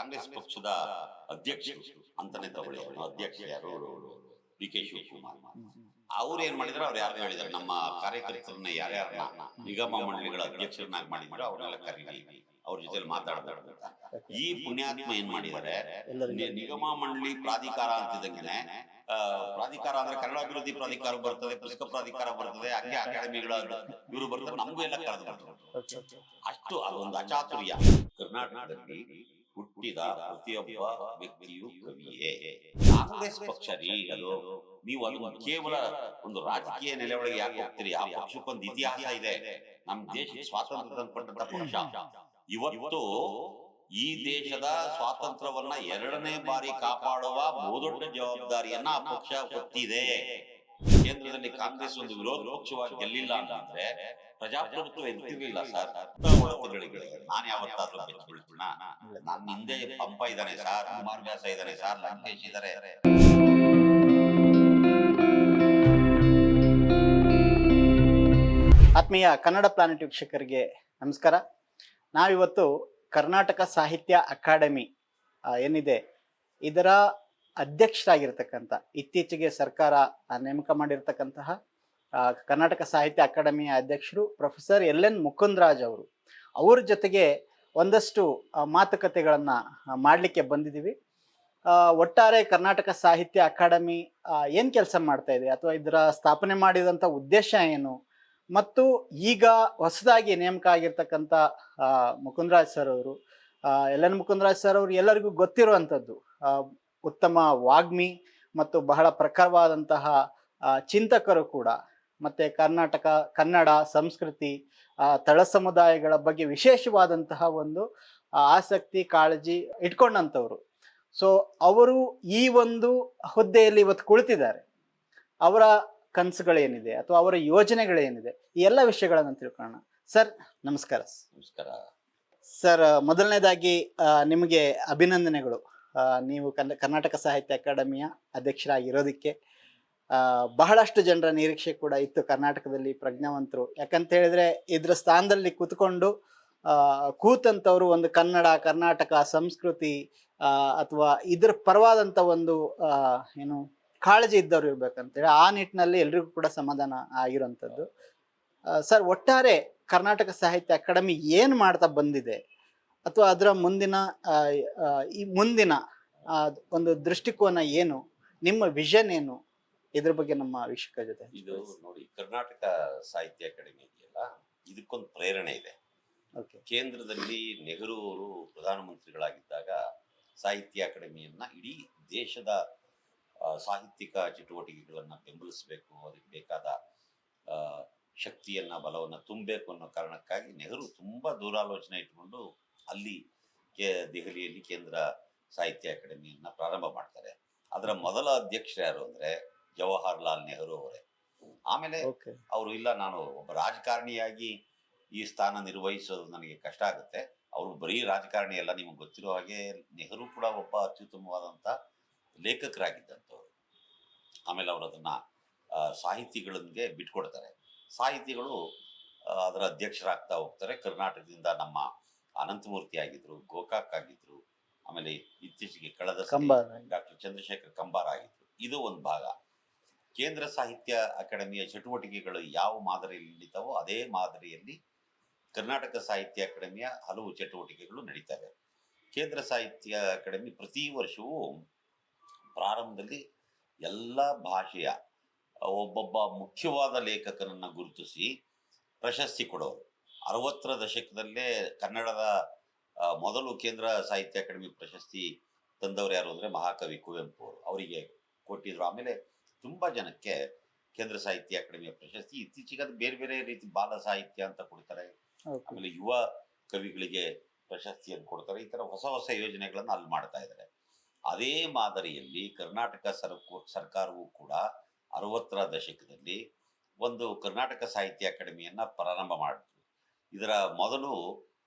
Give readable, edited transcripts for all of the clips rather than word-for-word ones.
ಕಾಂಗ್ರೆಸ್ ಪಕ್ಷದ ಅಧ್ಯಕ್ಷರು ಅಂತಾನೆ ತಗೊಳ್ಳಿ, ಅಧ್ಯಕ್ಷ ಯಾರು, ಡಿ ಕೆ ಶಿವಕುಮಾರ್. ಅವ್ರು ಏನ್ ಮಾಡಿದ್ರು, ಅವ್ರು ಯಾರು ಹೇಳಿದಾರೆ, ನಮ್ಮ ಕಾರ್ಯಕರ್ತರನ್ನ ಯಾರ್ಯಾರನ್ನ ನಿಗಮ ಮಂಡಳಿಗಳ ಅಧ್ಯಕ್ಷರನ್ನಾಗಿ ಮಾಡಿದ್ರು ಅವ್ರನ್ನೆಲ್ಲ ಕರೀರಿ, ಅವ್ರ ಜೊತೆ ಮಾತಾಡಬೇಕು ಅಂತ. ಈ ಪುಣ್ಯಾತ್ಮ ಏನ್ ಮಾಡಿದ್ದಾರೆ, ನಿಗಮ ಮಂಡಳಿ ಪ್ರಾಧಿಕಾರ ಅಂತಿದ್ದಂಗೆನೆ, ಪ್ರಾಧಿಕಾರ ಅಂದ್ರೆ ಕನ್ನಡ ಅಭಿವೃದ್ಧಿ ಪ್ರಾಧಿಕಾರ ಬರ್ತದೆ, ಪುಸ್ತಕ ಪ್ರಾಧಿಕಾರ ಬರ್ತದೆ, ಹಂಗೆ ಅಕಾಡೆಮಿಗಳ ಇವರು ಬರ್ತಾರೆ, ನಮಗೂ ಎಲ್ಲ ಕರೆದು ಬಿಟ್ಟರು. ಅಷ್ಟು ಅದೊಂದು ಅಚಾತುರ್ಯ. ಕರ್ನಾಟಕದಲ್ಲಿ ಹುಟ್ಟಿದ ಪ್ರತಿಯೊಬ್ಬ ವ್ಯಕ್ತಿಯು ಕವಿಯೇ. ಕಾಂಗ್ರೆಸ್ ಪಕ್ಷ ರೀ ಅದು. ನೀವು ಅದು ಕೇವಲ ಒಂದು ರಾಜಕೀಯ ನೆಲೆ ಒಳಗೆ ಯಾಕೆ ಹೋಗ್ತೀರಿ? ಆ ಪಕ್ಷಕ್ಕೊಂದು ಇತಿಹಾಸ ಇದೆ. ನಮ್ಮ ದೇಶಕ್ಕೆ ಸ್ವಾತಂತ್ರ್ಯ ತಂದುಕೊಟ್ಟಂತ ಪಕ್ಷ. ಇವತ್ತು ಈ ದೇಶದ ಸ್ವಾತಂತ್ರ್ಯವನ್ನ 2ನೇ ಬಾರಿ ಕಾಪಾಡುವ ಬಹುದೊಡ್ಡ ಜವಾಬ್ದಾರಿಯನ್ನ ಆ ಪಕ್ಷ ಹೊತ್ತಿದೆ. ಕೇಂದ್ರದಲ್ಲಿ ಕಾಂಗ್ರೆಸ್ ಒಂದು ವಿರೋಧ ಪಕ್ಷವಾಗಿ ಗೆಲ್ಲಿಲ್ಲ ಅಂತಂದ್ರೆ ಪ್ರಜಾಪ್ರಭುತ್ವ ಎದ್ದಿರ್ಲಿಲ್ಲ ಸರ್. ಒಳತುಗಳಿಗೆ ನಾನು ಯಾವತ್ತಾದ್ರೂ ಬೆಚ್ಚಿಬಿಡ್ತೀನ? ನನ್ನ ಹಿಂದೆ ಪಂಪ ಇದ್ದಾನೆ ಸರ್, ಕುಮಾರವ್ಯಾಸ ಇದ್ದಾನೆ ಸರ್, ಲಂಕೇಶ್ ಇದ್ದಾರೆ. ಆತ್ಮೀಯ ಕನ್ನಡ ಪ್ಲಾನೆಟ್ ವೀಕ್ಷಕರಿಗೆ ನಮಸ್ಕಾರ. ನಾವಿವತ್ತು ಕರ್ನಾಟಕ ಸಾಹಿತ್ಯ ಅಕಾಡೆಮಿ ಏನಿದೆ ಇದರ ಅಧ್ಯಕ್ಷರಾಗಿರ್ತಕ್ಕಂಥ, ಇತ್ತೀಚೆಗೆ ಸರ್ಕಾರ ನೇಮಕ ಮಾಡಿರ್ತಕ್ಕಂತಹ ಕರ್ನಾಟಕ ಸಾಹಿತ್ಯ ಅಕಾಡೆಮಿಯ ಅಧ್ಯಕ್ಷರು ಪ್ರೊಫೆಸರ್ LN ಮುಕುಂದರಾಜ್ ಅವರು, ಅವ್ರ ಜೊತೆಗೆ ಒಂದಷ್ಟು ಮಾತುಕತೆಗಳನ್ನು ಮಾಡಲಿಕ್ಕೆ ಬಂದಿದ್ದೀವಿ. ಒಟ್ಟಾರೆ ಕರ್ನಾಟಕ ಸಾಹಿತ್ಯ ಅಕಾಡೆಮಿ ಏನು ಕೆಲಸ ಮಾಡ್ತಾ ಇದೆ, ಅಥವಾ ಇದರ ಸ್ಥಾಪನೆ ಮಾಡಿದಂಥ ಉದ್ದೇಶ ಏನು, ಮತ್ತು ಈಗ ಹೊಸದಾಗಿ ನೇಮಕ ಆಗಿರ್ತಕ್ಕಂಥ ಮುಕುಂದರಾಜ್ ಸರ್ ಅವರು, LN ಮುಕುಂದರಾಜ್ ಸರ್ ಅವರು ಎಲ್ಲರಿಗೂ ಗೊತ್ತಿರುವಂಥದ್ದು, ಉತ್ತಮ ವಾಗ್ಮಿ ಮತ್ತು ಬಹಳ ಪ್ರಖರವಾದಂತಹ ಚಿಂತಕರು ಕೂಡ. ಮತ್ತು ಕನ್ನಡ ಸಂಸ್ಕೃತಿ, ತಳ ಸಮುದಾಯಗಳ ಬಗ್ಗೆ ವಿಶೇಷವಾದಂತಹ ಒಂದು ಆಸಕ್ತಿ, ಕಾಳಜಿ ಇಟ್ಕೊಂಡಂಥವ್ರು. ಸೊ ಅವರು ಈ ಒಂದು ಹುದ್ದೆಯಲ್ಲಿ ಇವತ್ತು ಕುಳಿತಿದ್ದಾರೆ. ಅವರ ಕನಸುಗಳೇನಿದೆ ಅಥವಾ ಅವರ ಯೋಜನೆಗಳೇನಿದೆ, ಈ ಎಲ್ಲ ವಿಷಯಗಳನ್ನು ತಿಳ್ಕೊಳ್ಳೋಣ. ಸರ್ ನಮಸ್ಕಾರ. ನಮಸ್ಕಾರ ಸರ್. ಮೊದಲನೇದಾಗಿ ನಿಮಗೆ ಅಭಿನಂದನೆಗಳು. ನೀವು ಕರ್ನಾಟಕ ಸಾಹಿತ್ಯ ಅಕಾಡೆಮಿಯ ಅಧ್ಯಕ್ಷರಾಗಿರೋದಕ್ಕೆ ಬಹಳಷ್ಟು ಜನರ ನಿರೀಕ್ಷೆ ಕೂಡ ಇತ್ತು ಕರ್ನಾಟಕದಲ್ಲಿ, ಪ್ರಜ್ಞಾವಂತರು. ಯಾಕಂತ ಹೇಳಿದ್ರೆ ಇದ್ರ ಸ್ಥಾನದಲ್ಲಿ ಕೂತಂಥವ್ರು ಒಂದು ಕರ್ನಾಟಕ ಸಂಸ್ಕೃತಿ ಅಥವಾ ಇದ್ರ ಪರವಾದಂಥ ಒಂದು ಏನು ಕಾಳಜಿ ಇದ್ದವ್ರು ಇರ್ಬೇಕಂತೇಳಿ, ಆ ನಿಟ್ಟಿನಲ್ಲಿ ಎಲ್ರಿಗೂ ಕೂಡ ಸಮಾಧಾನ ಆಗಿರೋಂಥದ್ದು. ಸರ್, ಒಟ್ಟಾರೆ ಕರ್ನಾಟಕ ಸಾಹಿತ್ಯ ಅಕಾಡೆಮಿ ಏನು ಮಾಡ್ತಾ ಬಂದಿದೆ, ಅಥವಾ ಅದರ ಮುಂದಿನ ಒಂದು ದೃಷ್ಟಿಕೋನ ಏನು, ನಿಮ್ಮ ವಿಷನ್ ಏನು, ಇದ್ರ ಬಗ್ಗೆ ನಮ್ಮ ವೀಕ್ಷಕರ ಜೊತೆ. ಇದು ನೋಡಿ, ಕರ್ನಾಟಕ ಸಾಹಿತ್ಯ ಅಕಾಡೆಮಿ ಇದೆಯಲ್ಲ, ಇದಕ್ಕೊಂದು ಪ್ರೇರಣೆ ಇದೆ. ಕೇಂದ್ರದಲ್ಲಿ ನೆಹರು ಅವರು ಪ್ರಧಾನಮಂತ್ರಿಗಳಾಗಿದ್ದಾಗ ಸಾಹಿತ್ಯ ಅಕಾಡೆಮಿಯನ್ನ ಇಡೀ ದೇಶದ ಸಾಹಿತ್ಯಿಕ ಚಟುವಟಿಕೆಗಳನ್ನ ಬೆಂಬಲಿಸಬೇಕು, ಅದಕ್ಕೆ ಬೇಕಾದ ಶಕ್ತಿಯನ್ನ, ಬಲವನ್ನ ತುಂಬಬೇಕು ಅನ್ನೋ ಕಾರಣಕ್ಕಾಗಿ ನೆಹರು ತುಂಬಾ ದೂರಾಲೋಚನೆ ಇಟ್ಕೊಂಡು ಅಲ್ಲಿ ದೆಹಲಿಯಲ್ಲಿ ಕೇಂದ್ರ ಸಾಹಿತ್ಯ ಅಕಾಡೆಮಿಯನ್ನ ಪ್ರಾರಂಭ ಮಾಡ್ತಾರೆ. ಅದರ ಮೊದಲ ಅಧ್ಯಕ್ಷರು ಯಾರು ಅಂದ್ರೆ ಜವಾಹರ್ಲಾಲ್ ನೆಹರು ಅವರೇ. ಆಮೇಲೆ ಅವರು, ಇಲ್ಲ ನಾನು ಒಬ್ಬ ರಾಜಕಾರಣಿಯಾಗಿ ಈ ಸ್ಥಾನ ನಿರ್ವಹಿಸೋದು ನನಗೆ ಕಷ್ಟ ಆಗುತ್ತೆ. ಅವರು ಬರೀ ರಾಜಕಾರಣಿ ಎಲ್ಲ, ನಿಮಗೆ ಗೊತ್ತಿರೋ ಹಾಗೆ ನೆಹರು ಕೂಡ ಒಬ್ಬ ಅತ್ಯುತ್ತಮವಾದಂಥ ಲೇಖಕರಾಗಿದ್ದಂಥವ್ರು. ಆಮೇಲೆ ಅವರು ಅದನ್ನ ಸಾಹಿತಿಗಳಿಗೆ ಬಿಟ್ಕೊಡ್ತಾರೆ. ಸಾಹಿತಿಗಳು ಅದರ ಅಧ್ಯಕ್ಷರಾಗ್ತಾ ಹೋಗ್ತಾರೆ. ಕರ್ನಾಟಕದಿಂದ ನಮ್ಮ ಅನಂತಮೂರ್ತಿ ಆಗಿದ್ರು, ಗೋಕಾಕ್ ಆಗಿದ್ರು, ಆಮೇಲೆ ಇತ್ತೀಚೆಗೆ ಕಳೆದ ಡಾಕ್ಟರ್ ಚಂದ್ರಶೇಖರ್ ಕಂಬಾರ ಆಗಿದ್ರು. ಇದು ಒಂದು ಭಾಗ. ಕೇಂದ್ರ ಸಾಹಿತ್ಯ ಅಕಾಡೆಮಿಯ ಚಟುವಟಿಕೆಗಳು ಯಾವ ಮಾದರಿಯಲ್ಲಿ ನಡೀತಾವೋ ಅದೇ ಮಾದರಿಯಲ್ಲಿ ಕರ್ನಾಟಕ ಸಾಹಿತ್ಯ ಅಕಾಡೆಮಿಯ ಹಲವು ಚಟುವಟಿಕೆಗಳು ನಡೀತವೆ. ಕೇಂದ್ರ ಸಾಹಿತ್ಯ ಅಕಾಡೆಮಿ ಪ್ರತಿ ವರ್ಷವೂ ಪ್ರಾರಂಭದಲ್ಲಿ ಎಲ್ಲ ಭಾಷೆಯ ಒಬ್ಬೊಬ್ಬ ಮುಖ್ಯವಾದ ಲೇಖಕನನ್ನ ಗುರುತಿಸಿ ಪ್ರಶಸ್ತಿ ಕೊಡೋರು. 60ರ ದಶಕದಲ್ಲೇ ಕನ್ನಡದ ಮೊದಲು ಕೇಂದ್ರ ಸಾಹಿತ್ಯ ಅಕಾಡೆಮಿ ಪ್ರಶಸ್ತಿ ತಂದವರು ಯಾರು ಅಂದ್ರೆ ಮಹಾಕವಿ ಕುವೆಂಪು ಅವರು, ಅವರಿಗೆ ಕೊಟ್ಟಿದ್ರು. ಆಮೇಲೆ ತುಂಬಾ ಜನಕ್ಕೆ ಕೇಂದ್ರ ಸಾಹಿತ್ಯ ಅಕಾಡೆಮಿಯ ಪ್ರಶಸ್ತಿ, ಇತ್ತೀಚೆಗೆ ಅದು ಬೇರೆ ಬೇರೆ ರೀತಿ ಬಾಲ ಸಾಹಿತ್ಯ ಅಂತ ಕೊಡ್ತಾರೆ, ಆಮೇಲೆ ಯುವ ಕವಿಗಳಿಗೆ ಪ್ರಶಸ್ತಿಯನ್ನು ಕೊಡ್ತಾರೆ. ಈ ತರ ಹೊಸ ಹೊಸ ಯೋಜನೆಗಳನ್ನ ಅಲ್ಲಿ ಮಾಡ್ತಾ ಇದ್ದಾರೆ. ಅದೇ ಮಾದರಿಯಲ್ಲಿ ಕರ್ನಾಟಕ ಸರ್ಕಾರವೂ ಕೂಡ 60ರ ದಶಕದಲ್ಲಿ ಒಂದು ಕರ್ನಾಟಕ ಸಾಹಿತ್ಯ ಅಕಾಡೆಮಿಯನ್ನ ಪ್ರಾರಂಭ ಮಾಡಿದ್ರು. ಇದರ ಮೊದಲು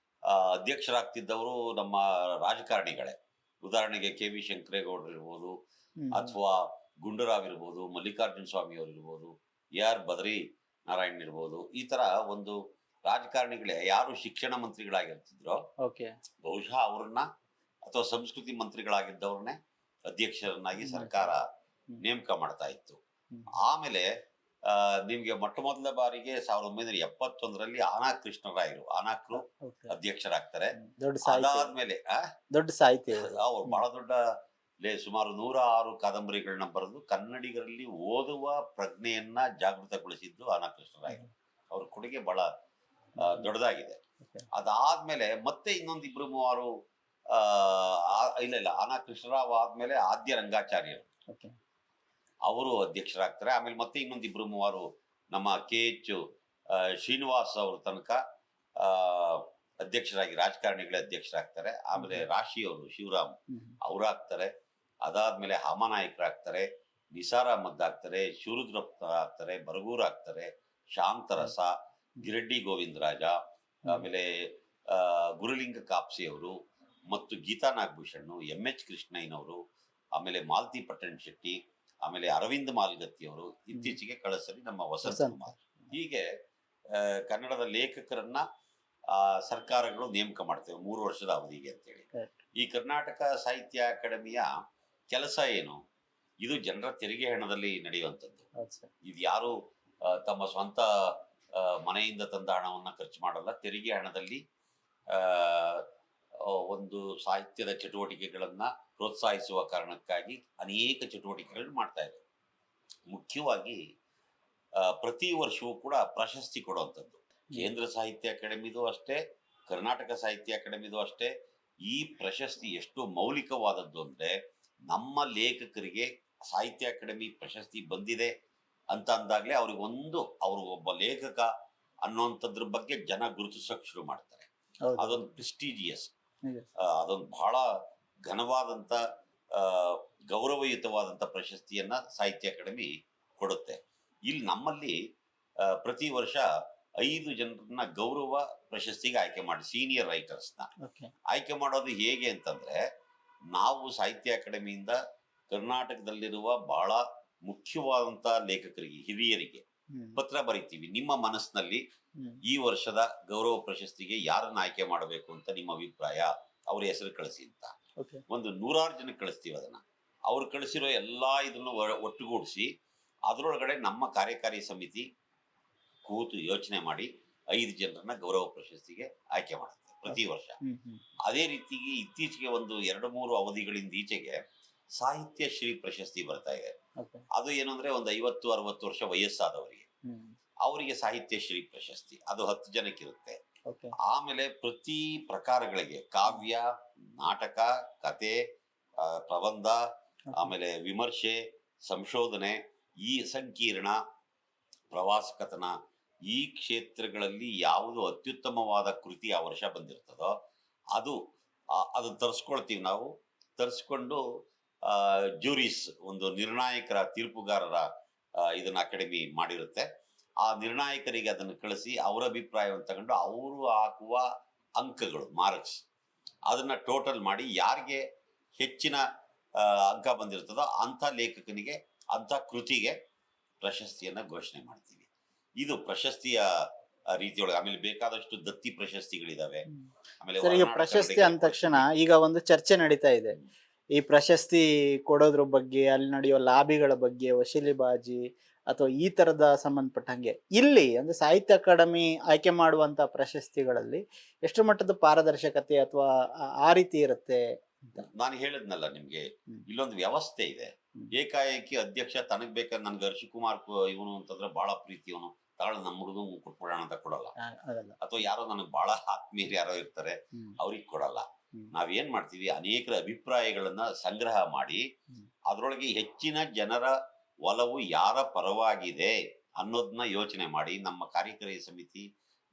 ಅಧ್ಯಕ್ಷರಾಗ್ತಿದ್ದವರು ನಮ್ಮ ರಾಜಕಾರಣಿಗಳೇ. ಉದಾಹರಣೆಗೆ KV ಶಂಕರೇಗೌಡರು ಇರ್ಬೋದು, ಅಥವಾ ಗುಂಡೂರಾವ್ ಇರ್ಬೋದು, ಮಲ್ಲಿಕಾರ್ಜುನ ಸ್ವಾಮಿ ಅವರು ಇರ್ಬೋದು, AR ಬದ್ರಿ ನಾರಾಯಣ್ ಇರ್ಬೋದು. ಈ ತರ ಒಂದು ರಾಜಕಾರಣಿಗಳೇ ಯಾರು ಶಿಕ್ಷಣ ಮಂತ್ರಿಗಳಾಗಿರ್ತಿದ್ರೋ ಬಹುಶಃ ಅವ್ರನ್ನ ಅಥವಾ ಸಂಸ್ಕೃತಿ ಮಂತ್ರಿಗಳಾಗಿದ್ದವ್ರನ್ನೇ ಅಧ್ಯಕ್ಷರನ್ನಾಗಿ ಸರ್ಕಾರ ನೇಮಕ ಮಾಡ್ತಾ ಇತ್ತು. ಆಮೇಲೆ ನಿಮ್ಗೆ ಮೊಟ್ಟ ಮೊದಲ ಬಾರಿಗೆ 1971ರಲ್ಲಿ ಆನಾ ಕೃಷ್ಣರಾಯರು ಆನಾಕ್ರು ಅಧ್ಯಕ್ಷರಾಗ್ತಾರೆ. ಅದಾದ್ಮೇಲೆ ದೊಡ್ಡ ಸಾಹಿತಿ ಅವ್ರು ಬಹಳ ದೊಡ್ಡ ಸುಮಾರು 106 ಕಾದಂಬರಿಗಳನ್ನ ಬರೆದು ಕನ್ನಡಿಗರಲ್ಲಿ ಓದುವ ಪ್ರಜ್ಞೆಯನ್ನ ಜಾಗೃತಗೊಳಿಸಿದ್ದು ಆನಾ ಕೃಷ್ಣರಾಯರು. ಅವ್ರ ಕೊಡುಗೆ ಬಹಳ ದೊಡ್ಡದಾಗಿದೆ. ಅದಾದ್ಮೇಲೆ ಮತ್ತೆ ಇನ್ನೊಂದಿಬ್ರು ಮೂವರು ಇಲ್ಲ ಆನಾ ಕೃಷ್ಣರಾವ್ ಆದ್ಮೇಲೆ ಆದ್ಯ ರಂಗಾಚಾರ್ಯರು ಅವರು ಅಧ್ಯಕ್ಷರಾಗ್ತಾರೆ. ಆಮೇಲೆ ಮತ್ತೆ ಇನ್ನೊಂದಿಬ್ರು ಮೂವರು ನಮ್ಮ KH ಶ್ರೀನಿವಾಸ್ ಅವ್ರ ತನಕ ಅಧ್ಯಕ್ಷರಾಗಿ ರಾಜಕಾರಣಿಗಳೇ ಅಧ್ಯಕ್ಷರಾಗ್ತಾರೆ. ಆಮೇಲೆ ರಾಶಿ ಅವರು ಶಿವರಾಮ್ ಅವರಾಗ್ತಾರೆ. ಅದಾದ್ಮೇಲೆ ಹಾಮನಾಯಕರಾಗ್ತಾರೆ, ನಿಸಾರ್ ಅಹಮದ್ ಆಗ್ತಾರೆ, ಶಿವರುದ್ರಪ್ಪ ಆಗ್ತಾರೆ, ಬರಗೂರ್ ಆಗ್ತಾರೆ, ಶಾಂತರಸ, ಗಿರಡ್ಡಿ ಗೋವಿಂದರಾಜ, ಆಮೇಲೆ ಗುರುಲಿಂಗ ಕಾಪ್ಸಿ ಅವರು ಮತ್ತು ಗೀತಾ ನಾಗಭೂಷಣ್, MH ಕೃಷ್ಣಯ್ಯನವರು, ಆಮೇಲೆ ಮಾಲತಿ ಪಟ್ಟಣ್ ಶೆಟ್ಟಿ, ಆಮೇಲೆ ಅರವಿಂದ್ ಮಾಲ್ಗತ್ತಿ ಅವರು, ಇತ್ತೀಚೆಗೆ ಕಳಸರಿ ನಮ್ಮ ವಸಂತ ಕುಮಾರ್. ಹೀಗೆ ಕನ್ನಡದ ಲೇಖಕರನ್ನ ಸರ್ಕಾರಗಳು ನೇಮಕ ಮಾಡ್ತೇವೆ 3 ವರ್ಷದ ಅವಧಿಗೆ ಅಂತೇಳಿ. ಈ ಕರ್ನಾಟಕ ಸಾಹಿತ್ಯ ಅಕಾಡೆಮಿಯ ಕೆಲಸ ಏನು? ಇದು ಜನರ ತೆರಿಗೆ ಹಣದಲ್ಲಿ ನಡೆಯುವಂಥದ್ದು. ಇದು ಯಾರು ತಮ್ಮ ಸ್ವಂತ ಮನೆಯಿಂದ ತಂದ ಹಣವನ್ನ ಖರ್ಚು ಮಾಡಲ್ಲ. ತೆರಿಗೆ ಹಣದಲ್ಲಿ ಒಂದು ಸಾಹಿತ್ಯದ ಚಟುವಟಿಕೆಗಳನ್ನ ಪ್ರೋತ್ಸಾಹಿಸುವ ಕಾರಣಕ್ಕಾಗಿ ಅನೇಕ ಚಟುವಟಿಕೆಗಳನ್ನು ಮಾಡ್ತಾ ಇದೆ. ಮುಖ್ಯವಾಗಿ ಪ್ರತಿ ವರ್ಷವೂ ಕೂಡ ಪ್ರಶಸ್ತಿ ಕೊಡುವಂಥದ್ದು. ಕೇಂದ್ರ ಸಾಹಿತ್ಯ ಅಕಾಡೆಮಿದು ಅಷ್ಟೇ, ಕರ್ನಾಟಕ ಸಾಹಿತ್ಯ ಅಕಾಡೆಮಿದು ಅಷ್ಟೇ. ಈ ಪ್ರಶಸ್ತಿ ಎಷ್ಟು ಮೌಲಿಕವಾದದ್ದು ಅಂದ್ರೆ, ನಮ್ಮ ಲೇಖಕರಿಗೆ ಸಾಹಿತ್ಯ ಅಕಾಡೆಮಿ ಪ್ರಶಸ್ತಿ ಬಂದಿದೆ ಅಂತ ಅಂದಾಗ್ಲೇ ಅವ್ರು ಒಬ್ಬ ಲೇಖಕ ಅನ್ನೋಂಥದ್ರ ಬಗ್ಗೆ ಜನ ಗುರುತಿಸೋಕೆ ಶುರು ಮಾಡ್ತಾರೆ. ಅದೊಂದು ಪ್ರೆಸ್ಟೀಜಿಯಸ್, ಅದೊಂದು ಬಹಳ ಘನವಾದಂತ ಗೌರವಯುತವಾದಂತ ಪ್ರಶಸ್ತಿಯನ್ನ ಸಾಹಿತ್ಯ ಅಕಾಡೆಮಿ ಕೊಡುತ್ತೆ. ಇಲ್ಲಿ ನಮ್ಮಲ್ಲಿ ಪ್ರತಿ ವರ್ಷ 5 ಜನರನ್ನ ಗೌರವ ಪ್ರಶಸ್ತಿಗೆ ಆಯ್ಕೆ ಮಾಡಿ, ಸೀನಿಯರ್ ರೈಟರ್ಸ್ನ ಆಯ್ಕೆ ಮಾಡೋದು ಹೇಗೆ ಅಂತಂದ್ರೆ, ನಾವು ಸಾಹಿತ್ಯ ಅಕಾಡೆಮಿಯಿಂದ ಕರ್ನಾಟಕದಲ್ಲಿರುವ ಬಹಳ ಮುಖ್ಯವಾದಂತ ಲೇಖಕರಿಗೆ, ಹಿರಿಯರಿಗೆ ಪತ್ರ ಬರೀತೀವಿ. ನಿಮ್ಮ ಮನಸ್ಸಿನಲ್ಲಿ ಈ ವರ್ಷದ ಗೌರವ ಪ್ರಶಸ್ತಿಗೆ ಯಾರನ್ನ ಆಯ್ಕೆ ಮಾಡಬೇಕು ಅಂತ ನಿಮ್ಮ ಅಭಿಪ್ರಾಯ, ಅವ್ರ ಹೆಸರು ಕಳಿಸಿ ಅಂತ. ಒಂದು 100 ಜನಕ್ಕೆ ಕಳಿಸ್ತೀವಿ. ಅದನ್ನ ಅವ್ರು ಕಳಿಸಿರೋ ಎಲ್ಲಾ ಇದನ್ನು ಒಟ್ಟುಗೂಡಿಸಿ ಅದರೊಳಗಡೆ ನಮ್ಮ ಕಾರ್ಯಕಾರಿ ಸಮಿತಿ ಕೂತು ಯೋಚನೆ ಮಾಡಿ 5 ಜನರನ್ನ ಗೌರವ ಪ್ರಶಸ್ತಿಗೆ ಆಯ್ಕೆ ಮಾಡುತ್ತೆ ಪ್ರತಿ ವರ್ಷ. ಅದೇ ರೀತಿಗೆ ಇತ್ತೀಚೆಗೆ ಒಂದು 2-3 ಅವಧಿಗಳಿಂದ ಈಚೆಗೆ ಸಾಹಿತ್ಯ ಶ್ರೀ ಪ್ರಶಸ್ತಿ ಬರ್ತಾ ಇದೆ. ಅದು ಏನು ಅಂದ್ರೆ, ಒಂದು 50-60 ವರ್ಷ ವಯಸ್ಸಾದವರಿಗೆ ಅವರಿಗೆ ಸಾಹಿತ್ಯ ಶ್ರೀ ಪ್ರಶಸ್ತಿ, ಅದು 10 ಜನಕ್ಕಿರುತ್ತೆ. ಆಮೇಲೆ ಪ್ರತಿ ಪ್ರಕಾರಗಳಿಗೆ ಕಾವ್ಯ, ನಾಟಕ, ಕತೆ, ಪ್ರಬಂಧ, ಆಮೇಲೆ ವಿಮರ್ಶೆ, ಸಂಶೋಧನೆ, ಈ ಸಂಕೀರ್ಣ, ಪ್ರವಾಸ ಕಥನ, ಈ ಕ್ಷೇತ್ರಗಳಲ್ಲಿ ಯಾವುದು ಅತ್ಯುತ್ತಮವಾದ ಕೃತಿ ಆ ವರ್ಷ ಬಂದಿರ್ತದೋ ಅದು ತರಿಸ್ಕೊಳ್ತೀವಿ ನಾವು. ತರಿಸ್ಕೊಂಡು ಜ್ಯೂರೀಸ್, ಒಂದು ನಿರ್ಣಾಯಕರ, ತೀರ್ಪುಗಾರರ ಇದನ್ನ ಅಕಾಡೆಮಿ ಮಾಡಿರುತ್ತೆ. ಆ ನಿರ್ಣಾಯಕರಿಗೆ ಅದನ್ನು ಕಳಿಸಿ ಅವರ ಅಭಿಪ್ರಾಯವನ್ನು ತಗೊಂಡು ಅವರು ಹಾಕುವ ಅಂಕಗಳು, ಮಾರ್ಕ್ಸ್, ಅದನ್ನ ಟೋಟಲ್ ಮಾಡಿ ಯಾರಿಗೆ ಹೆಚ್ಚಿನ ಅಂಕ ಬಂದಿರ್ತದೋ ಅಂಥ ಲೇಖಕನಿಗೆ, ಅಂಥ ಕೃತಿಗೆ ಪ್ರಶಸ್ತಿಯನ್ನ ಘೋಷಣೆ ಮಾಡ್ತೀವಿ. ಇದು ಪ್ರಶಸ್ತಿಯ ರೀತಿಯೊಳಗೆ. ಆಮೇಲೆ ಬೇಕಾದಷ್ಟು ದತ್ತಿ ಪ್ರಶಸ್ತಿಗಳಿದಾವೆ. ಆಮೇಲೆ ಪ್ರಶಸ್ತಿ ಅಂದ ತಕ್ಷಣ ಈಗ ಒಂದು ಚರ್ಚೆ ನಡೀತಾ ಇದೆ, ಈ ಪ್ರಶಸ್ತಿ ಕೊಡೋದ್ರ ಬಗ್ಗೆ, ಅಲ್ಲಿ ನಡೆಯೋ ಲಾಬಿಗಳ ಬಗ್ಗೆ, ವಶೀಲಿಬಾಜಿ ಅಥವಾ ಈ ತರದ ಸಂಬಂಧಪಟ್ಟಂಗೆ. ಇಲ್ಲಿ ಅಂದ್ರೆ ಸಾಹಿತ್ಯ ಅಕಾಡೆಮಿ ಆಯ್ಕೆ ಮಾಡುವಂತ ಪ್ರಶಸ್ತಿಗಳಲ್ಲಿ ಎಷ್ಟು ಮಟ್ಟದ ಪಾರದರ್ಶಕತೆ ಅಥವಾ ಆ ರೀತಿ ಇರುತ್ತೆ? ನಾನು ಹೇಳಿದ್ನಲ್ಲ ನಿಮ್ಗೆ, ಇಲ್ಲೊಂದು ವ್ಯವಸ್ಥೆ ಇದೆ. ಏಕಾಏಕಿ ಅಧ್ಯಕ್ಷ ತನಗ್ ಬೇಕಾದ, ನನ್ಗೆ ಹರ್ಷಿಕುಮಾರ್ ಇವನು ಅಂತಂದ್ರೆ ಬಹಳ ಪ್ರೀತಿ, ಇವನು ತಾಳ ನಮ್ಮ ಹುಡುಗ ಕೊಟ್ಬಿಡೋಣ ಅಂತ ಕೊಡಲ್ಲ. ಅಥವಾ ಯಾರೋ ನನಗೆ ಬಹಳ ಆತ್ಮೀಯರು ಯಾರೋ ಇರ್ತಾರೆ, ಅವ್ರಿಗೆ ಕೊಡಲ್ಲ. ನಾವೇನ್ ಮಾಡ್ತೀವಿ, ಅನೇಕರ ಅಭಿಪ್ರಾಯಗಳನ್ನ ಸಂಗ್ರಹ ಮಾಡಿ ಅದ್ರೊಳಗೆ ಹೆಚ್ಚಿನ ಜನರ ಒಲವು ಯಾರ ಪರವಾಗಿದೆ ಅನ್ನೋದನ್ನ ಯೋಚನೆ ಮಾಡಿ ನಮ್ಮ ಕಾರ್ಯಕಾರಿ ಸಮಿತಿ,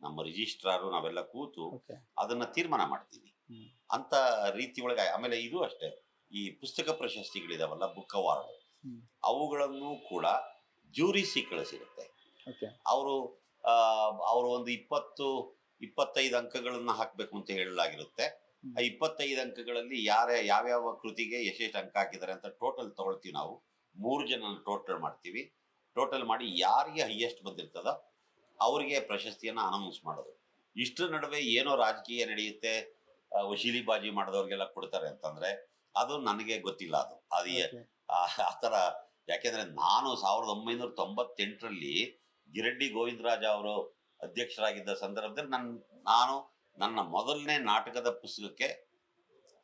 ನಮ್ಮ ರಿಜಿಸ್ಟ್ರಾರು, ನಾವೆಲ್ಲ ಕೂತು ಅದನ್ನ ತೀರ್ಮಾನ ಮಾಡ್ತೀವಿ ಅಂತ ರೀತಿಯೊಳಗೆ. ಆಮೇಲೆ ಇದು ಅಷ್ಟೇ, ಈ ಪುಸ್ತಕ ಪ್ರಶಸ್ತಿಗಳಿದಾವಲ್ಲ, ಬುಕ್ ಅವಾರ್ಡ್, ಅವುಗಳನ್ನು ಕೂಡ ಜ್ಯೂರಿಸಿ ಕಳಿಸಿರುತ್ತೆ. ಅವರು ಒಂದು 20-25 ಅಂಕಗಳನ್ನ ಹಾಕ್ಬೇಕು ಅಂತ ಹೇಳಲಾಗಿರುತ್ತೆ. ಆ 25 ಅಂಕಗಳಲ್ಲಿ ಯಾವ್ಯಾವ ಕೃತಿಗೆ ಎಷ್ಟೆಷ್ಟು ಅಂಕ ಹಾಕಿದ್ದಾರೆ ಅಂತ ಟೋಟಲ್ ತಗೊಳ್ತೀವಿ ನಾವು. 3 ಜನ ಟೋಟಲ್ ಮಾಡ್ತೀವಿ. ಟೋಟಲ್ ಮಾಡಿ ಯಾರಿಗೆ ಹೈಯೆಸ್ಟ್ ಬಂದಿರ್ತದ ಅವರಿಗೆ ಪ್ರಶಸ್ತಿಯನ್ನ ಅನೌನ್ಸ್ ಮಾಡೋದು. ಇಷ್ಟರ ನಡುವೆ ಏನೋ ರಾಜಕೀಯ ನಡೆಯುತ್ತೆ, ವಶೀಲಿಬಾಜಿ ಮಾಡಿದವ್ರಿಗೆಲ್ಲ ಕೊಡ್ತಾರೆ ಅಂತಂದ್ರೆ ಅದು ನನಗೆ ಗೊತ್ತಿಲ್ಲ. ಅದು Okay. ಆ ಥರ. ಯಾಕೆಂದ್ರೆ ನಾನು 1998ರಲ್ಲಿ ಗಿರಡ್ಡಿ ಗೋವಿಂದರಾಜ ಅವರು ಅಧ್ಯಕ್ಷರಾಗಿದ್ದ ಸಂದರ್ಭದಲ್ಲಿ ನಾನು ನನ್ನ ಮೊದಲನೇ ನಾಟಕದ ಪುಸ್ತಕಕ್ಕೆ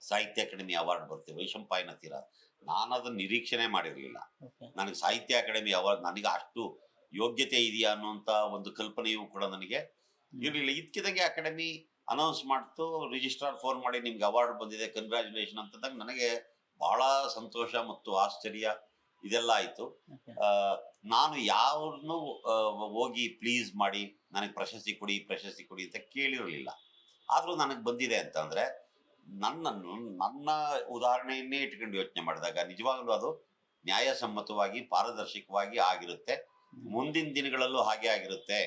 ಸಾಹಿತ್ಯ ಅಕಾಡೆಮಿ ಅವಾರ್ಡ್ ಬರುತ್ತೆ, ವೈಶಂಪಾಯನ ತೀರ. ನಾನು ಅದನ್ನ ನಿರೀಕ್ಷಣೆ ಮಾಡಿರಲಿಲ್ಲ. Okay. ನನಗೆ ಸಾಹಿತ್ಯ ಅಕಾಡೆಮಿ ಅವಾರ್ಡ್, ನನಗೆ ಅಷ್ಟು ಯೋಗ್ಯತೆ ಇದೆಯಾ ಅನ್ನುವಂತ ಒಂದು ಕಲ್ಪನೆಯೂ ಕೂಡ ನನಗೆ ಇರಲಿಲ್ಲ. ಇದಕ್ಕಿದಂಗೆ ಅಕಾಡೆಮಿ ಅನೌನ್ಸ್ ಮಾಡ್ತು, ರಿಜಿಸ್ಟ್ರಾರ್ ಫೋನ್ ಮಾಡಿ ನಿಮ್ಗೆ ಅವಾರ್ಡ್ ಬಂದಿದೆ, ಕಂಗ್ರ್ಯಾಚುಲೇಷನ್ ಅಂತಂದಾಗ ನನಗೆ ಬಹಳ ಸಂತೋಷ ಮತ್ತು ಆಶ್ಚರ್ಯ ಇದೆಲ್ಲ ಆಯ್ತು. Okay. ನಾನು ಯಾರನ್ನು ಹೋಗಿ ಪ್ಲೀಸ್ ಮಾಡಿ ನನಗೆ ಪ್ರಶಸ್ತಿ ಕೊಡಿ ಅಂತ ಕೇಳಿರಲಿಲ್ಲ. ಆದ್ರೂ ನನಗೆ ಬಂದಿದೆ ಅಂತಂದ್ರೆ ನನ್ನ ಉದಾಹರಣೆಯನ್ನೇ ಇಟ್ಕೊಂಡು ಯೋಚನೆ ಮಾಡಿದಾಗ ನಿಜವಾಗ್ಲೂ ಅದು ನ್ಯಾಯಸಮ್ಮತವಾಗಿ ಪಾರದರ್ಶಕವಾಗಿ ಆಗಿರುತ್ತೆ. ಮುಂದಿನ ದಿನಗಳಲ್ಲೂ ಹಾಗೆ ಆಗಿರುತ್ತೆ.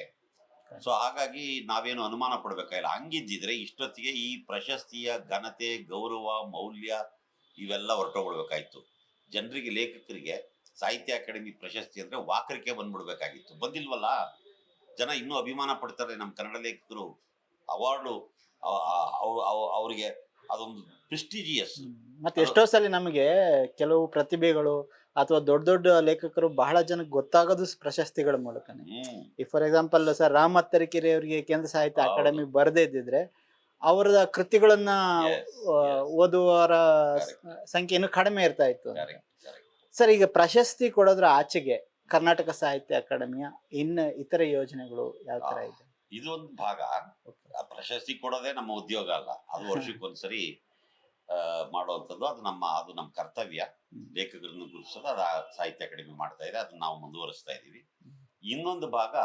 ಸೊ ಹಾಗಾಗಿ ನಾವೇನು ಅನುಮಾನ ಪಡ್ಬೇಕಾಗಿಲ್ಲ. ಹಂಗಿದ್ದಿದ್ರೆ ಇಷ್ಟೊತ್ತಿಗೆ ಈ ಪ್ರಶಸ್ತಿಯ ಘನತೆ, ಗೌರವ, ಮೌಲ್ಯ ಇವೆಲ್ಲ ಹೊರಟೋಗ್ಬಿಡ್ಬೇಕಾಯ್ತು. ಜನರಿಗೆ, ಲೇಖಕರಿಗೆ ಸಾಹಿತ್ಯ ಅಕಾಡೆಮಿ ಪ್ರಶಸ್ತಿ ಅಂದ್ರೆ ವಾಕರಿಕೆ ಬಂದ್ಬಿಡ್ಬೇಕಾಗಿತ್ತು. ಬಂದಿಲ್ವಲ್ಲ, ಜನ ಇನ್ನೂ ಅಭಿಮಾನ ಪಡ್ತಾರೆ. ನಮ್ಮ ಕನ್ನಡ ಲೇಖಕರು ಅವಾರ್ಡು ಅವರಿಗೆ ಅದೊಂದು ಪ್ರೆಸ್ಟಿಜಿಯಸ್. ಮತ್ತೆ ಎಷ್ಟೋ ಸಲ ನಮಗೆ ಕೆಲವು ಪ್ರತಿಭೆಗಳು ಅಥವಾ ದೊಡ್ಡ ದೊಡ್ಡ ಲೇಖಕರು ಬಹಳ ಜನಕ್ಕೆ ಗೊತ್ತಾಗೋದು ಪ್ರಶಸ್ತಿಗಳ ಮೂಲಕನೇ. ಈ ಫಾರ್ ಎಕ್ಸಾಂಪಲ್ ಸರ್ ರಾಮತ್ ತರೀಕೆರೆ ಅವರಿಗೆ ಕೇಂದ್ರ ಸಾಹಿತ್ಯ ಅಕಾಡೆಮಿ ಬರದೇ ಇದ್ದಿದ್ರೆ ಅವರ ಕೃತಿಗಳನ್ನ ಓದುವವರ ಸಂಖ್ಯೆ ಇನ್ನೂ ಕಡಿಮೆ ಇರ್ತಾ ಇತ್ತು. ಸರ್, ಈಗ ಪ್ರಶಸ್ತಿ ಕೊಡೋದ್ರ ಆಚೆಗೆ ಕರ್ನಾಟಕ ಸಾಹಿತ್ಯ ಅಕಾಡೆಮಿಯ ಇನ್ನು ಇತರೆ ಯೋಜನೆಗಳು ಯಾವ ತರ ಇದೆ? ಇದೊಂದು ಭಾಗ. ಪ್ರಶಸ್ತಿ ಕೊಡೋದೇ ನಮ್ಮ ಉದ್ಯೋಗ ಅಲ್ಲ, ಅದು ವರ್ಷಕ್ಕೊಂದ್ಸರಿ ಮಾಡುವಂಥದ್ದು. ಅದು ನಮ್ಮ ಕರ್ತವ್ಯ. ಲೇಖಕರನ್ನು ಗುರುತಿಸೋದು ಅದು ಸಾಹಿತ್ಯ ಅಕಾಡೆಮಿ ಮಾಡ್ತಾ ಇದೆ, ಅದನ್ನ ನಾವು ಮುಂದುವರಿಸ್ತಾ ಇದ್ದೀವಿ. ಇನ್ನೊಂದು ಭಾಗ,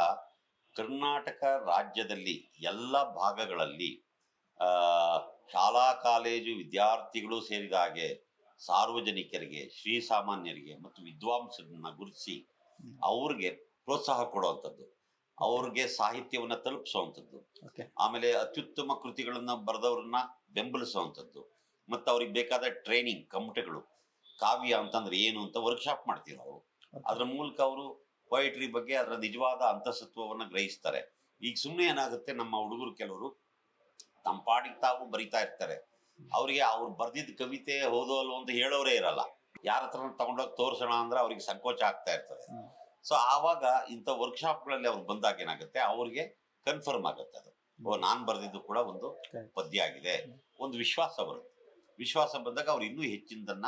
ಕರ್ನಾಟಕ ರಾಜ್ಯದಲ್ಲಿ ಎಲ್ಲ ಭಾಗಗಳಲ್ಲಿ ಶಾಲಾ ಕಾಲೇಜು ವಿದ್ಯಾರ್ಥಿಗಳು ಸೇರಿದ ಹಾಗೆ ಸಾರ್ವಜನಿಕರಿಗೆ, ಶ್ರೀಸಾಮಾನ್ಯರಿಗೆ ಮತ್ತು ವಿದ್ವಾಂಸರನ್ನ ಗುರುತಿಸಿ ಅವ್ರಿಗೆ ಪ್ರೋತ್ಸಾಹ ಕೊಡುವಂಥದ್ದು, ಅವ್ರಿಗೆ ಸಾಹಿತ್ಯವನ್ನ ತಲುಪಿಸುವಂಥದ್ದು, ಆಮೇಲೆ ಅತ್ಯುತ್ತಮ ಕೃತಿಗಳನ್ನ ಬರೆದವ್ರನ್ನ ಬೆಂಬಲಿಸುವಂಥದ್ದು, ಮತ್ತು ಅವ್ರಿಗೆ ಬೇಕಾದ ಟ್ರೈನಿಂಗ್, ಕಮ್ಮಟಗಳು, ಕಾವ್ಯ ಅಂತಂದ್ರೆ ಏನು ಅಂತ ವರ್ಕ್ಶಾಪ್ ಮಾಡ್ತೀವಿ ನಾವು. ಅದ್ರ ಮೂಲಕ ಅವರು ಪೊಯಿಟ್ರಿ ಬಗ್ಗೆ ಅದರ ನಿಜವಾದ ಅಂತಸತ್ವವನ್ನ ಗ್ರಹಿಸ್ತಾರೆ. ಈಗ ಸುಮ್ಮನೆ ಏನಾಗುತ್ತೆ, ನಮ್ಮ ಹುಡುಗರು ಕೆಲವರು ತಮ್ಮ ಪಾಡಿಗೆ ತಾವು ಬರಿತಾ ಇರ್ತಾರೆ. ಅವ್ರಿಗೆ ಅವ್ರು ಬರ್ದಿದ್ದ ಕವಿತೆ ಹೋದೋ ಅಲ್ವೋ ಅಂತ ಹೇಳೋರೇ ಇರಲ್ಲ. ಯಾರ ಹತ್ರ ತಗೊಂಡೋಗಿ ತೋರ್ಸೋಣ ಅಂದ್ರೆ ಅವ್ರಿಗೆ ಸಂಕೋಚ ಆಗ್ತಾ ಇರ್ತದೆ. ಸೊ ಆವಾಗ ಇಂಥ ವರ್ಕ್ಶಾಪ್ಗಳಲ್ಲಿ ಅವ್ರು ಬಂದಾಗ ಏನಾಗುತ್ತೆ, ಅವ್ರಿಗೆ ಕನ್ಫರ್ಮ್ ಆಗುತ್ತೆ ಅದು, ನಾನ್ ಬರ್ದಿದ್ದು ಕೂಡ ಒಂದು ಪದ್ಯ ಆಗಿದೆ, ಒಂದು ವಿಶ್ವಾಸ ಬರುತ್ತೆ. ವಿಶ್ವಾಸ ಬಂದಾಗ ಅವ್ರು ಇನ್ನೂ ಹೆಚ್ಚಿನದನ್ನ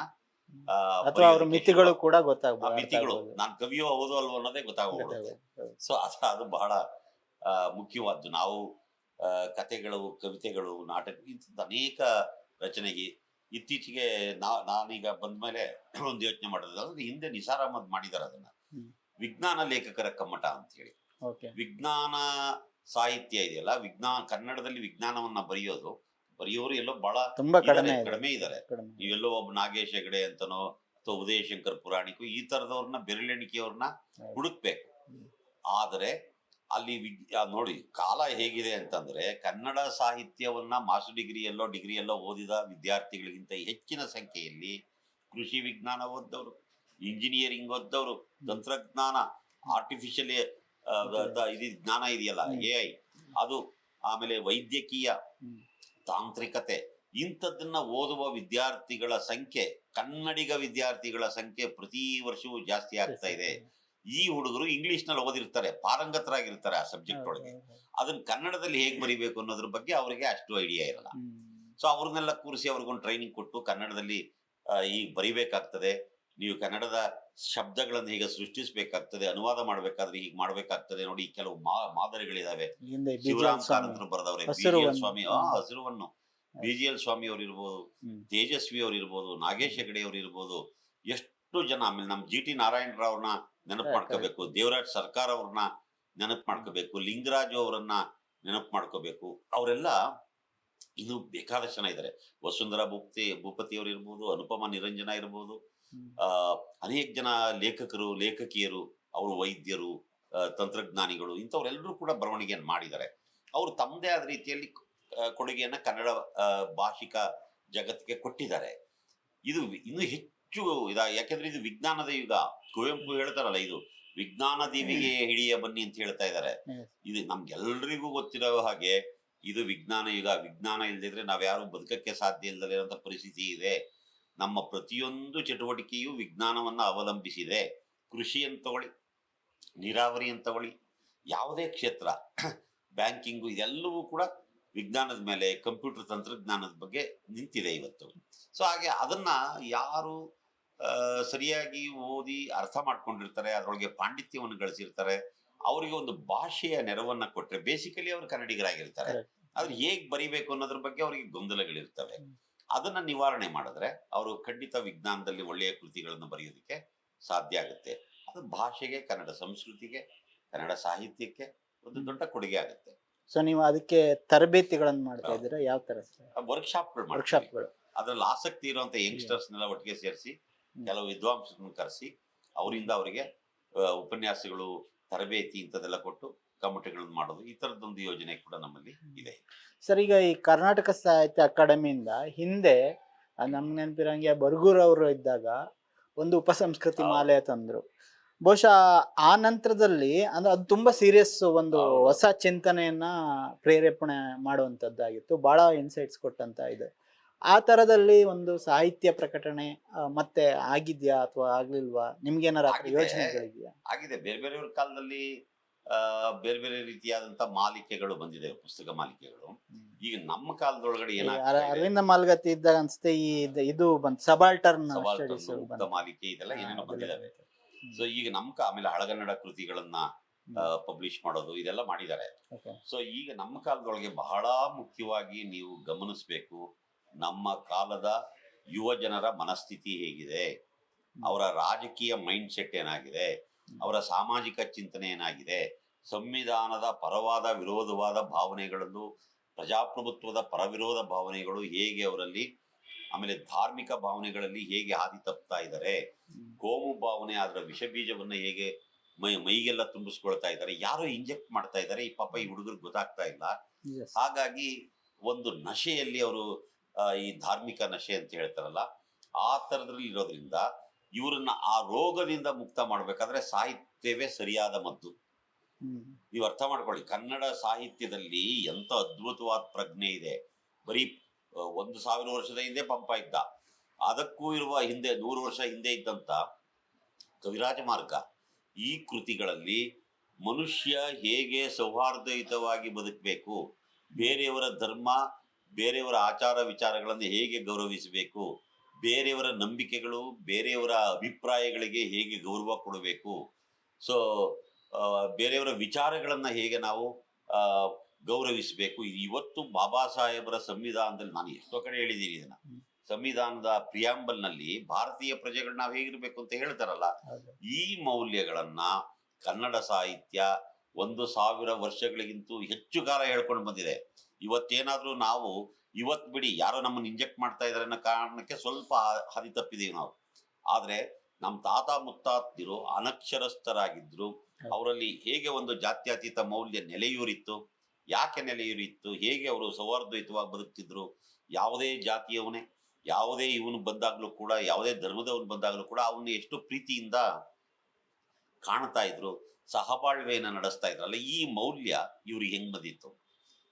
ಮಿತಿಗಳು ಕೂಡ ಗೊತ್ತಾಗ್ಬೋದು. ಮಿತಿಗಳು, ನಾನ್ ಕವಿಯೋ ಹೌದು ಅಲ್ವೋ ಅನ್ನೋದೇ ಗೊತ್ತಾಗ್ಬಿಡುತ್ತೆ. ಸೊ ಅದು ಬಹಳ ಮುಖ್ಯವಾದ್ದು. ನಾವು ಕಥೆಗಳು, ಕವಿತೆಗಳು, ನಾಟಕ, ಇಂಥದ್ದು ಅನೇಕ ರಚನೆಗೆ ಇತ್ತೀಚೆಗೆ ನಾನೀಗ ಬಂದ್ಮೇಲೆ ಒಂದು ಯೋಚನೆ ಮಾಡೋದಂದ್ರೆ, ಹಿಂದೆ ನಿಸಾರ್ ಅಹಮದ್ ಮಾಡಿದಾರೆ ಅದನ್ನ, ವಿಜ್ಞಾನ ಲೇಖಕರ ಕಮ್ಮಟ ಅಂತ ಹೇಳಿ. ವಿಜ್ಞಾನ ಸಾಹಿತ್ಯ ಇದೆಯಲ್ಲ, ಕನ್ನಡದಲ್ಲಿ ವಿಜ್ಞಾನವನ್ನ ಬರೆಯೋರು ಎಲ್ಲೋ ಬಹಳ ಕಡಿಮೆ ಇದ್ದಾರೆ. ನೀವೆಲ್ಲೋ ಒಬ್ಬ ನಾಗೇಶ್ ಹೆಗಡೆ ಅಂತನೋ ಅಥವಾ ಉದಯ ಶಂಕರ್ ಪುರಾಣಿಕೋ ಈ ತರದವ್ರನ್ನ, ಬೆರಳೆಣಿಕೆಯವ್ರನ್ನ ಹುಡುಕ್ಬೇಕು. ಆದರೆ ಅಲ್ಲಿ ನೋಡಿ ಕಾಲ ಹೇಗಿದೆ ಅಂತಂದ್ರೆ, ಕನ್ನಡ ಸಾಹಿತ್ಯವನ್ನ ಮಾಸ್ಟರ್ ಡಿಗ್ರಿಯಲ್ಲೋ ಓದಿದ ವಿದ್ಯಾರ್ಥಿಗಳಿಗಿಂತ ಹೆಚ್ಚಿನ ಸಂಖ್ಯೆಯಲ್ಲಿ ಕೃಷಿ ವಿಜ್ಞಾನ ಓದ್ದವರು, ಇಂಜಿನಿಯರಿಂಗ್ ಓದ್ದವರು, ತಂತ್ರಜ್ಞಾನ, ಆರ್ಟಿಫಿಷಿಯಲ್ ಇದು ಜ್ಞಾನ ಇದೆಯಲ್ಲ, AI, ಅದು, ಆಮೇಲೆ ವೈದ್ಯಕೀಯ, ತಾಂತ್ರಿಕತೆ, ಇಂಥದ್ದನ್ನ ಓದುವ ವಿದ್ಯಾರ್ಥಿಗಳ ಸಂಖ್ಯೆ, ಕನ್ನಡಿಗ ವಿದ್ಯಾರ್ಥಿಗಳ ಸಂಖ್ಯೆ ಪ್ರತಿ ವರ್ಷವೂ ಜಾಸ್ತಿ ಆಗ್ತಾ ಇದೆ. ಈ ಹುಡುಗರು ಇಂಗ್ಲಿಷ್ ನಲ್ಲಿ ಓದಿರ್ತಾರೆ, ಪಾರಂಗತರಾಗಿರ್ತಾರೆ ಆ ಸಬ್ಜೆಕ್ಟ್ ಒಳಗೆ. ಅದನ್ನ ಕನ್ನಡದಲ್ಲಿ ಹೇಗ್ ಬರಿಬೇಕು ಅನ್ನೋದ್ರ ಬಗ್ಗೆ ಅವರಿಗೆ ಅಷ್ಟು ಐಡಿಯಾ ಇರಲ್ಲ. ಸೊ ಅವ್ರನ್ನೆಲ್ಲ ಕೂರಿಸಿ ಅವ್ರಿಗೊಂದು ಟ್ರೈನಿಂಗ್ ಕೊಟ್ಟು, ಕನ್ನಡದಲ್ಲಿ ಈಗ ಬರಿಬೇಕಾಗ್ತದೆ, ನೀವು ಕನ್ನಡದ ಶಬ್ದಗಳನ್ನು ಹೀಗೆ ಸೃಷ್ಟಿಸಬೇಕಾಗ್ತದೆ, ಅನುವಾದ ಮಾಡ್ಬೇಕಾದ್ರೆ ಹೀಗೆ ಮಾಡ್ಬೇಕಾಗ್ತದೆ. ನೋಡಿ, ಕೆಲವು ಮಾದರಿಗಳಿದಾವೆ. ಶಿವರಾಮ್ ಕಾರಂತರು ಬರೆದವ್ರೆ, BGL ಸ್ವಾಮಿ, ಹಸಿರುವನ್ನು BGL ಸ್ವಾಮಿ ಅವ್ರು ಇರ್ಬೋದು, ತೇಜಸ್ವಿ ಅವ್ರು ಇರ್ಬೋದು, ನಾಗೇಶ್ ಹೆಗಡೆ ಅವ್ರು ಇರ್ಬೋದು, ಎಷ್ಟು ಜನ. ಆಮೇಲೆ ನಮ್ GT ನಾರಾಯಣರಾವ್ರನ್ನ ನೆನಪು ಮಾಡ್ಕೋಬೇಕು, ದೇವರಾಜ್ ಸರ್ಕಾರ್ ಅವ್ರನ್ನ ನೆನಪು ಮಾಡ್ಕೋಬೇಕು, ಲಿಂಗರಾಜು ಅವರನ್ನ ನೆನಪು ಮಾಡ್ಕೋಬೇಕು. ಅವರೆಲ್ಲ ಇನ್ನು ಬೇಕಾದಷ್ಟು ಜನ ಇದ್ದಾರೆ. ವಸುಂಧರಾ ಭೂಪತಿ ಅವ್ರು ಇರ್ಬೋದು, ಅನುಪಮ ನಿರಂಜನ ಇರ್ಬೋದು, ಅನೇಕ ಜನ ಲೇಖಕರು, ಲೇಖಕಿಯರು, ಅವರು ವೈದ್ಯರು, ತಂತ್ರಜ್ಞಾನಿಗಳು, ಇಂಥವ್ರೆಲ್ಲರೂ ಕೂಡ ಬರವಣಿಗೆಯನ್ನು ಮಾಡಿದ್ದಾರೆ. ಅವರು ತಮ್ಮದೇ ಆದ ರೀತಿಯಲ್ಲಿ ಕೊಡುಗೆಯನ್ನ ಕನ್ನಡ ಭಾಷಿಕ ಜಗತ್ತಿಗೆ ಕೊಟ್ಟಿದ್ದಾರೆ. ಇದು ಇನ್ನೂ ಹೆಚ್ಚು ಯಾಕೆಂದ್ರೆ ಇದು ವಿಜ್ಞಾನದ ಯುಗ. ಕುವೆಂಪು ಹೇಳ್ತಾರಲ್ಲ, ಇದು ವಿಜ್ಞಾನ ದೀವಿಗೆ ಹಿಡಿಯ ಬನ್ನಿ ಅಂತ ಹೇಳ್ತಾ ಇದ್ದಾರೆ. ಇದು ನಮ್ಗೆಲ್ರಿಗೂ ಗೊತ್ತಿರೋ ಹಾಗೆ ಇದು ವಿಜ್ಞಾನ ಯುಗ, ವಿಜ್ಞಾನ ಇಲ್ದಿದ್ರೆ ನಾವ್ಯಾರು ಬದುಕಕ್ಕೆ ಸಾಧ್ಯ ಇಲ್ಲದೆ ಇರುವಂತ ಪರಿಸ್ಥಿತಿ ಇದೆ. ನಮ್ಮ ಪ್ರತಿಯೊಂದು ಚಟುವಟಿಕೆಯು ವಿಜ್ಞಾನವನ್ನ ಅವಲಂಬಿಸಿದೆ. ಕೃಷಿ ಅಂತ ತಗೊಳ್ಳಿ, ನೀರಾವರಿ ಅಂತ ತಗೊಳ್ಳಿ, ಯಾವುದೇ ಕ್ಷೇತ್ರ, ಬ್ಯಾಂಕಿಂಗು, ಇದೆಲ್ಲವೂ ಕೂಡ ವಿಜ್ಞಾನದ ಮೇಲೆ, ಕಂಪ್ಯೂಟರ್ ತಂತ್ರಜ್ಞಾನದ ಬಗ್ಗೆ ನಿಂತಿದೆ ಇವತ್ತು. ಸೊ ಹಾಗೆ ಅದನ್ನ ಯಾರು ಸರಿಯಾಗಿ ಓದಿ ಅರ್ಥ ಮಾಡ್ಕೊಂಡಿರ್ತಾರೆ, ಅದರೊಳಗೆ ಪಾಂಡಿತ್ಯವನ್ನು ಗಳಿಸಿರ್ತಾರೆ, ಅವರಿಗೆ ಒಂದು ಭಾಷೆಯ ನೆರವನ್ನ ಕೊಟ್ರೆ, ಬೇಸಿಕಲಿ ಅವರು ಕನ್ನಡಿಗರಾಗಿರ್ತಾರೆ, ಆದ್ರೆ ಹೇಗ್ ಬರಿಬೇಕು ಅನ್ನೋದ್ರ ಬಗ್ಗೆ ಅವರಿಗೆ ಗೊಂದಲಗಳಿರ್ತವೆ. ಅದನ್ನ ನಿವಾರಣೆ ಮಾಡಿದ್ರೆ ಅವರು ಖಂಡಿತ ವಿಜ್ಞಾನದಲ್ಲಿ ಒಳ್ಳೆಯ ಕೃತಿಗಳನ್ನು ಬರೆಯೋದಕ್ಕೆ ಸಾಧ್ಯ ಆಗುತ್ತೆ. ಅದು ಭಾಷೆಗೆ, ಕನ್ನಡ ಸಂಸ್ಕೃತಿಗೆ, ಕನ್ನಡ ಸಾಹಿತ್ಯಕ್ಕೆ ಒಂದು ದೊಡ್ಡ ಕೊಡುಗೆ ಆಗುತ್ತೆ. ಸೊ ನೀವು ಅದಕ್ಕೆ ತರಬೇತಿಗಳನ್ನು ಮಾಡ್ತಾ ಇದ್ದೀರಾ? ಯಾವ ತರ ವರ್ಕ್ಶಾಪ್ಗಳು ವರ್ಕ್ಶಾಪ್ಗಳು? ಅದ್ರಲ್ಲಿ ಆಸಕ್ತಿ ಇರುವಂತ ಯಂಗ್ಸ್ಟರ್ಸ್ನೆಲ್ಲ ಒಟ್ಟಿಗೆ ಸೇರಿಸಿ, ಕೆಲವು ವಿದ್ವಾಂಸರನ್ನು ಕರೆಸಿ ಅವರಿಂದ ಅವರಿಗೆ ಉಪನ್ಯಾಸಗಳು, ತರಬೇತಿ ಇಂಥದ್ದೆಲ್ಲ ಕೊಟ್ಟು ಕಮಿಟಿಗಳನ್ನು ಮಾಡೋದು, ಈ ತರದೊಂದು ಯೋಜನೆ ಕೂಡ ನಮ್ಮಲ್ಲಿ ಇದೆ. ಸರ್, ಈಗ ಈ ಕರ್ನಾಟಕ ಸಾಹಿತ್ಯ ಅಕಾಡೆಮಿಯಿಂದ ಹಿಂದೆ ನಮ್ಗೆ ನೆನಪಿರಂಗೆ ಬರಗೂರ್ ಅವರು ಇದ್ದಾಗ ಒಂದು ಉಪಸಂಸ್ಕೃತಿ ಮಾಲೆ ತಂದ್ರು. ಬಹುಶಃ ಆ ನಂತರದಲ್ಲಿ ಅಂದ್ರೆ ಅದು ತುಂಬಾ ಸೀರಿಯಸ್ ಒಂದು ಹೊಸ ಚಿಂತನೆಯನ್ನ ಪ್ರೇರೇಪಣೆ ಮಾಡುವಂತದ್ದಾಗಿತ್ತು, ಬಹಳ ಇನ್ಸೈಟ್ಸ್ ಕೊಟ್ಟಂತ ಇದೆ. ಆ ತರದಲ್ಲಿ ಒಂದು ಸಾಹಿತ್ಯ ಪ್ರಕಟಣೆ ಮತ್ತೆ ಆಗಿದ್ಯಾ ಅಥವಾ ಆಗ್ಲಿಲ್ವಾ? ನಿಮ್ಗೇನಾರ ಯೋಚನೆಗಳಿದೆಯಾ? ಆಗಿದೆ. ಬೇರೆ ಬೇರೆಯವ್ರ ಕಾಲದಲ್ಲಿ ಬೇರೆ ಬೇರೆ ರೀತಿಯಾದಂತ ಮಾಲಿಕೆಗಳು ಬಂದಿದೆ, ಪುಸ್ತಕ ಮಾಲಿಕೆಗಳು. ಈಗ ನಮ್ಮ ಕಾಲದೊಳಗಡೆ ಅರವಿಂದ ಮಾಲ್ಗತ್ತಿ ಇದ್ದಾಗ ಅನ್ಸುತ್ತೆ ಇದು ಬಂದ್ ಸಬಾಲ್ಟರ್ನ್ ಮಾಲಿಕೆ, ಇದೆಲ್ಲ ಏನೇನೋ ಬಂದಿದ್ದಾವೆ. ಸೊ ಈಗ ಆಮೇಲೆ ಹಳಗನ್ನಡ ಕೃತಿಗಳನ್ನ ಪಬ್ಲಿಷ್ ಮಾಡೋದು, ಇದೆಲ್ಲ ಮಾಡಿದ್ದಾರೆ. ಸೊ ಈಗ ನಮ್ಮ ಕಾಲದೊಳಗೆ ಬಹಳ ಮುಖ್ಯವಾಗಿ ನೀವು ಗಮನಿಸ್ಬೇಕು, ನಮ್ಮ ಕಾಲದ ಯುವ ಜನರ ಮನಸ್ಥಿತಿ ಹೇಗಿದೆ, ಅವರ ರಾಜಕೀಯ ಮೈಂಡ್ ಸೆಟ್ ಏನಾಗಿದೆ, ಅವರ ಸಾಮಾಜಿಕ ಚಿಂತನೆ ಏನಾಗಿದೆ, ಸಂವಿಧಾನದ ಪರವಾದ ವಿರೋಧವಾದ ಭಾವನೆಗಳಲ್ಲೂ ಪ್ರಜಾಪ್ರಭುತ್ವದ ಪರವಿರೋಧ ಭಾವನೆಗಳು ಹೇಗೆ ಅವರಲ್ಲಿ, ಆಮೇಲೆ ಧಾರ್ಮಿಕ ಭಾವನೆಗಳಲ್ಲಿ ಹೇಗೆ ಹಾದಿ ತಪ್ತಾ ಇದ್ದಾರೆ, ಕೋಮು ಭಾವನೆ ಅದರ ವಿಷ ಬೀಜವನ್ನ ಹೇಗೆ ಮೈಗೆಲ್ಲ ತುಂಬಿಸ್ಕೊಳ್ತಾ ಇದ್ದಾರೆ, ಯಾರೋ ಇಂಜೆಕ್ಟ್ ಮಾಡ್ತಾ ಇದ್ದಾರೆ, ಈ ಪಾಪ ಈ ಹುಡುಗರಿಗೆ ಗೊತ್ತಾಗ್ತಾ ಇಲ್ಲ. ಹಾಗಾಗಿ ಒಂದು ನಶೆಯಲ್ಲಿ ಅವರು, ಈ ಧಾರ್ಮಿಕ ನಶೆ ಅಂತ ಹೇಳ್ತಾರಲ್ಲ, ಆ ತರದ್ರಲ್ಲಿ ಇರೋದ್ರಿಂದ ಇವರನ್ನ ಆ ರೋಗದಿಂದ ಮುಕ್ತ ಮಾಡ್ಬೇಕಾದ್ರೆ ಸಾಹಿತ್ಯವೇ ಸರಿಯಾದ ಮದ್ದು. ನೀವು ಅರ್ಥ ಮಾಡ್ಕೊಳ್ಳಿ, ಕನ್ನಡ ಸಾಹಿತ್ಯದಲ್ಲಿ ಎಂತ ಅದ್ಭುತವಾದ ಪ್ರಜ್ಞೆ ಇದೆ. ಬರೀ 1000 ವರ್ಷದ ಹಿಂದೆ ಪಂಪ ಇದ್ದ, ಅದಕ್ಕೂ ಇರುವ ಹಿಂದೆ 100 ವರ್ಷ ಹಿಂದೆ ಇದ್ದಂತ ಕವಿರಾಜ ಮಾರ್ಗ, ಈ ಕೃತಿಗಳಲ್ಲಿ ಮನುಷ್ಯ ಹೇಗೆ ಸೌಹಾರ್ದಯುತವಾಗಿ ಬದುಕಬೇಕು, ಬೇರೆಯವರ ಧರ್ಮ, ಬೇರೆಯವರ ಆಚಾರ ವಿಚಾರಗಳನ್ನು ಹೇಗೆ ಗೌರವಿಸಬೇಕು, ಬೇರೆಯವರ ನಂಬಿಕೆಗಳು, ಬೇರೆಯವರ ಅಭಿಪ್ರಾಯಗಳಿಗೆ ಹೇಗೆ ಗೌರವ ಕೊಡಬೇಕು, ಸೊ ಬೇರೆಯವರ ವಿಚಾರಗಳನ್ನ ಹೇಗೆ ನಾವು ಗೌರವಿಸಬೇಕು. ಇವತ್ತು ಬಾಬಾ ಸಾಹೇಬರ ಸಂವಿಧಾನದಲ್ಲಿ, ನಾನು ಎಷ್ಟೋ ಕಡೆ ಹೇಳಿದ್ದೀನಿ ಇದನ್ನ, ಸಂವಿಧಾನದ ಪ್ರಿಯಾಂಬಲ್ ನಲ್ಲಿ ಭಾರತೀಯ ಪ್ರಜೆಗಳು ನಾವು ಹೇಗಿರ್ಬೇಕು ಅಂತ ಹೇಳ್ತಾರಲ್ಲ, ಈ ಮೌಲ್ಯಗಳನ್ನ ಕನ್ನಡ ಸಾಹಿತ್ಯ 1000 ವರ್ಷಗಳಿಗಿಂತೂ ಹೆಚ್ಚು ಕಾಲ ಹೇಳ್ಕೊಂಡು ಬಂದಿದೆ. ಇವತ್ತೇನಾದ್ರೂ ನಾವು ಇವತ್ತು ಬಿಡಿ, ಯಾರೋ ನಮ್ಮನ್ನು ಇಂಜೆಕ್ಟ್ ಮಾಡ್ತಾ ಇದಾರೆ ಅನ್ನೋ ಕಾರಣಕ್ಕೆ ಸ್ವಲ್ಪ ಹಾದಿ ತಪ್ಪಿದೀವಿ ನಾವು. ಆದ್ರೆ ನಮ್ಮ ತಾತ ಮುತ್ತಾತಿರು ಅನಕ್ಷರಸ್ಥರಾಗಿದ್ರು, ಅವರಲ್ಲಿ ಹೇಗೆ ಒಂದು ಜಾತ್ಯತೀತ ಮೌಲ್ಯ ನೆಲೆಯೂರಿತ್ತು, ಯಾಕೆ ನೆಲೆಯೂರಿತ್ತು, ಹೇಗೆ ಅವರು ಸೌಹಾರ್ದಯುತವಾಗಿ ಬದುಕ್ತಿದ್ರು, ಯಾವುದೇ ಜಾತಿಯವನೇ, ಯಾವುದೇ ಇವನು ಬಂದಾಗ್ಲೂ ಕೂಡ, ಯಾವುದೇ ಧರ್ಮದವನು ಬಂದಾಗ್ಲೂ ಕೂಡ ಅವನ್ನ ಎಷ್ಟು ಪ್ರೀತಿಯಿಂದ ಕಾಣ್ತಾ ಇದ್ರು, ಸಹಬಾಳ್ವೆಯನ್ನ ನಡೆಸ್ತಾ ಇದ್ರಲ್ಲ, ಈ ಮೌಲ್ಯ ಇವ್ರಿಗೆ ಹೆಂಗ್ ಬಂದಿತ್ತು?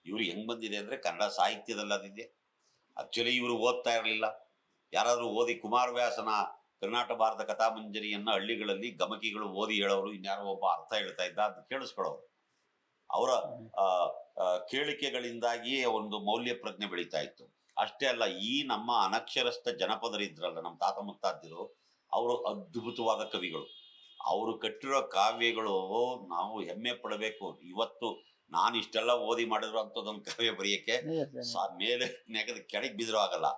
ಇವ್ರಿಗೆ ಹೆಂಗ್ ಬಂದಿದೆ ಅಂದ್ರೆ ಕನ್ನಡ ಸಾಹಿತ್ಯದಲ್ಲಿ ಅದಿದೆ. ಆಕ್ಚುಲಿ ಇವರು ಓದ್ತಾ ಇರಲಿಲ್ಲ. ಯಾರಾದ್ರೂ ಓದಿ ಕುಮಾರವ್ಯಾಸನ ಕರ್ನಾಟಕ ಭಾರತ ಕಥಾಮಂಜರಿಯನ್ನ ಹಳ್ಳಿಗಳಲ್ಲಿ ಗಮಕಿಗಳು ಓದಿ ಹೇಳೋರು, ಇನ್ಯಾರೋ ಒಬ್ಬ ಅರ್ಥ ಹೇಳ್ತಾ ಇದ್ದ, ಅದು ಕೇಳಿಸ್ಕೊಳ್ಳೋರು. ಅವರ ಕೇಳಿಕೆಗಳಿಂದಾಗಿಯೇ ಒಂದು ಮೌಲ್ಯ ಪ್ರಜ್ಞೆ ಬೆಳೀತಾ ಇತ್ತು. ಅಷ್ಟೇ ಅಲ್ಲ, ಈ ನಮ್ಮ ಅನಕ್ಷರಸ್ಥ ಜನಪದರಿದ್ರಲ್ಲ, ನಮ್ಮ ತಾತ ಮುತ್ತಾದಿರು, ಅವರು ಅದ್ಭುತವಾದ ಕವಿಗಳು. ಅವರು ಕಟ್ಟಿರೋ ಕಾವ್ಯಗಳು ನಾವು ಹೆಮ್ಮೆ ಪಡಬೇಕು. ಇವತ್ತು ನಾನು ಇಷ್ಟೆಲ್ಲ ಓದಿ ಮಾಡಿದ್ರು ಅಂತದೊಂದು ಕಾವ್ಯ ಬರೆಯಕ್ಕೆ ಮೇಲೆ ನೆಗದ ಕೆಳಗೆ ಬಿದ್ರು ಆಗಲ್ಲ.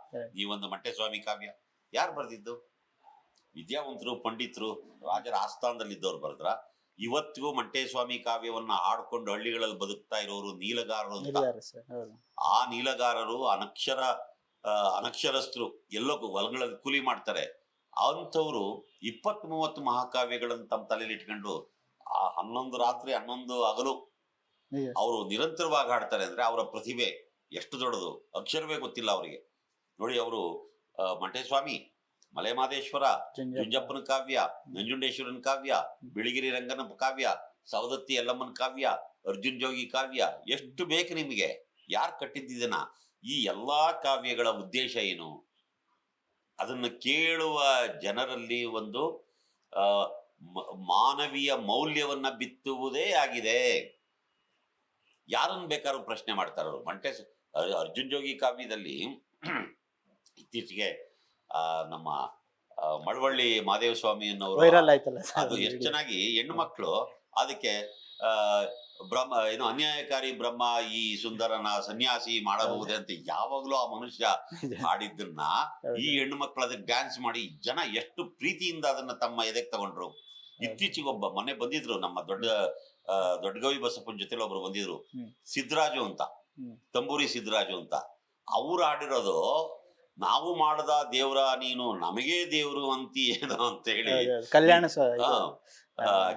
ಈ ಒಂದು ಮಂಟೇಸ್ವಾಮಿ ಕಾವ್ಯ ಯಾರು ಬರೆದಿದ್ದು? ವಿದ್ಯಾವಂತರು, ಪಂಡಿತರು, ರಾಜರ ಆಸ್ಥಾನದಲ್ಲಿ ಇದ್ದವ್ರು ಬರೆದ್ರ? ಇವತ್ತಿಗೂ ಮಂಟೇಸ್ವಾಮಿ ಕಾವ್ಯವನ್ನ ಆಡ್ಕೊಂಡು ಹಳ್ಳಿಗಳಲ್ಲಿ ಬದುಕ್ತಾ ಇರೋರು ನೀಲಗಾರರು ಅಂತ. ಆ ನೀಲಗಾರರು ಅನಕ್ಷರಸ್ಥರು, ಎಲ್ಲೋ ಹೊಲಗಳಲ್ಲಿ ಕೂಲಿ ಮಾಡ್ತಾರೆ. ಅಂಥವ್ರು 20-30 ಮಹಾಕಾವ್ಯಗಳನ್ನು ತಮ್ಮ ತಲೆಯಲ್ಲಿ ಇಟ್ಕೊಂಡು ಆ 11 ರಾತ್ರಿ 11 ಹಗಲು ಅವರು ನಿರಂತರವಾಗಿ ಹಾಡ್ತಾರೆ. ಅಂದ್ರೆ ಅವರ ಪ್ರತಿಭೆ ಎಷ್ಟು ದೊಡ್ಡದು, ಅಕ್ಷರವೇ ಗೊತ್ತಿಲ್ಲ ಅವರಿಗೆ. ನೋಡಿ, ಅವರು ಮಂಟೇಸ್ವಾಮಿ, ಮಲೆಮಾದೇಶ್ವರ, ಜುಂಜಪ್ಪನ ಕಾವ್ಯ, ನಂಜುಂಡೇಶ್ವರನ ಕಾವ್ಯ, ಬಿಳಿಗಿರಿ ರಂಗನ ಕಾವ್ಯ, ಸವದತ್ತಿ ಯಲ್ಲಮ್ಮನ ಕಾವ್ಯ, ಅರ್ಜುನ್ ಜೋಗಿ ಕಾವ್ಯ, ಎಷ್ಟು ಬೇಕು ನಿಮಗೆ? ಯಾರು ಕಟ್ಟಿದ್ದಿದನ? ಈ ಎಲ್ಲಾ ಕಾವ್ಯಗಳ ಉದ್ದೇಶ ಏನು? ಅದನ್ನ ಕೇಳುವ ಜನರಲ್ಲಿ ಒಂದು ಆ ಮಾನವೀಯ ಮೌಲ್ಯವನ್ನ ಬಿತ್ತುವುದೇ ಆಗಿದೆ. ಯಾರನ್ನು ಬೇಕಾದ್ರೂ ಪ್ರಶ್ನೆ ಮಾಡ್ತಾರ ಅರ್ಜುನ್ ಜೋಗಿ ಕಾವ್ಯದಲ್ಲಿ ಇತ್ತೀಚೆಗೆ ನಮ್ಮ ಮಳವಳ್ಳಿ ಮಾದೇವ ಸ್ವಾಮಿ ಅನ್ನೋರು ವೈರಲ್ ಆಯ್ತಲ್ಲ ಅದು ಎಷ್ಟು ಚೆನ್ನಾಗಿ ಹೆಣ್ಣು ಮಕ್ಕಳು ಅದಕ್ಕೆ ಬ್ರಹ್ಮ ಏನು ಅನ್ಯಾಯಕಾರಿ ಬ್ರಹ್ಮ ಈ ಸುಂದರನ ಸನ್ಯಾಸಿ ಮಾಡಬಹುದೇ ಅಂತ ಯಾವಾಗ್ಲೂ ಆ ಮನುಷ್ಯ ಹಾಡಿದ್ದನ್ನ ಈ ಹೆಣ್ಣು ಮಕ್ಕಳು ಅದಕ್ಕೆ ಡ್ಯಾನ್ಸ್ ಮಾಡಿ ಜನ ಎಷ್ಟು ಪ್ರೀತಿಯಿಂದ ಅದನ್ನ ತಮ್ಮ ಎದೆಗೆ ತಗೊಂಡ್ರು. ಇತ್ತೀಚೆಗೆ ಒಬ್ಬ ಮೊನ್ನೆ ಬಂದಿದ್ರು ನಮ್ಮ ದೊಡ್ಡಗವಿ ಬಸಪ್ಪನ ಜೊತೆಲಿ ಒಬ್ರು ಬಂದಿದ್ರು, ಸಿದ್ದರಾಜು ಅಂತ, ತಂಬೂರಿ ಸಿದ್ದರಾಜು ಅಂತ. ಅವ್ರು ಆಡಿರೋದು ನಾವು ಮಾಡದ ದೇವ್ರ ನೀನು ನಮಗೇ ದೇವ್ರು ಅಂತಿ ಏನೋ ಅಂತ ಹೇಳಿ ಕಲ್ಯಾಣ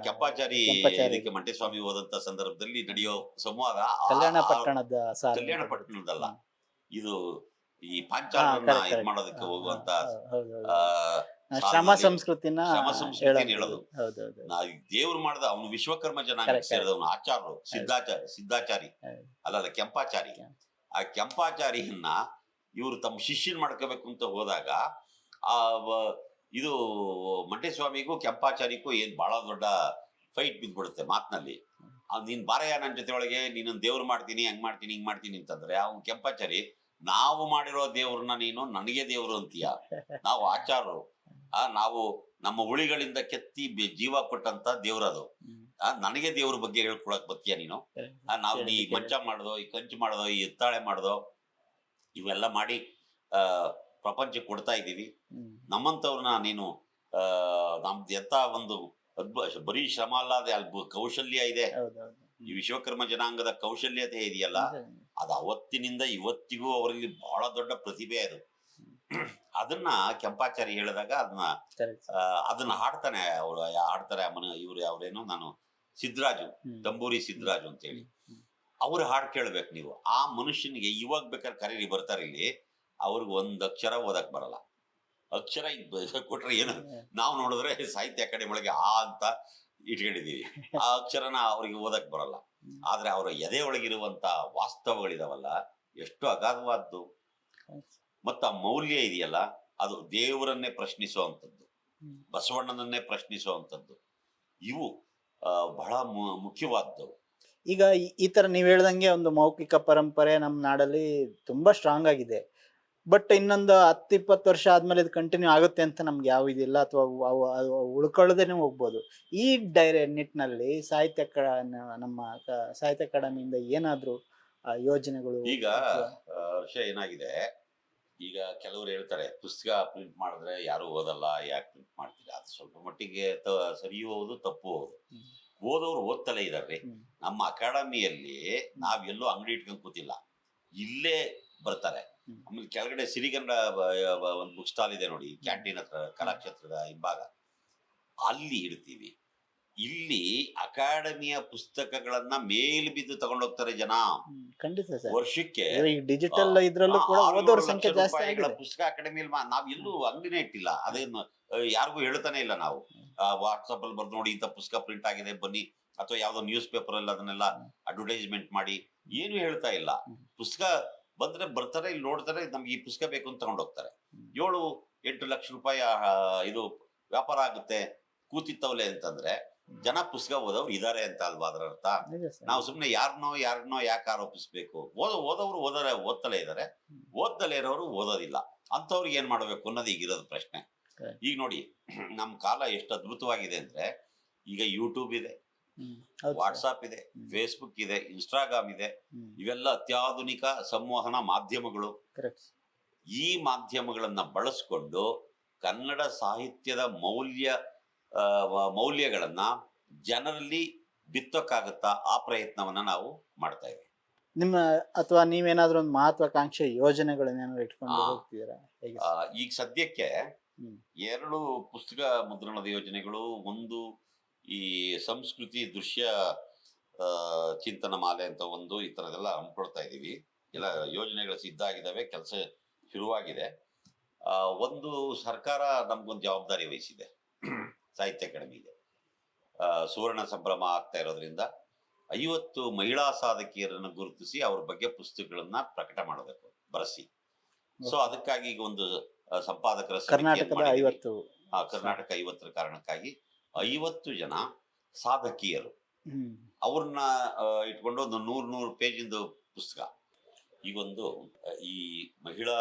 ಕೆಂಪಾಚಾರಿ ಇದಕ್ಕೆ ಮಂಟೇಸ್ವಾಮಿ ಹೋದಂತ ಸಂದರ್ಭದಲ್ಲಿ ನಡೆಯೋ ಸಂವಾದ. ಕಲ್ಯಾಣ ಪಟ್ಟಣದಲ್ಲ, ಇದು ಈ ಪಾಂಚಾಲನ್ನ ಇದ್ ಮಾಡೋದಕ್ಕೆ ಹೋಗುವಂತ ಶ್ರಮ ಸಂಸ್ಕೃತಿನ ಹೇಳೋದು. ದೇವ್ರು ಮಾಡ್ದ ಅವನು ವಿಶ್ವಕರ್ಮ ಜನಾಂಗ ಸೇರಿದವನು ಆಚಾರ್ಯರು ಸಿದ್ಧಾಚಾರಿ ಅಲ್ಲ ಕೆಂಪಾಚಾರಿ. ಆ ಕೆಂಪಾಚಾರಿಯನ್ನ ಇವರು ತಮ್ಮ ಶಿಷ್ಯನ್ ಮಾಡ್ಕೋಬೇಕು ಅಂತ ಹೋದಾಗ ಆ ಇದು ಮಂಟೇಸ್ವಾಮಿಗೂ ಕೆಂಪಾಚಾರಿಗೂ ಏನ್ ಬಹಳ ದೊಡ್ಡ ಫೈಟ್ ಬಿದ್ಬಿಡುತ್ತೆ ಮಾತಿನಲ್ಲಿ. ನೀನ್ ಬಾರಯ್ಯ ನನ್ನ ಜೊತೆ ಒಳಗೆ ನೀನು ದೇವ್ರು ಮಾಡ್ತೀನಿ ಹಂಗ್ ಮಾಡ್ತೀನಿ ಹಿಂಗ್ ಮಾಡ್ತೀನಿ ಅಂತಂದ್ರೆ ಅವ್ನು ಕೆಂಪಾಚಾರಿ, ನಾವು ಮಾಡಿರೋ ದೇವ್ರನ್ನ ನೀನು ನನಗೆ ದೇವ್ರು ಅಂತೀಯ, ನಾವು ಆಚಾರರು, ನಾವು ನಮ್ಮ ಉಳಿಗಳಿಂದ ಕೆತ್ತಿ ಜೀವ ಕೊಟ್ಟಂತ ದೇವ್ರದು, ನನಗೆ ದೇವ್ರ ಬಗ್ಗೆ ಹೇಳ್ಕೊಳಕ್ ಬತ್ತೀಯ ನೀನು? ನಾವು ನೀ ಮಂಚ ಮಾಡ್ದೋ, ಈ ಕಂಚು ಮಾಡ್ದೋ, ಈ ಎತ್ತಾಳೆ ಮಾಡ್ದೋ, ಇವೆಲ್ಲ ಮಾಡಿ ಪ್ರಪಂಚಕ್ಕೆ ಕೊಡ್ತಾ ಇದ್ದೀವಿ. ನಮ್ಮಂತವ್ರನ್ನ ನೀನು ನಮ್ದು ಎಂತ ಒಂದು ಬರೀ ಶ್ರಮ ಅಲ್ಲದೆ ಅಲ್ಲಿ ಕೌಶಲ್ಯ ಇದೆ. ಈ ವಿಶ್ವಕರ್ಮ ಜನಾಂಗದ ಕೌಶಲ್ಯತೆ ಇದೆಯಲ್ಲ, ಅದು ಅವತ್ತಿನಿಂದ ಇವತ್ತಿಗೂ ಅವರಲ್ಲಿ ಬಹಳ ದೊಡ್ಡ ಪ್ರತಿಭೆ ಅದು. ಅದನ್ನ ಕೆಂಪಾಚಾರಿ ಹೇಳಿದಾಗ ಅದನ್ನ ಹಾಡ್ತಾನೆ ಅವ್ರು ಹಾಡ್ತಾರೆ. ಇವ್ರು ಯಾವ್ರೇನು, ನಾನು ಸಿದ್ದರಾಜು, ತಂಬೂರಿ ಸಿದ್ದರಾಜು ಅಂತ ಹೇಳಿ ಅವ್ರ ಹಾಡು ಕೇಳ್ಬೇಕು ನೀವು. ಆ ಮನುಷ್ಯನಿಗೆ ಇವಾಗ ಬೇಕಾದ್ರೆ ಕರೀರಿ ಬರ್ತಾರೆ ಇಲ್ಲಿ, ಅವ್ರಿಗೆ ಒಂದ್ ಅಕ್ಷರ ಓದಕ್ ಬರಲ್ಲ. ಅಕ್ಷರ ಕೊಟ್ರೆ ಏನು, ನಾವು ನೋಡಿದ್ರೆ ಸಾಹಿತ್ಯ ಅಕಾಡೆಮಿ ಒಳಗೆ ಆ ಅಂತ ಇಟ್ಕೊಂಡಿದೀವಿ, ಆ ಅಕ್ಷರನ ಅವ್ರಿಗೆ ಓದಕ್ ಬರಲ್ಲ. ಆದ್ರೆ ಅವರ ಎದೆ ಒಳಗಿರುವಂತ ವಾಸ್ತವಗಳಿದಾವಲ್ಲ, ಎಷ್ಟು ಅಗಾಧವಾದ್ದು. ಮತ್ತ ಆ ಮೌಲ್ಯ ಇದೆಯಲ್ಲ, ಅದು ದೇವರನ್ನೇ ಪ್ರಶ್ನಿಸುವಂಥದ್ದು, ಬಸವಣ್ಣನನ್ನೇ ಪ್ರಶ್ನಿಸುವಂಥದ್ದು. ಇವು ಬಹಳ ಮುಖ್ಯವಾದವು. ಈಗ ಈ ತರ ನೀವ್ ಹೇಳ್ದಂಗೆ ಒಂದು ಮೌಖಿಕ ಪರಂಪರೆ ನಮ್ಮ ನಾಡಲ್ಲಿ ತುಂಬಾ ಸ್ಟ್ರಾಂಗ್ ಆಗಿದೆ. ಬಟ್ ಇನ್ನೊಂದು 10-20 ವರ್ಷ ಆದ್ಮೇಲೆ ಇದು ಕಂಟಿನ್ಯೂ ಆಗುತ್ತೆ ಅಂತ ನಮ್ಗೆ ಯಾವ ಇದಿಲ್ಲ, ಅಥವಾ ಉಳ್ಕೊಳ್ಳೋದೇನೆ ಹೋಗ್ಬೋದು. ಈ ನಿಟ್ಟಿನಲ್ಲಿ ನಮ್ಮ ಸಾಹಿತ್ಯ ಅಕಾಡೆಮಿಯಿಂದ ಏನಾದ್ರು ಯೋಜನೆಗಳು? ಈಗ ವರ್ಷ ಏನಾಗಿದೆ, ಈಗ ಕೆಲವರು ಹೇಳ್ತಾರೆ ಪುಸ್ತಕ ಪ್ರಿಂಟ್ ಮಾಡಿದ್ರೆ ಯಾರು ಓದಲ್ಲ, ಯಾಕೆ ಪ್ರಿಂಟ್ ಮಾಡ್ತೀರಾ? ಅದು ಸ್ವಲ್ಪ ಮಟ್ಟಿಗೆ ಸರಿಯೂ ಹೌದು, ತಪ್ಪು ಹೌದು. ಓದೋರು ಓದ್ತಲೇ ಇದಾರ್ರಿ. ನಮ್ಮ ಅಕಾಡೆಮಿಯಲ್ಲಿ ನಾವೆಲ್ಲೂ ಅಂಗಡಿ ಇಟ್ಕೊಂಡ್ ಕೂತಿಲ್ಲ, ಇಲ್ಲೇ ಬರ್ತಾರೆ. ಆಮೇಲೆ ಕೆಳಗಡೆ ಸಿರಿಗನ್ನಡ ಒಂದು ಬುಕ್ ಸ್ಟಾಲ್ ಇದೆ ನೋಡಿ, ಕ್ಯಾಂಟೀನ್ ಹತ್ರ ಕಲಾಕ್ಷೇತ್ರದ ಹಿಂಭಾಗ, ಅಲ್ಲಿ ಇಡ್ತೀವಿ. ಇಲ್ಲಿ ಅಕಾಡೆಮಿಯ ಪುಸ್ತಕಗಳನ್ನ ಮೇಲ್ ಬಿದ್ದು ತಗೊಂಡೋಗ್ತಾರೆ ಜನ. ಖಂಡಿತ ವರ್ಷಕ್ಕೆ ಡಿಜಿಟಲ್ ಇದ್ರಲ್ಲೂ ಕೂಡ ಓದೋರ ಸಂಖ್ಯೆ ಜಾಸ್ತಿ ಆಗಿದೆ. ಪುಸ್ತಕ ಅಕಾಡೆಮಿಯಲ್ಲಿ ನಾವ್ ಎಲ್ಲೂ ಅಂಗಡಿನೇ ಇಟ್ಟಿಲ್ಲ, ಅದೇನು ಯಾರಿಗೂ ಹೇಳ್ತಾನೆ ಇಲ್ಲ. ನಾವು ವಾಟ್ಸಪ್ ಅಲ್ಲಿ ಬರ್ದು ನೋಡಿ ಇಂಥ ಪುಸ್ತಕ ಪ್ರಿಂಟ್ ಆಗಿದೆ ಬನ್ನಿ, ಅಥವಾ ಯಾವ್ದೋ ನ್ಯೂಸ್ ಪೇಪರ್ ಅಲ್ಲಿ ಅದನ್ನೆಲ್ಲ ಅಡ್ವರ್ಟೈಸ್ಮೆಂಟ್ ಮಾಡಿ ಏನು ಹೇಳ್ತಾ ಇಲ್ಲ. ಪುಸ್ತಕ ಬಂದ್ರೆ ಬರ್ತಾರೆ, ಇಲ್ಲಿ ನೋಡ್ತಾರೆ, ನಮ್ಗೆ ಈ ಪುಸ್ತಕ ಬೇಕು ಅಂತ ತಗೊಂಡೋಗ್ತಾರೆ. 7-8 ಲಕ್ಷ ರೂಪಾಯಿ ಇದು ವ್ಯಾಪಾರ ಆಗುತ್ತೆ ಕೂತಿತ್ತವಲೆ ಅಂತಂದ್ರೆ ಜನ ಪುಸ್ತಕ ಓದೋರು ಇದಾರೆ ಅಂತ ಅಲ್ವಾ ಅದರ ಅರ್ಥ? ನಾವು ಸುಮ್ನೆ ಯಾರನ್ನೋ ಯಾಕೆ ಆರೋಪಿಸ್ಬೇಕು? ಓದೋರು ಓದ್ತಲೇ ಇದಾರೆ, ಓದ್ದಲೇ ಇರೋರು ಓದೋದಿಲ್ಲ. ಅಂತವ್ರಿಗೆ ಏನ್ ಮಾಡ್ಬೇಕು ಅನ್ನೋದು ಈಗಿರೋದು ಪ್ರಶ್ನೆ. ಈಗ ನೋಡಿ, ನಮ್ ಕಾಲ ಎಷ್ಟು ಅದ್ಭುತವಾಗಿದೆ ಅಂದ್ರೆ, ಈಗ ಯೂಟ್ಯೂಬ್ ಇದೆ, ವಾಟ್ಸಾಪ್ ಇದೆ, ಫೇಸ್ಬುಕ್ ಇದೆ, ಇನ್ಸ್ಟಾಗ್ರಾಮ್ ಇದೆ. ಇವೆಲ್ಲ ಅತ್ಯಾಧುನಿಕ ಸಂವಹನ ಮಾಧ್ಯಮಗಳು. ಈ ಮಾಧ್ಯಮಗಳನ್ನ ಬಳಸ್ಕೊಂಡು ಕನ್ನಡ ಸಾಹಿತ್ಯದ ಮೌಲ್ಯಗಳನ್ನ ಜನರಲ್ಲಿ ಬಿತ್ತಕ್ಕಾಗತ್ತಾ? ಆ ಪ್ರಯತ್ನವನ್ನ ನಾವು ಮಾಡ್ತಾ ಇದ್ದೀವಿ. ನಿಮ್ಮ ಅಥವಾ ನೀವೇನಾದ್ರೂ ಒಂದು ಮಹತ್ವಾಕಾಂಕ್ಷೆ ಯೋಜನೆಗಳನ್ನೇನಾದ್ರು ಇಟ್ಕೊಂಡು ಹೋಗ್ತಿದ್ದೀರಾ? ಈಗ ಸದ್ಯಕ್ಕೆ 2 ಪುಸ್ತಕ ಮುದ್ರಣದ ಯೋಜನೆಗಳು, ಒಂದು ಈ ಸಂಸ್ಕೃತಿ ದೃಶ್ಯ ಚಿಂತನ ಮಾಲೆ ಅಂತ ಒಂದು, ಈ ತರದೆಲ್ಲ ಹಮ್ಮಿಕೊಳ್ತಾ ಇದೀವಿ. ಎಲ್ಲ ಯೋಜನೆಗಳು ಸಿದ್ಧ ಆಗಿದ್ದಾವೆ, ಕೆಲಸ ಶುರುವಾಗಿದೆ. ಒಂದು ಸರ್ಕಾರ ನಮ್ಗೊಂದು ಜವಾಬ್ದಾರಿ ವಹಿಸಿದೆ, ಸಾಹಿತ್ಯ ಅಕಾಡೆಮಿಗೆ ಸುವರ್ಣ ಸಂಭ್ರಮ ಆಗ್ತಾ ಇರೋದ್ರಿಂದ 50 ಮಹಿಳಾ ಸಾಧಕಿಯರನ್ನು ಗುರುತಿಸಿ ಅವ್ರ ಬಗ್ಗೆ ಪುಸ್ತಕಗಳನ್ನ ಪ್ರಕಟ ಮಾಡಬೇಕು, ಬರೆಸಿ. ಸೊ ಅದಕ್ಕಾಗಿ ಈಗ ಒಂದು ಸಂಪಾದಕರ ಸಮಿತಿಯನ್ನು ಕರ್ನಾಟಕದ ಮಾಡಿದ್ದೀವಿ. 50 ಕರ್ನಾಟಕ 50ರ ಕಾರಣಕ್ಕಾಗಿ 50 ಜನ ಸಾಧಕಿಯರು ಅವ್ರನ್ನ ಇಟ್ಕೊಂಡು ಒಂದು 100 ಪೇಜಿಂದು ಪುಸ್ತಕ. ಈಗೊಂದು ಈ ಮಹಿಳಾ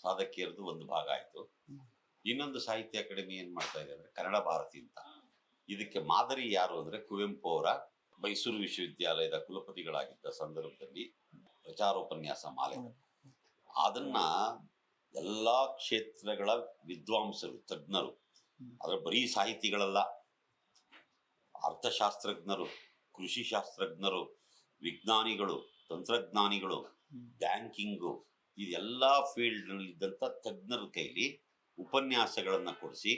ಸಾಧಕಿಯರದು ಒಂದು ಭಾಗ ಆಯ್ತು. ಇನ್ನೊಂದು ಸಾಹಿತ್ಯ ಅಕಾಡೆಮಿ ಏನ್ ಮಾಡ್ತಾ ಇದೆ ಅಂದ್ರೆ ಕನ್ನಡ ಭಾರತಿ ಅಂತ. ಇದಕ್ಕೆ ಮಾದರಿ ಯಾರು ಅಂದ್ರೆ ಕುವೆಂಪು ಅವರ ಮೈಸೂರು ವಿಶ್ವವಿದ್ಯಾಲಯದ ಕುಲಪತಿಗಳಾಗಿದ್ದ ಸಂದರ್ಭದಲ್ಲಿ ಪ್ರಚಾರೋಪನ್ಯಾಸ ಮಾಲೆ. ಅದನ್ನ ಎಲ್ಲಾ ಕ್ಷೇತ್ರಗಳ ವಿದ್ವಾಂಸರು, ತಜ್ಞರು, ಅದರ ಬರೀ ಸಾಹಿತಿಗಳಲ್ಲ, ಅರ್ಥಶಾಸ್ತ್ರಜ್ಞರು, ಕೃಷಿ ಶಾಸ್ತ್ರಜ್ಞರು, ವಿಜ್ಞಾನಿಗಳು, ತಂತ್ರಜ್ಞಾನಿಗಳು, ಬ್ಯಾಂಕಿಂಗು, ಇದೆಲ್ಲಾ ಫೀಲ್ಡ್ ನಲ್ಲಿದ್ದಂಥ ತಜ್ಞರ ಕೈಲಿ ಉಪನ್ಯಾಸಗಳನ್ನ ಕೊಡಿಸಿ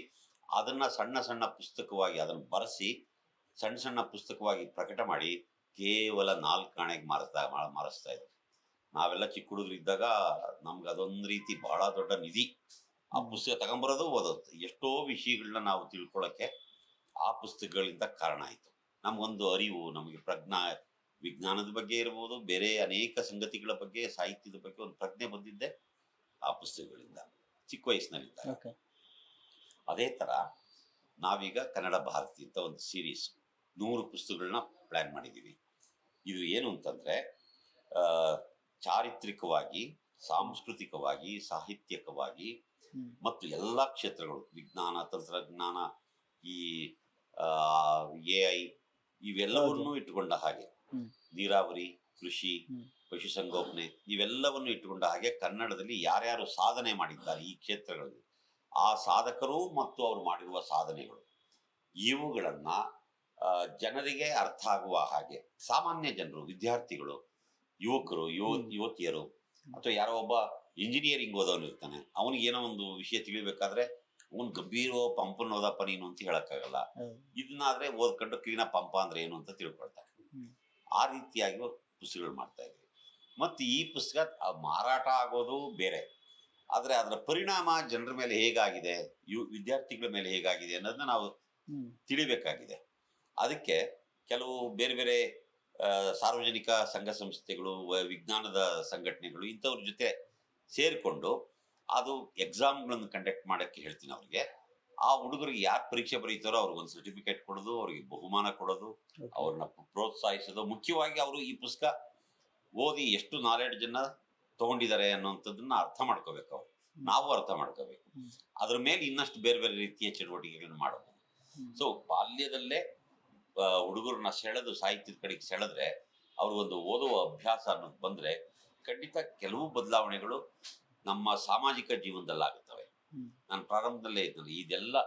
ಅದನ್ನ ಸಣ್ಣ ಸಣ್ಣ ಪುಸ್ತಕವಾಗಿ ಅದನ್ನು ಬರೆಸಿ ಸಣ್ಣ ಸಣ್ಣ ಪುಸ್ತಕವಾಗಿ ಪ್ರಕಟ ಮಾಡಿ ಕೇವಲ 4 ಆಣೆಗೆ ಮಾರಿಸ್ತಾ ಇದ್ರು. ನಾವೆಲ್ಲ ಚಿಕ್ಕ ಹುಡುಗರಿದ್ದಾಗ ನಮ್ಗೆ ಅದೊಂದು ರೀತಿ ಬಹಳ ದೊಡ್ಡ ನಿಧಿ. ಆ ಪುಸ್ತಕ ತಗೊಂಬರೋದು ಓದೋದು, ಎಷ್ಟೋ ವಿಷಯಗಳನ್ನ ನಾವು ತಿಳ್ಕೊಳ್ಳೋಕೆ ಆ ಪುಸ್ತಕಗಳಿಂದ ಕಾರಣ ಆಯಿತು. ನಮಗೊಂದು ಅರಿವು, ನಮಗೆ ವಿಜ್ಞಾನದ ಬಗ್ಗೆ ಇರ್ಬೋದು, ಬೇರೆ ಅನೇಕ ಸಂಗತಿಗಳ ಬಗ್ಗೆ, ಸಾಹಿತ್ಯದ ಬಗ್ಗೆ ಒಂದು ಪ್ರಜ್ಞೆ ಬಂದಿದ್ದೆ ಆ ಪುಸ್ತಕಗಳಿಂದ, ಚಿಕ್ಕ ವಯಸ್ಸಿನಲ್ಲಿದ್ದಾಗ. ಅದೇ ತರ ನಾವೀಗ ಕನ್ನಡ ಭಾರತಿ ಅಂತ ಒಂದು ಸೀರೀಸ್ 100 ಪುಸ್ತಕಗಳನ್ನ ಪ್ಲಾನ್ ಮಾಡಿದ್ದೀವಿ. ಇದು ಏನು ಅಂತಂದ್ರೆ ಚಾರಿತ್ರಿಕವಾಗಿ, ಸಾಂಸ್ಕೃತಿಕವಾಗಿ, ಸಾಹಿತ್ಯಿಕವಾಗಿ ಮತ್ತು ಎಲ್ಲಾ ಕ್ಷೇತ್ರಗಳು, ವಿಜ್ಞಾನ, ತಂತ್ರಜ್ಞಾನ, ಈ AI ಇವೆಲ್ಲವನ್ನೂ ಇಟ್ಟುಕೊಂಡ ಹಾಗೆ, ನೀರಾವರಿ, ಕೃಷಿ, ಪಶುಸಂಗೋಪನೆ ಇವೆಲ್ಲವನ್ನು ಇಟ್ಟುಕೊಂಡ ಹಾಗೆ ಕನ್ನಡದಲ್ಲಿ ಯಾರ್ಯಾರು ಸಾಧನೆ ಮಾಡಿದ್ದಾರೆ ಈ ಕ್ಷೇತ್ರಗಳಲ್ಲಿ, ಆ ಸಾಧಕರು ಮತ್ತು ಅವರು ಮಾಡಿರುವ ಸಾಧನೆಗಳು, ಇವುಗಳನ್ನ ಜನರಿಗೆ ಅರ್ಥ ಆಗುವ ಹಾಗೆ, ಸಾಮಾನ್ಯ ಜನರು, ವಿದ್ಯಾರ್ಥಿಗಳು, ಯುವಕರು, ಯುವತಿಯರು, ಅಥವಾ ಯಾರೋ ಒಬ್ಬ ಇಂಜಿನಿಯರಿಂಗ್ ಓದೋನು ಇರ್ತಾನೆ, ಅವನಿಗೆ ಏನೋ ಒಂದು ವಿಷಯ ತಿಳಿಬೇಕಾದ್ರೆ ಅವನು ಗಂಭೀರ ಪಂಪನ್ ಓದಪ್ಪ ನೀನು ಅಂತ ಹೇಳಕ್ಕಾಗಲ್ಲ. ಇದನ್ನಾದ್ರೆ ಓದ್ಕೊಂಡು ಕ್ಲೀನ ಪಂಪ ಅಂದ್ರೆ ಏನು ಅಂತ ತಿಳ್ಕೊಳ್ತಾರೆ. ಆ ರೀತಿಯಾಗಿ ಪುಸ್ತಕಗಳು ಮಾಡ್ತಾ ಇದ್ವಿ. ಮತ್ತು ಈ ಪುಸ್ತಕ ಮಾರಾಟ ಆಗೋದು ಬೇರೆ, ಆದ್ರೆ ಅದರ ಪರಿಣಾಮ ಜನರ ಮೇಲೆ ಹೇಗಾಗಿದೆ, ವಿದ್ಯಾರ್ಥಿಗಳ ಮೇಲೆ ಹೇಗಾಗಿದೆ ಅನ್ನೋದನ್ನ ನಾವು ತಿಳಿಬೇಕಾಗಿದೆ. ಅದಕ್ಕೆ ಕೆಲವು ಬೇರೆ ಬೇರೆ ಸಾರ್ವಜನಿಕ ಸಂಘ ಸಂಸ್ಥೆಗಳು, ವಿಜ್ಞಾನದ ಸಂಘಟನೆಗಳು ಇಂಥವ್ರ ಜೊತೆ ಸೇರಿಕೊಂಡು ಅದು ಎಕ್ಸಾಮ್ಗಳನ್ನು ಕಂಡಕ್ಟ್ ಮಾಡಕ್ಕೆ ಹೇಳ್ತೀನಿ ಅವ್ರಿಗೆ. ಆ ಹುಡುಗರಿಗೆ ಯಾರು ಪರೀಕ್ಷೆ ಬರೀತಾರೋ ಅವ್ರಿಗೊಂದು ಸರ್ಟಿಫಿಕೇಟ್ ಕೊಡೋದು, ಅವ್ರಿಗೆ ಬಹುಮಾನ ಕೊಡೋದು, ಅವ್ರನ್ನ ಪ್ರೋತ್ಸಾಹಿಸೋದು. ಮುಖ್ಯವಾಗಿ ಅವರು ಈ ಪುಸ್ತಕ ಓದಿ ಎಷ್ಟು ನಾಲೆಡ್ಜ್ ಅನ್ನ ತಗೊಂಡಿದ್ದಾರೆ ಅನ್ನೋಂಥದ್ದನ್ನ ಅರ್ಥ ಮಾಡ್ಕೋಬೇಕು, ಅವ್ರು, ನಾವು ಅರ್ಥ ಮಾಡ್ಕೋಬೇಕು. ಅದ್ರ ಮೇಲೆ ಇನ್ನಷ್ಟು ಬೇರೆ ಬೇರೆ ರೀತಿಯ ಚಟುವಟಿಕೆಗಳನ್ನ ಮಾಡಬಹುದು. ಸೊ ಬಾಲ್ಯದಲ್ಲೇ ಹುಡುಗರನ್ನ ಸೆಳೆದು ಸಾಹಿತ್ಯದ ಕಡೆಗೆ ಸೆಳೆದ್ರೆ ಅವ್ರಿಗೊಂದು ಓದುವ ಅಭ್ಯಾಸ ಅನ್ನೋದು ಬಂದ್ರೆ ಖಂಡಿತ ಕೆಲವು ಬದಲಾವಣೆಗಳು ನಮ್ಮ ಸಾಮಾಜಿಕ ಜೀವನದಲ್ಲಿ ಆಗುತ್ತವೆ. ನಾನು ಪ್ರಾರಂಭದಲ್ಲೇ ಇದ್ದಲ್ಲಿ ಇದೆಲ್ಲ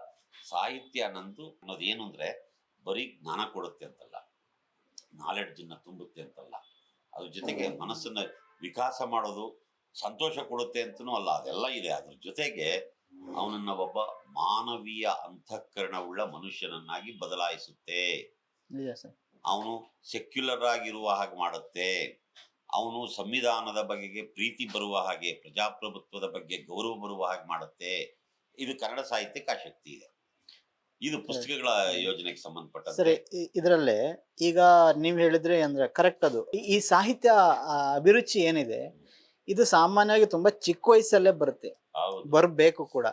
ಸಾಹಿತ್ಯ ಅನ್ನೋದು ಏನು ಅಂದ್ರೆ ಬರೀ ಜ್ಞಾನ ಕೊಡುತ್ತೆ ಅಂತಲ್ಲ, ನಾಲೆಡ್ಜ್ ಅನ್ನ ತುಂಬುತ್ತೆ ಅಂತಲ್ಲ, ಅದ್ರ ಜೊತೆಗೆ ಮನಸ್ಸನ್ನ ವಿಕಾಸ ಮಾಡೋದು, ಸಂತೋಷ ಕೊಡುತ್ತೆ ಅಂತನೂ ಅಲ್ಲ, ಅದೆಲ್ಲ ಇದೆ. ಅದ್ರ ಜೊತೆಗೆ ಅವನನ್ನ ಒಬ್ಬ ಮಾನವೀಯ ಅಂತಃಕರಣವುಳ್ಳ ಮನುಷ್ಯನನ್ನಾಗಿ ಬದಲಾಯಿಸುತ್ತೆ. ಅವನು ಸೆಕ್ಯುಲರ್ ಆಗಿರುವ ಹಾಗೆ ಮಾಡುತ್ತೆ. ಅವನು ಸಂವಿಧಾನದ ಬಗೆಗೆ ಪ್ರೀತಿ ಬರುವ ಹಾಗೆ, ಪ್ರಜಾಪ್ರಭುತ್ವದ ಬಗ್ಗೆ ಗೌರವ ಬರುವ ಹಾಗೆ ಮಾಡುತ್ತೆ. ಇದು ಕನ್ನಡ ಸಾಹಿತ್ಯಕ್ಕೆ ಆ ಶಕ್ತಿ ಇದೆ. ಇದು ಪುಸ್ತಕಗಳ ಯೋಜನೆಗೆ ಸಂಬಂಧಪಟ್ಟ. ಸರಿ, ಇದರಲ್ಲೇ ಈಗ ನೀವ್ ಹೇಳಿದ್ರೆ ಅಂದ್ರೆ ಕರೆಕ್ಟ್. ಅದು ಈ ಸಾಹಿತ್ಯ ಅಭಿರುಚಿ ಏನಿದೆ ಇದು ಸಾಮಾನ್ಯವಾಗಿ ತುಂಬಾ ಚಿಕ್ಕ ವಯಸ್ಸಲ್ಲೇ ಬರುತ್ತೆ, ಬರ್ಬೇಕು ಕೂಡ.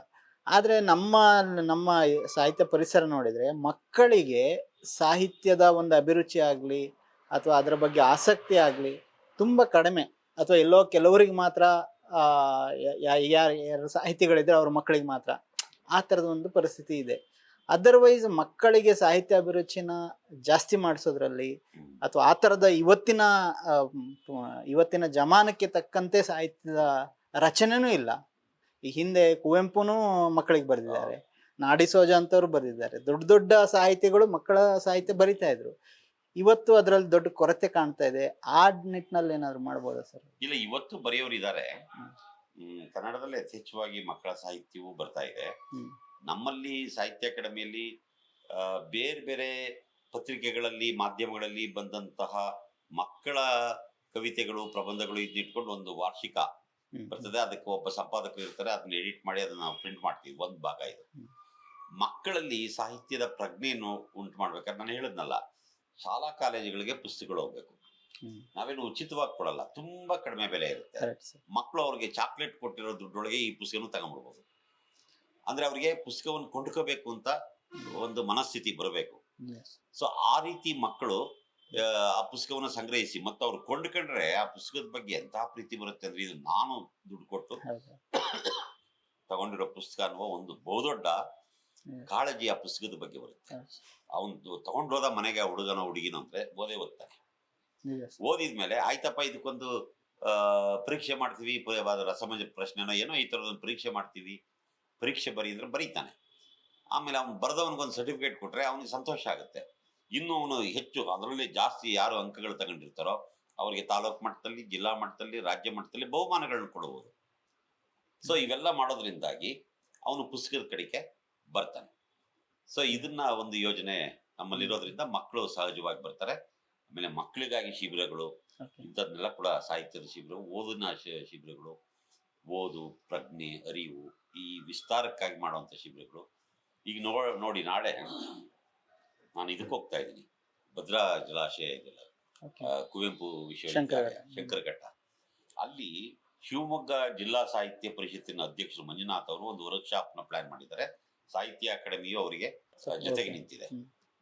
ಆದ್ರೆ ನಮ್ಮ ಸಾಹಿತ್ಯ ಪರಿಸರ ನೋಡಿದ್ರೆ ಮಕ್ಕಳಿಗೆ ಸಾಹಿತ್ಯದ ಒಂದು ಅಭಿರುಚಿ ಆಗ್ಲಿ ಅಥವಾ ಅದರ ಬಗ್ಗೆ ಆಸಕ್ತಿ ಆಗ್ಲಿ ತುಂಬಾ ಕಡಿಮೆ, ಅಥವಾ ಎಲ್ಲೋ ಕೆಲವರಿಗೆ ಮಾತ್ರ ಯಾರು ಸಾಹಿತಿಗಳಿದ್ರೆ ಅವ್ರ ಮಕ್ಕಳಿಗೆ ಮಾತ್ರ ಆ ತರದ ಒಂದು ಪರಿಸ್ಥಿತಿ ಇದೆ. ಅದರ್ವೈಸ್ ಮಕ್ಕಳಿಗೆ ಸಾಹಿತ್ಯ ಅಭಿರುಚಿನ ಜಾಸ್ತಿ ಮಾಡಿಸೋದ್ರಲ್ಲಿ ಅಥವಾ ಆ ತರದ ಇವತ್ತಿನ ಜಮಾನಕ್ಕೆ ತಕ್ಕಂತೆ ಸಾಹಿತ್ಯದ ರಚನೆನೂ ಇಲ್ಲ. ಈ ಹಿಂದೆ ಕುವೆಂಪುನೂ ಮಕ್ಕಳಿಗೆ ಬರೆದಿದ್ದಾರೆ, ನಾಡಿಸೋಜ ಅಂತವ್ರು ಬರೆದಿದ್ದಾರೆ, ದೊಡ್ಡ ದೊಡ್ಡ ಸಾಹಿತ್ಯಗಳು ಮಕ್ಕಳ ಸಾಹಿತ್ಯ ಬರಿತಾ ಇದ್ರು. ಇವತ್ತು ಅದರಲ್ಲಿ ದೊಡ್ಡ ಕೊರತೆ ಕಾಣ್ತಾ ಇದೆ. ಆ ನಿಟ್ಟಿನಲ್ಲಿ ಏನಾದ್ರು ಮಾಡ್ಬೋದಾ ಸರ್? ಇಲ್ಲ, ಇವತ್ತು ಬರೆಯೋರು ಇದ್ದಾರೆ. ಕನ್ನಡದಲ್ಲಿ ಯಥೇಚ್ಛವಾಗಿ ಮಕ್ಕಳ ಸಾಹಿತ್ಯವೂ ಬರ್ತಾ ಇದೆ. ನಮ್ಮಲ್ಲಿ ಸಾಹಿತ್ಯ ಅಕಾಡೆಮಿಯಲ್ಲಿ ಬೇರೆ ಬೇರೆ ಪತ್ರಿಕೆಗಳಲ್ಲಿ, ಮಾಧ್ಯಮಗಳಲ್ಲಿ ಬಂದಂತಹ ಮಕ್ಕಳ ಕವಿತೆಗಳು, ಪ್ರಬಂಧಗಳು ಇಟ್ಕೊಂಡು ಒಂದು ವಾರ್ಷಿಕ ಬರ್ತದೆ. ಅದಕ್ಕೆ ಒಬ್ಬ ಸಂಪಾದಕರು ಇರ್ತಾರೆ, ಅದನ್ನ ಎಡಿಟ್ ಮಾಡಿ ಅದನ್ನ ನಾವು ಪ್ರಿಂಟ್ ಮಾಡ್ತೀವಿ. ಒಂದು ಭಾಗ ಇದು. ಮಕ್ಕಳಲ್ಲಿ ಸಾಹಿತ್ಯದ ಪ್ರಜ್ಞೆಯನ್ನು ಉಂಟು ಮಾಡ್ಬೇಕಾದ್ರೆ ನಾನು ಹೇಳಿದ್ನಲ್ಲ, ಶಾಲಾ ಕಾಲೇಜುಗಳಿಗೆ ಪುಸ್ತಕಗಳು ಹೋಗ್ಬೇಕು. ನಾವೇನು ಉಚಿತವಾಗಿ ಕೊಡಲ್ಲ, ತುಂಬಾ ಕಡಿಮೆ ಬೆಲೆ ಇರುತ್ತೆ. ಮಕ್ಕಳು ಅವ್ರಿಗೆ ಚಾಕ್ಲೇಟ್ ಕೊಟ್ಟಿರೋ ದುಡ್ಡೊಳಗೆ ಈ ಪುಸ್ತಕನೂ ತಗೊಂಡ್ಬಿಡ್ಬೋದು. ಅಂದ್ರೆ ಅವ್ರಿಗೆ ಪುಸ್ತಕವನ್ನು ಕೊಂಡ್ಕೋಬೇಕು ಅಂತ ಒಂದು ಮನಸ್ಥಿತಿ ಬರಬೇಕು. ಸೊ ಆ ರೀತಿ ಮಕ್ಕಳು ಆ ಪುಸ್ತಕವನ್ನು ಸಂಗ್ರಹಿಸಿ ಮತ್ತು ಅವ್ರು ಕೊಂಡ್ಕೊಂಡ್ರೆ ಆ ಪುಸ್ತಕದ ಬಗ್ಗೆ ಎಂತ ಪ್ರೀತಿ ಬರುತ್ತೆ ಅಂದ್ರೆ, ಇದು ನಾನು ದುಡ್ಡು ಕೊಟ್ಟು ತಗೊಂಡಿರೋ ಪುಸ್ತಕ ಅನ್ನುವ ಒಂದು ಬಹುದೊಡ್ಡ ಕಾಳಜಿ ಆ ಪುಸ್ತಕದ ಬಗ್ಗೆ ಬರುತ್ತೆ. ಅವನು ತಗೊಂಡೋದ ಮನೆಗೆ ಹುಡುಗನೋ ಹುಡುಗಿನೋ ಅಂದ್ರೆ ಓದೇ ಓದ್ತಾನೆ. ಓದಿದ್ಮೇಲೆ ಆಯ್ತಪ್ಪ ಇದಕ್ಕೊಂದು ಪರೀಕ್ಷೆ ಮಾಡ್ತೀವಿ, ರಸಮಂಜ ಪ್ರಶ್ನೆನೋ ಏನೋ ಈ ತರದೊಂದು ಪರೀಕ್ಷೆ ಮಾಡ್ತೀವಿ, ಪರೀಕ್ಷೆ ಬರೀದ್ರೆ ಬರೀತಾನೆ. ಆಮೇಲೆ ಅವ್ನು ಬರೆದವನಿಗೊಂದು ಸರ್ಟಿಫಿಕೇಟ್ ಕೊಟ್ರೆ ಅವನಿಗೆ ಸಂತೋಷ ಆಗುತ್ತೆ. ಇನ್ನು ಅವನು ಹೆಚ್ಚು ಅದರಲ್ಲಿ ಜಾಸ್ತಿ ಯಾರು ಅಂಕಗಳು ತಗೊಂಡಿರ್ತಾರೋ ಅವ್ರಿಗೆ ತಾಲೂಕು ಮಟ್ಟದಲ್ಲಿ, ಜಿಲ್ಲಾ ಮಟ್ಟದಲ್ಲಿ, ರಾಜ್ಯ ಮಟ್ಟದಲ್ಲಿ ಬಹುಮಾನಗಳನ್ನ ಕೊಡಬಹುದು. ಸೊ ಇವೆಲ್ಲ ಮಾಡೋದ್ರಿಂದಾಗಿ ಅವನು ಪುಸ್ತಕದ ಕಡೆಗೆ ಬರ್ತಾನೆ. ಸೊ ಇದನ್ನ ಒಂದು ಯೋಜನೆ ನಮ್ಮಲ್ಲಿರೋದ್ರಿಂದ ಮಕ್ಕಳು ಸಹಜವಾಗಿ ಬರ್ತಾರೆ. ಆಮೇಲೆ ಮಕ್ಕಳಿಗಾಗಿ ಶಿಬಿರಗಳು ಇಂಥದ್ನೆಲ್ಲ ಕೂಡ, ಸಾಹಿತ್ಯದ ಶಿಬಿರ, ಓದಿನ ಶಿಬಿರಗಳು, ಓದು, ಪ್ರಜ್ಞೆ, ಅರಿವು, ಈ ವಿಸ್ತಾರಕ್ಕಾಗಿ ಮಾಡುವಂಥ ಶಿಬಿರಗಳು. ಈಗ ನೋಡಿ ನಾಳೆ ನಾನು ಇದಕ್ಕೆ ಹೋಗ್ತಾ ಇದ್ದೀನಿ, ಭದ್ರಾ ಜಲಾಶಯ ಇದೆಯಲ್ಲ, ಕುವೆಂಪು ವಿಶ್ವವಿದ್ಯಾಲಯ ಶಂಕರಘಟ್ಟ, ಅಲ್ಲಿ ಶಿವಮೊಗ್ಗ ಜಿಲ್ಲಾ ಸಾಹಿತ್ಯ ಪರಿಷತ್ತಿನ ಅಧ್ಯಕ್ಷರು ಮಂಜುನಾಥ್ ಅವರು ಒಂದು ವರ್ಕ್ಶಾಪ್ ನ ಪ್ಲಾನ್ ಮಾಡಿದ್ದಾರೆ. ಸಾಹಿತ್ಯ ಅಕಾಡೆಮಿಯು ಅವರಿಗೆ ಜೊತೆಗೆ ನಿಂತಿದೆ.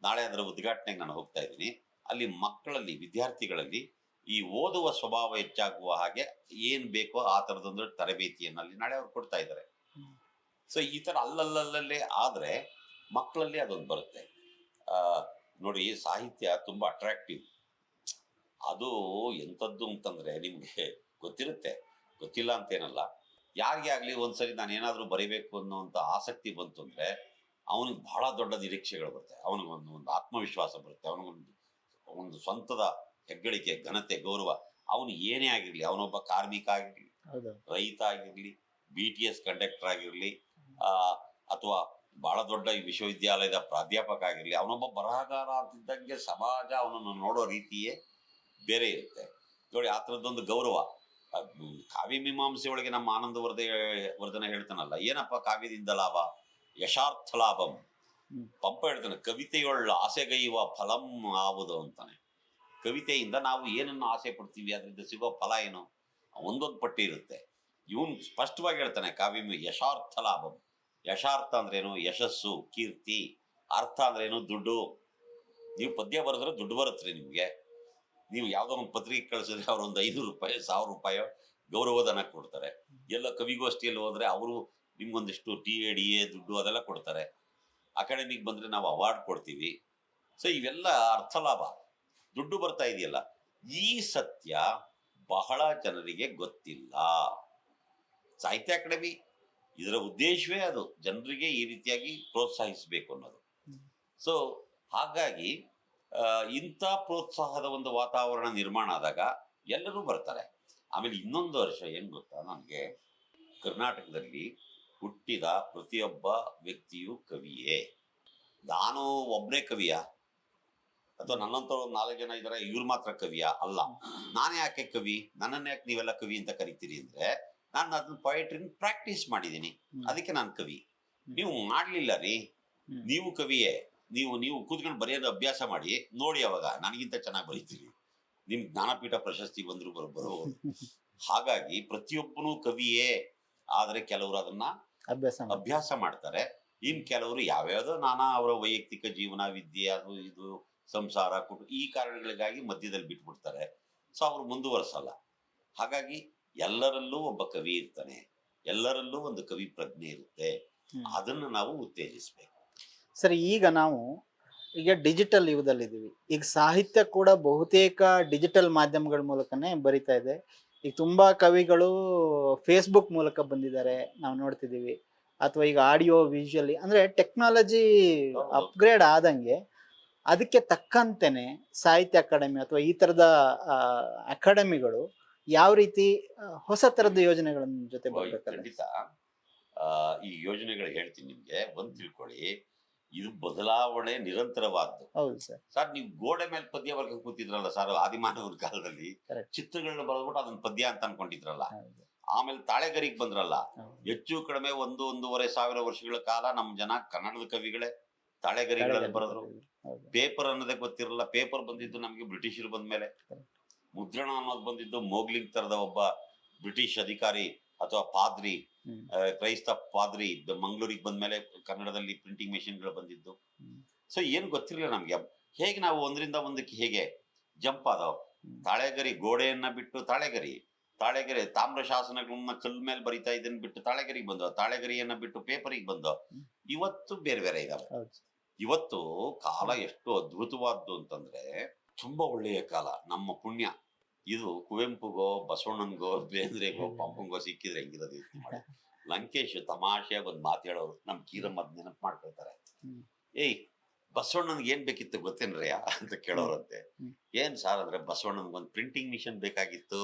ನಾಳೆ ಅದರ ಉದ್ಘಾಟನೆಗೆ ನಾನು ಹೋಗ್ತಾ ಇದ್ದೀನಿ. ಅಲ್ಲಿ ಮಕ್ಕಳಲ್ಲಿ, ವಿದ್ಯಾರ್ಥಿಗಳಲ್ಲಿ ಈ ಓದುವ ಸ್ವಭಾವ ಹೆಚ್ಚಾಗುವ ಹಾಗೆ ಏನ್ ಬೇಕೋ ಆ ತರದೊಂದು ತರಬೇತಿಯನ್ನಲ್ಲಿ ನಾಳೆ ಅವ್ರು ಕೊಡ್ತಾ ಇದ್ದಾರೆ. ಸೊ ಈ ತರ ಅಲ್ಲಲ್ಲೇ ಆದ್ರೆ ಮಕ್ಕಳಲ್ಲಿ ಅದೊಂದು ಬರುತ್ತೆ. ನೋಡಿ, ಸಾಹಿತ್ಯ ತುಂಬಾ ಅಟ್ರಾಕ್ಟಿವ್. ಅದು ಎಂಥದ್ದು ಅಂತಂದ್ರೆ ನಿಮ್ಗೆ ಗೊತ್ತಿರುತ್ತೆ, ಗೊತ್ತಿಲ್ಲ ಅಂತೇನಲ್ಲ. ಯಾರಿಗೆ ಆಗ್ಲಿ ಒಂದ್ಸರಿ ನಾನು ಏನಾದ್ರೂ ಬರೀಬೇಕು ಅನ್ನೋಂಥ ಆಸಕ್ತಿ ಬಂತು ಅಂದ್ರೆ ಅವನಿಗೆ ಬಹಳ ದೊಡ್ಡ ನಿರೀಕ್ಷೆಗಳು ಬರುತ್ತೆ, ಅವನಿಗೊಂದು ಆತ್ಮವಿಶ್ವಾಸ ಬರುತ್ತೆ, ಅವನಿಗೊಂದು ಸ್ವಂತದ ಹೆಗ್ಗಳಿಕೆ, ಘನತೆ, ಗೌರವ. ಅವನು ಏನೇ ಆಗಿರ್ಲಿ, ಅವನೊಬ್ಬ ಕಾರ್ಮಿಕ ಆಗಿರ್ಲಿ, ರೈತ ಆಗಿರ್ಲಿ, BTS ಕಂಡಕ್ಟರ್ ಆಗಿರ್ಲಿ, ಅಥವಾ ಬಹಳ ದೊಡ್ಡ ವಿಶ್ವವಿದ್ಯಾಲಯದ ಪ್ರಾಧ್ಯಾಪಕ ಆಗಿರ್ಲಿ, ಅವನೊಬ್ಬ ಬರಹಗಾರ ಅಂತಿದ್ದಂಗೆ ಸಮಾಜ ಅವನನ್ನು ನೋಡೋ ರೀತಿಯೇ ಬೇರೆ ಇರುತ್ತೆ. ನೋಡಿ, ಆ ಥರದ್ದೊಂದು ಗೌರವ. ಕಾವ್ಯ ಮೀಮಾಂಸೆ ಒಳಗೆ ನಮ್ಮ ಆನಂದ ವರ್ಧನ ಹೇಳ್ತಾನಲ್ಲ, ಏನಪ್ಪ ಕಾವ್ಯದಿಂದ ಲಾಭ? ಯಶಾರ್ಥ ಲಾಭಂ. ಪಂಪ ಹೇಳ್ತಾನೆ, ಕವಿತೆಯೊಳ್ಳ ಆಸೆಗೈವ ಫಲಂ ಆವುದು ಅಂತಾನೆ. ಕವಿತೆಯಿಂದ ನಾವು ಏನನ್ನು ಆಸೆ ಪಡ್ತೀವಿ, ಅದರಿಂದ ಸಿಗೋ ಫಲ ಏನು, ಒಂದೊಂದು ಪಟ್ಟಿ ಇರುತ್ತೆ. ಇವನು ಸ್ಪಷ್ಟವಾಗಿ ಹೇಳ್ತಾನೆ, ಕಾವ್ಯ ಯಶಾರ್ಥ ಲಾಭಂ. ಯಶಾರ್ಥ ಅಂದ್ರೇನು? ಯಶಸ್ಸು, ಕೀರ್ತಿ. ಅರ್ಥ ಅಂದ್ರೇನು? ದುಡ್ಡು. ನೀವು ಪದ್ಯ ಬರೆದ್ರೆ ದುಡ್ಡು ಬರುತ್ತ್ರಿ ನಿಮ್ಗೆ. ನೀವು ಯಾವ್ದೋ ಒಂದು ಪತ್ರಿಕೆ ಕಳಿಸಿದ್ರೆ ಅವ್ರು ಒಂದು 500 ರೂಪಾಯಿ 1000 ರೂಪಾಯಿ ಗೌರವಧನ ಕೊಡ್ತಾರೆ. ಎಲ್ಲ ಕವಿಗೋಷ್ಠಿಯಲ್ಲಿ ಹೋದ್ರೆ ಅವರು ನಿಮ್ಗೊಂದಿಷ್ಟು TADA ದುಡ್ಡು ಅದೆಲ್ಲ ಕೊಡ್ತಾರೆ. ಅಕಾಡೆಮಿಗೆ ಬಂದ್ರೆ ನಾವು ಅವಾರ್ಡ್ ಕೊಡ್ತೀವಿ. ಸೊ ಇವೆಲ್ಲ ಅರ್ಥ ಲಾಭ, ದುಡ್ಡು ಬರ್ತಾ ಇದೆಯಲ್ಲ. ಈ ಸತ್ಯ ಬಹಳ ಜನರಿಗೆ ಗೊತ್ತಿಲ್ಲ. ಸಾಹಿತ್ಯ ಅಕಾಡೆಮಿ ಇದರ ಉದ್ದೇಶವೇ ಅದು, ಜನರಿಗೆ ಈ ರೀತಿಯಾಗಿ ಪ್ರೋತ್ಸಾಹಿಸಬೇಕು ಅನ್ನೋದು. ಸೊ ಹಾಗಾಗಿ ಇಂಥ ಪ್ರೋತ್ಸಾಹದ ಒಂದು ವಾತಾವರಣ ನಿರ್ಮಾಣ ಆದಾಗ ಎಲ್ಲರೂ ಬರ್ತಾರೆ. ಆಮೇಲೆ ಇನ್ನೊಂದು ವರ್ಷ ಏನ್ ಗೊತ್ತಾ, ನನಗೆ ಕರ್ನಾಟಕದಲ್ಲಿ ಹುಟ್ಟಿದ ಪ್ರತಿಯೊಬ್ಬ ವ್ಯಕ್ತಿಯು ಕವಿಯೇ. ನಾನು ಒಬ್ಬನೇ ಕವಿಯ, ಅಥವಾ ನನ್ನಂತ 4 ಜನ ಇದ್ದಾರೆ ಇವ್ರು ಮಾತ್ರ ಕವಿಯ? ಅಲ್ಲ. ನಾನು ಯಾಕೆ ಕವಿ? ನನ್ನನ್ನು ಯಾಕೆ ನೀವೆಲ್ಲ ಕವಿ ಅಂತ ಕರಿತೀರಿ ಅಂದ್ರೆ, ನಾನು ಅದನ್ನ ಪೊಯೆಟ್ರಿನ ಪ್ರಾಕ್ಟೀಸ್ ಮಾಡಿದ್ದೀನಿ, ಅದಕ್ಕೆ ನಾನು ಕವಿ. ನೀವು ಮಾಡ್ಲಿಲ್ಲ ರೀ, ನೀವು ಕವಿಯೇ. ನೀವು ಕೂತ್ಕೊಂಡು ಬರೆಯೋದು ಅಭ್ಯಾಸ ಮಾಡಿ ನೋಡಿ, ಅವಾಗ ನನಗಿಂತ ಚೆನ್ನಾಗಿ ಬರೀತೀರಿ. ನಿಮ್ ಜ್ಞಾನಪೀಠ ಪ್ರಶಸ್ತಿ ಬಂದ್ರು ಬರಬಹುದು. ಹಾಗಾಗಿ ಪ್ರತಿಯೊಬ್ಬನು ಕವಿಯೇ. ಆದ್ರೆ ಕೆಲವರು ಅದನ್ನ ಅಭ್ಯಾಸ ಮಾಡ್ತಾರೆ, ಇನ್ ಕೆಲವರು ಯಾವ್ಯಾವ್ದೋ ಅವರ ವೈಯಕ್ತಿಕ ಜೀವನ, ವಿದ್ಯೆ, ಅದು ಇದು, ಸಂಸಾರ, ಈ ಕಾರಣಗಳಿಗಾಗಿ ಮಧ್ಯದಲ್ಲಿ ಬಿಟ್ಬಿಡ್ತಾರೆ. ಸೊ ಅವ್ರು ಮುಂದುವರ್ಸಲ್ಲ. ಹಾಗಾಗಿ ಎಲ್ಲರಲ್ಲೂ ಒಬ್ಬ ಕವಿ ಇರ್ತಾನೆ, ಎಲ್ಲರಲ್ಲೂ ಒಂದು ಕವಿ ಪ್ರಜ್ಞೆ ಇರುತ್ತೆ. ಅದನ್ನು ನಾವು ಉತ್ತೇಜಿಸ್ಬೇಕು. ಸರಿ, ಈಗ ಡಿಜಿಟಲ್ ಯುಗದಲ್ಲಿದ್ದೀವಿ. ಈಗ ಸಾಹಿತ್ಯ ಕೂಡ ಬಹುತೇಕ ಡಿಜಿಟಲ್ ಮಾಧ್ಯಮಗಳ ಮೂಲಕನೇ ಬರಿತಾ ಇದೆ. ಈಗ ತುಂಬಾ ಕವಿಗಳು ಫೇಸ್ಬುಕ್ ಮೂಲಕ ಬಂದಿದ್ದಾರೆ, ನಾವು ನೋಡ್ತಿದ್ದೀವಿ. ಅಥವಾ ಈಗ ಆಡಿಯೋ ವಿಜುವಲಿ, ಅಂದ್ರೆ ಟೆಕ್ನಾಲಜಿ ಅಪ್ಗ್ರೇಡ್ ಆದಂಗೆ ಅದಕ್ಕೆ ತಕ್ಕಂತೆನೆ ಸಾಹಿತ್ಯ ಅಕಾಡೆಮಿ ಅಥವಾ ಈ ತರದ ಅಕಾಡೆಮಿಗಳು ಯಾವ ರೀತಿ ಹೊಸ ತರದ ಯೋಜನೆಗಳ ಜೊತೆ ಬರ್ಬೇಕು? ಖಂಡಿತ ಈ ಯೋಜನೆಗಳು ಹೇಳ್ತೀನಿ ನಿಮ್ಗೆ. ಒಂದ್ ತಿಳ್ಕೊಳ್ಳಿ, ಇದು ಬದಲಾವಣೆ ನಿರಂತರವಾದ್ದು. ಹೌದು ಸರ್. ಸರ್, ನೀವು ಗೋಡೆ ಮೇಲೆ ಪದ್ಯ ಬರ್ಕೊಂಡು ಕೂತಿದ್ರಲ್ಲ ಸರ್, ಆದಿಮಾನವರ ಕಾಲದಲ್ಲಿ ಚಿತ್ರಗಳನ್ನ ಬರೆದ್ಬಿಟ್ಟು ಅದನ್ನ ಪದ್ಯ ಅಂತ ಅನ್ಕೊಂಡಿದ್ರಲ್ಲ. ಆಮೇಲೆ ತಾಳೆಗರಿಗೆ ಬಂದ್ರಲ್ಲ, ಹೆಚ್ಚು ಕಡಿಮೆ 1-1.5 ಸಾವಿರ ವರ್ಷಗಳ ಕಾಲ ನಮ್ಮ ಜನ ಕನ್ನಡದ ಕವಿಗಳೇ. ತಾಳೆಗರಿಗಳಲ್ಲಿ ಬರೆದ್ರು. ಹೌದು. ಪೇಪರ್ ಅನ್ನೋದೇ ಗೊತ್ತಿರಲ್ಲ. ಪೇಪರ್ ಬಂದಿದ್ದು ನಮಗೆ ಬ್ರಿಟಿಷರು ಬಂದ ಮೇಲೆ. ಮುದ್ರಣ ಅನ್ನೋದು ಬಂದಿದ್ದು ಮೋಗ್ಲಿಂಗ್ ತರದ ಒಬ್ಬ ಬ್ರಿಟಿಷ್ ಅಧಿಕಾರಿ ಅಥವಾ ಪಾದ್ರಿ, ಹ್ಮ್. ಕ್ರೈಸ್ತ ಪಾದ್ರಿ ಮಂಗಳೂರಿಗೆ ಬಂದ್ಮೇಲೆ ಕನ್ನಡದಲ್ಲಿ ಪ್ರಿಂಟಿಂಗ್ ಮೆಷಿನ್ಗಳು ಬಂದಿದ್ದು. ಸೊ ಏನು ಗೊತ್ತಿರಲಿಲ್ಲ ನಮ್ಗೆ. ಹೇಗೆ ನಾವು ಒಂದರಿಂದ ಒಂದಕ್ಕೆ ಹೇಗೆ ಜಂಪ್ ಆದವು. ತಾಳೆಗರಿ ಗೋಡೆಯನ್ನ ಬಿಟ್ಟು ತಾಳೆಗರಿ ತಾಮ್ರ ಶಾಸನಗಳನ್ನ ಕಲ್ ಮೇಲೆ ಬರಿತಾ ಇದನ್ನ ಬಿಟ್ಟು ತಾಳೆಗರಿಗೆ ಬಂದೋ, ತಾಳೆಗರಿಯನ್ನ ಬಿಟ್ಟು ಪೇಪರಿಗೆ ಬಂದೋ. ಇವತ್ತು ಬೇರೆ ಬೇರೆ ಇದಾವೆ. ಇವತ್ತು ಕಾಲ ಎಷ್ಟು ಅದ್ಭುತವಾದ್ದು ಅಂತಂದ್ರೆ ತುಂಬಾ ಒಳ್ಳೆಯ ಕಾಲ. ನಮ್ಮ ಪುಣ್ಯ ಇದು. ಕುವೆಂಪುಗೋ ಬಸವಣ್ಣನ್ಗೋ ಬೇಂದ್ರೆಗೋ ಪಂಪಂಗೋ ಸಿಕ್ಕಿದ್ರೆ ಹೆಂಗಿರೋದು ಯೋಚನೆ ಮಾಡಿ. ಲಂಕೇಶ್ ತಮಾಷೆಯಾಗಿ ಒಂದು ಮಾತು ಹೇಳೋರು, ನಮ್ ಕೀರಮ್ಮ ಅದ್ ನೆನಪು ಮಾಡ್ಕೊಳ್ತಾರೆ. ಏಯ್ ಬಸವಣ್ಣನ್ಗೆ ಏನ್ ಬೇಕಿತ್ತು ಗೊತ್ತೇನ್ರಯ್ಯ ಅಂತ ಕೇಳೋರಂತೆ. ಏನ್ ಸಾರ್ ಅಂದ್ರೆ ಬಸವಣ್ಣನ್ಗೆ ಒಂದು ಪ್ರಿಂಟಿಂಗ್ ಮಿಷನ್ ಬೇಕಾಗಿತ್ತು.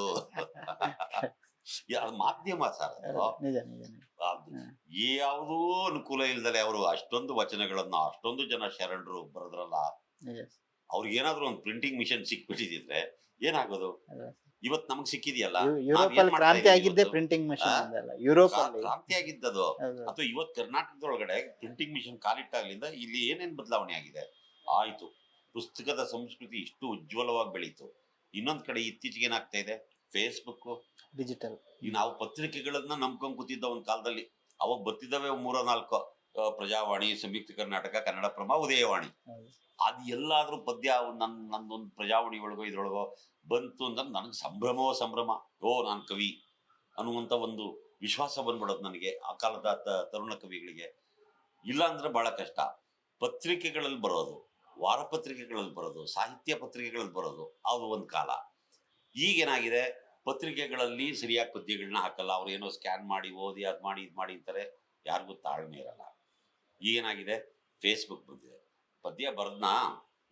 ಮಾಧ್ಯಮ ಸರ್ ಯಾವುದೂ ಅನುಕೂಲ ಇಲ್ದಲೆ ಅವರು ಅಷ್ಟೊಂದು ವಚನಗಳನ್ನ ಅಷ್ಟೊಂದು ಜನ ಶರಣರು ಬರೆದ್ರಲ್ಲ. ಅವ್ರಿಗೇನಾದ್ರೂ ಒಂದು ಪ್ರಿಂಟಿಂಗ್ ಮಿಷನ್ ಸಿಕ್ಬಿಟ್ಟಿದ್ರೆ ಏನಾಗೋದು? ಇವತ್ ನಮಗ್ ಸಿಕ್ಕಿದೆಯಲ್ಲ, ಕ್ರಾಂತಿ ಆಗಿದ್ದೆ ಪ್ರಿಂಟಿಂಗ್ ಮಿಷನ್, ಯುರೋಪ್ ಕ್ರಾಂತಿ ಆಗಿದ್ದದು. ಅಥವಾ ಇವತ್ ಕರ್ನಾಟಕದೊಳಗಡೆ ಪ್ರಿಂಟಿಂಗ್ ಮಿಷನ್ ಕಾಲಿಟ್ಟಾಗ್ಲಿಂದ ಇಲ್ಲಿ ಏನೇನ್ ಬದಲಾವಣೆ ಆಗಿದೆ ಆಯ್ತು. ಪುಸ್ತಕದ ಸಂಸ್ಕೃತಿ ಇಷ್ಟು ಉಜ್ವಲವಾಗಿ ಬೆಳೀತು. ಇನ್ನೊಂದ್ ಕಡೆ ಇತ್ತೀಚೆಗೆ ಏನಾಗ್ತಾ ಇದೆ, ಫೇಸ್ಬುಕ್, ಡಿಜಿಟಲ್. ಈಗ ನಾವು ಪತ್ರಿಕೆಗಳನ್ನ ನಂಬ್ಕೊಂಡ್ ಕೂತಿದ್ದ ಒಂದ್ ಕಾಲದಲ್ಲಿ. ಅವಾಗ ಬರ್ತಿದ್ದಾವೆ 3-4 ಪ್ರಜಾವಾಣಿ, ಸಂಯುಕ್ತ ಕರ್ನಾಟಕ, ಕನ್ನಡಪ್ರಭ, ಉದಯವಾಣಿ. ಅದು ಎಲ್ಲಾದ್ರೂ ಪದ್ಯ ನಂದೊಂದು ಪ್ರಜಾವಾಣಿ ಒಳಗೋ ಇದ್ರೊಳಗೋ ಬಂತು ಅಂದ್ರೆ ನನಗೆ ಸಂಭ್ರಮ. ಓ ನಾನು ಕವಿ ಅನ್ನುವಂತ ಒಂದು ವಿಶ್ವಾಸ ಬಂದ್ಬಿಡೋದು ನನಗೆ ಆ ಕಾಲದ ತರುಣ ಕವಿಗಳಿಗೆ. ಇಲ್ಲ ಅಂದ್ರೆ ಬಹಳ ಕಷ್ಟ. ಪತ್ರಿಕೆಗಳಲ್ಲಿ ಬರೋದು, ವಾರಪತ್ರಿಕೆಗಳಲ್ಲಿ ಬರೋದು, ಸಾಹಿತ್ಯ ಪತ್ರಿಕೆಗಳಲ್ಲಿ ಬರೋದು, ಅದು ಒಂದು ಕಾಲ. ಈಗೇನಾಗಿದೆ, ಪತ್ರಿಕೆಗಳಲ್ಲಿ ಸರಿಯಾಗಿ ಪದ್ಯಗಳನ್ನ ಹಾಕಲ್ಲ. ಅವ್ರು ಏನೋ ಸ್ಕ್ಯಾನ್ ಮಾಡಿ ಓದಿ ಅದ್ ಮಾಡಿ ಇದ್ ಮಾಡಿ ಅಂತಾರೆ. ಯಾರಿಗೂ ತಾಳ್ಮೆ ಇರಲ್ಲ. ಈಗೇನಾಗಿದೆ, ಫೇಸ್ಬುಕ್ ಬಂದಿದೆ. ಪದ್ಯ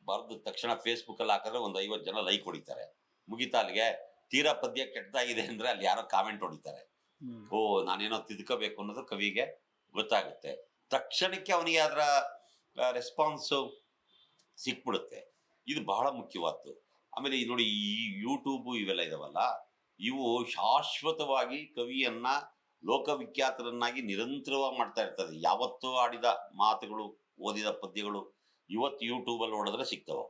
ಬರ್ದ ತಕ್ಷಣ ಫೇಸ್ಬುಕ್ ಅಲ್ಲಿ ಹಾಕಿದ್ರೆ ಒಂದು 50 ಜನ ಲೈಕ್ ಹೊಡಿತಾರೆ, ಮುಗಿತಾ ಅಲ್ಲಿಗೆ. ತೀರಾ ಪದ್ಯ ಕೆಟ್ಟದಾಗಿದೆ ಅಂದ್ರೆ ಅಲ್ಲಿ ಯಾರೋ ಕಾಮೆಂಟ್ ಹೊಡಿತಾರೆ. ಓ ನಾನೇನೋ ತಿದ್ಕೋಬೇಕು ಅನ್ನೋದು ಕವಿಗೆ ಗೊತ್ತಾಗುತ್ತೆ. ತಕ್ಷಣಕ್ಕೆ ಅವನಿಗೆ ಅದರ ರೆಸ್ಪಾನ್ಸು ಸಿಕ್ಬಿಡುತ್ತೆ. ಇದು ಬಹಳ ಮುಖ್ಯವಾದ್ದು. ಆಮೇಲೆ ಈ ನೋಡಿ, ಈ ಯೂಟ್ಯೂಬ್ ಇವೆಲ್ಲ ಇದಾವಲ್ಲ, ಇವು ಶಾಶ್ವತವಾಗಿ ಕವಿಯನ್ನ ಲೋಕವಿಖ್ಯಾತರನ್ನಾಗಿ ನಿರಂತರವಾಗಿ ಮಾಡ್ತಾ ಇರ್ತದೆ. ಯಾವತ್ತೂ ಆಡಿದ ಮಾತುಗಳು, ಓದಿದ ಪದ್ಯಗಳು ಇವತ್ತು ಯೂಟ್ಯೂಬ್ ಅಲ್ಲಿ ನೋಡಿದ್ರೆ ಸಿಗ್ತಾವ.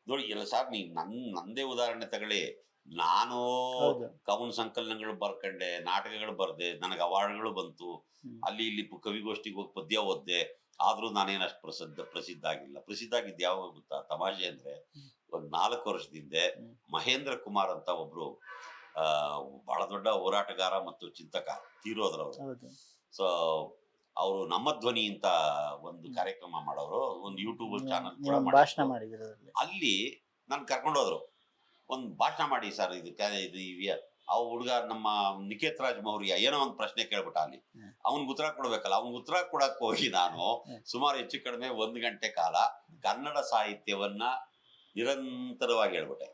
ನೋಡಿ ಎಲ್ಲ ಸಾರ್, ನೀ ನಂದೇ ಉದಾಹರಣೆ ತಗೊಳ್ಳಿ. ನಾನು ಕವನ ಸಂಕಲನಗಳು ಬರ್ಕಂಡೆ, ನಾಟಕಗಳು ಬರ್ದೆ, ನನಗೆ ಅವಾರ್ಡ್ಗಳು ಬಂತು. ಅಲ್ಲಿ ಇಲ್ಲಿ ಕವಿಗೋಷ್ಠಿಗೆ ಹೋಗಿ ಪದ್ಯ ಓದ್ದೆ. ಆದ್ರೂ ನಾನೇನಷ್ಟು ಪ್ರಸಿದ್ಧ ಆಗಿದ್ದ ಯಾವಾಗ ಗೊತ್ತಾ? ತಮಾಷೆ ಅಂದ್ರೆ, ಒಂದ್ 4 ವರ್ಷದಿಂದ ಮಹೇಂದ್ರ ಕುಮಾರ್ ಅಂತ ಒಬ್ರು ಬಹಳ ದೊಡ್ಡ ಹೋರಾಟಗಾರ ಮತ್ತು ಚಿಂತಕ ತೀರೋದ್ರವ್ರು. ಸೊ ಅವರು ನಮ್ಮ ಧ್ವನಿ ಅಂತ ಒಂದು ಕಾರ್ಯಕ್ರಮ ಮಾಡೋರು, ಒಂದು ಯೂಟ್ಯೂಬ್ ಚಾನಲ್ ಕೂಡ ಭಾಷಣ ಮಾಡಿದ್ರು. ಅಲ್ಲಿ ನನ್ ಕರ್ಕೊಂಡೋದ್ರು, ಒಂದ್ ಭಾಷಣ ಮಾಡಿ ಸರ್, ಇದು ಆ ಹುಡುಗ ನಮ್ಮ ನಿಖೇತ್ ರಾಜ್ ಮೌರ್ಯ ಏನೋ ಒಂದು ಪ್ರಶ್ನೆ ಕೇಳ್ಬಿಟ್ಟ. ಅಲ್ಲಿ ಅವ್ನಿಗೆ ಉತ್ತರ ಕೊಡ್ಬೇಕಲ್ಲ, ಅವ್ನಿಗೆ ಉತ್ತರ ಕೊಡಕ್ ಹೋಗಿ ನಾನು ಸುಮಾರು ಹೆಚ್ಚು ಕಡಿಮೆ 1 ಗಂಟೆ ಕಾಲ ಕನ್ನಡ ಸಾಹಿತ್ಯವನ್ನ ನಿರಂತರವಾಗಿ ಹೇಳ್ಬಿಟ್ಟೆ.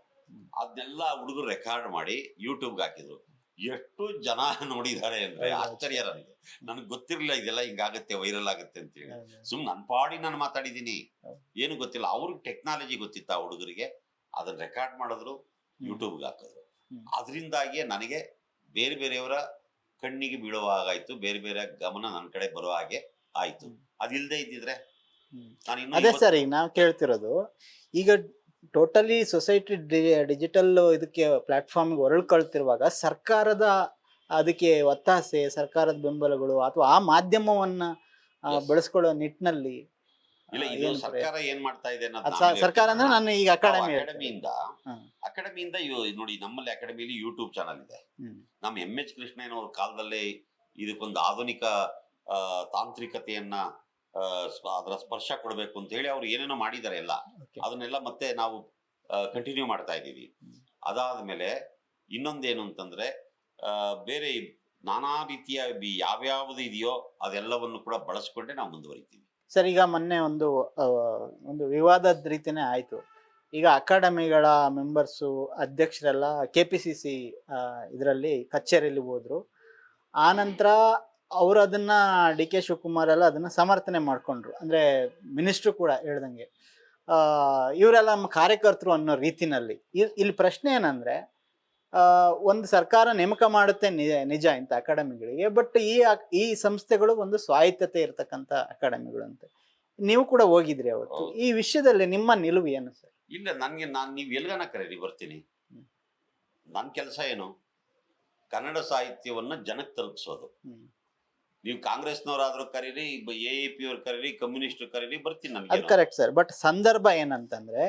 ಅದನ್ನೆಲ್ಲ ಹುಡುಗರು ರೆಕಾರ್ಡ್ ಮಾಡಿ ಯೂಟ್ಯೂಬ್ಗೆ ಹಾಕಿದ್ರು. ಎಷ್ಟು ಜನ ನೋಡಿದ್ದಾರೆ ಅಂದ್ರೆ ಆಶ್ಚರ್ಯ ನನಗೆ. ನನಗೆ ಗೊತ್ತಿರಲಿಲ್ಲ ಇದೆಲ್ಲ ಹಿಂಗಾಗತ್ತೆ, ವೈರಲ್ ಆಗುತ್ತೆ ಅಂತ ಹೇಳಿ. ನನ್ನ ಪಾಡಿ ನಾನು ಮಾತಾಡಿದೀನಿ, ಏನು ಗೊತ್ತಿಲ್ಲ. ಅವ್ರಿಗೆ ಟೆಕ್ನಾಲಜಿ ಗೊತ್ತಿತ್ತ ಆ ಹುಡುಗರಿಗೆ. ಅದನ್ನ ರೆಕಾರ್ಡ್ ಮಾಡಿದ್ರು, ಯೂಟ್ಯೂಬ್ಗೆ ಹಾಕಿದ್ರು. ಅದರಿಂದಾಗಿ ನನಗೆ ಬೇರೆ ಬೇರೆಯವರ ಕಣ್ಣಿಗೆ ಬೀಳುವ ಹಾಗಾಯ್ತು, ಬೇರೆ ಬೇರೆ ಗಮನ ನನ್ನ ಕಡೆ ಬರೋ ಹಾಗೆ ಆಯ್ತು. ಅದಿಲ್ಲದೆ ಇದ್ದಿದ್ರೆ ಅದೇ ಸರ್, ಈಗ ನಾವು ಕೇಳ್ತಿರೋದು, ಈಗ ಟೋಟಲಿ ಸೊಸೈಟಿ ಡಿಜಿಟಲ್ ಇದಕ್ಕೆ ಪ್ಲಾಟ್ಫಾರ್ಮ್ಗೆ ಹೊರಳ್ಕೊಳ್ತಿರುವಾಗ ಸರ್ಕಾರದ ಅದಕ್ಕೆ ಒತ್ತಾಸೆ, ಸರ್ಕಾರದ ಬೆಂಬಲಗಳು ಅಥವಾ ಆ ಮಾಧ್ಯಮವನ್ನ ಬಳಸ್ಕೊಳ್ಳೋ ನಿಟ್ಟಿನಲ್ಲಿ ಇಲ್ಲ, ಇದು ಸರ್ಕಾರ ಏನ್ ಮಾಡ್ತಾ ಇದೆ ಸರ್ಕಾರ ಅಂದ್ರೆ ನಾನು ಈಗ ಅಕಾಡೆಮಿಯಿಂದ ನೋಡಿ, ನಮ್ಮಲ್ಲಿ ಅಕಾಡೆಮಿಲಿ ಯೂಟ್ಯೂಬ್ ಚಾನಲ್ ಇದೆ. ನಮ್ಮ MH ಕೃಷ್ಣಯ್ಯನವ್ರ ಕಾಲದಲ್ಲೇ ಇದಕ್ಕೊಂದು ಆಧುನಿಕ ತಾಂತ್ರಿಕತೆಯನ್ನ ಅದರ ಸ್ಪರ್ಶ ಕೊಡ್ಬೇಕು ಅಂತ ಹೇಳಿ ಅವ್ರು ಏನೇನೋ ಮಾಡಿದ್ದಾರೆ ಎಲ್ಲ. ಅದನ್ನೆಲ್ಲ ಮತ್ತೆ ನಾವು ಕಂಟಿನ್ಯೂ ಮಾಡ್ತಾ ಇದ್ದೀವಿ. ಅದಾದ್ಮೇಲೆ ಇನ್ನೊಂದೇನು ಅಂತಂದ್ರೆ, ಬೇರೆ ನಾನಾ ರೀತಿಯ ಯಾವ್ಯಾವ್ದು ಇದೆಯೋ ಅದೆಲ್ಲವನ್ನು ಕೂಡ ಬಳಸ್ಕೊಂಡೆ ನಾವು ಮುಂದುವರಿತೀವಿ. ಸರ್, ಈಗ ಮೊನ್ನೆ ಒಂದು ವಿವಾದದ ರೀತಿನೇ ಆಯ್ತು. ಈಗ ಅಕಾಡೆಮಿಗಳ ಮೆಂಬರ್ಸು, ಅಧ್ಯಕ್ಷರೆಲ್ಲ KPCC ಇದರಲ್ಲಿ ಕಚೇರಿಯಲ್ಲಿ ಹೋದ್ರು. ಆನಂತರ ಅವರು ಅದನ್ನ DK ಶಿವಕುಮಾರ್ ಎಲ್ಲ ಅದನ್ನ ಸಮರ್ಥನೆ ಮಾಡ್ಕೊಂಡ್ರು. ಅಂದ್ರೆ ಮಿನಿಸ್ಟ್ರು ಕೂಡ ಹೇಳ್ದಂಗೆ ಇವರೆಲ್ಲ ನಮ್ಮ ಕಾರ್ಯಕರ್ತರು ಅನ್ನೋ ರೀತಿನಲ್ಲಿ. ಇಲ್ಲಿ ಪ್ರಶ್ನೆ ಏನಂದ್ರೆ, ಒಂದು ಸರ್ಕಾರ ನೇಮಕ ಮಾಡುತ್ತೆ ನಿಜ ಇಂಥ ಅಕಾಡೆಮಿಗಳಿಗೆ, ಬಟ್ ಈ ಸಂಸ್ಥೆಗಳು ಒಂದು ಸ್ವಾಯತ್ತತೆ ಇರ್ತಕ್ಕಂಥ ಅಕಾಡೆಮಿಗಳು ಅಂತೆ. ನೀವು ಕೂಡ ಹೋಗಿದ್ರಿ ಅವತ್ತು. ಹೌದು. ಈ ವಿಷಯದಲ್ಲಿ ನಿಮ್ಮ ನಿಲುವು ಏನು ಸರ್? ಇಲ್ಲ ನನ್ಗೆ ನೀವ್ ಎಲ್ಗನ ಕರೀರಿ ಬರ್ತೀನಿ. ಹ್ಮ್. ನನ್ ಕೆಲಸ ಏನು? ಕನ್ನಡ ಸಾಹಿತ್ಯವನ್ನ ಜನಕ್ಕೆ ತಲುಪಿಸೋದು. ನೀವು ಕಾಂಗ್ರೆಸ್ನವರಾದ್ರೂ ಕರೀರಿ, AAP ಅವ್ರು ಕರೀರಿ, ಕಮ್ಯುನಿಸ್ಟ್ ಕರೀರಿ, ಬರ್ತೀನಿ ಅದು ನನ್ಗೆ. Correct sir. ಬಟ್ ಸಂದರ್ಭ ಏನಂತಂದ್ರೆ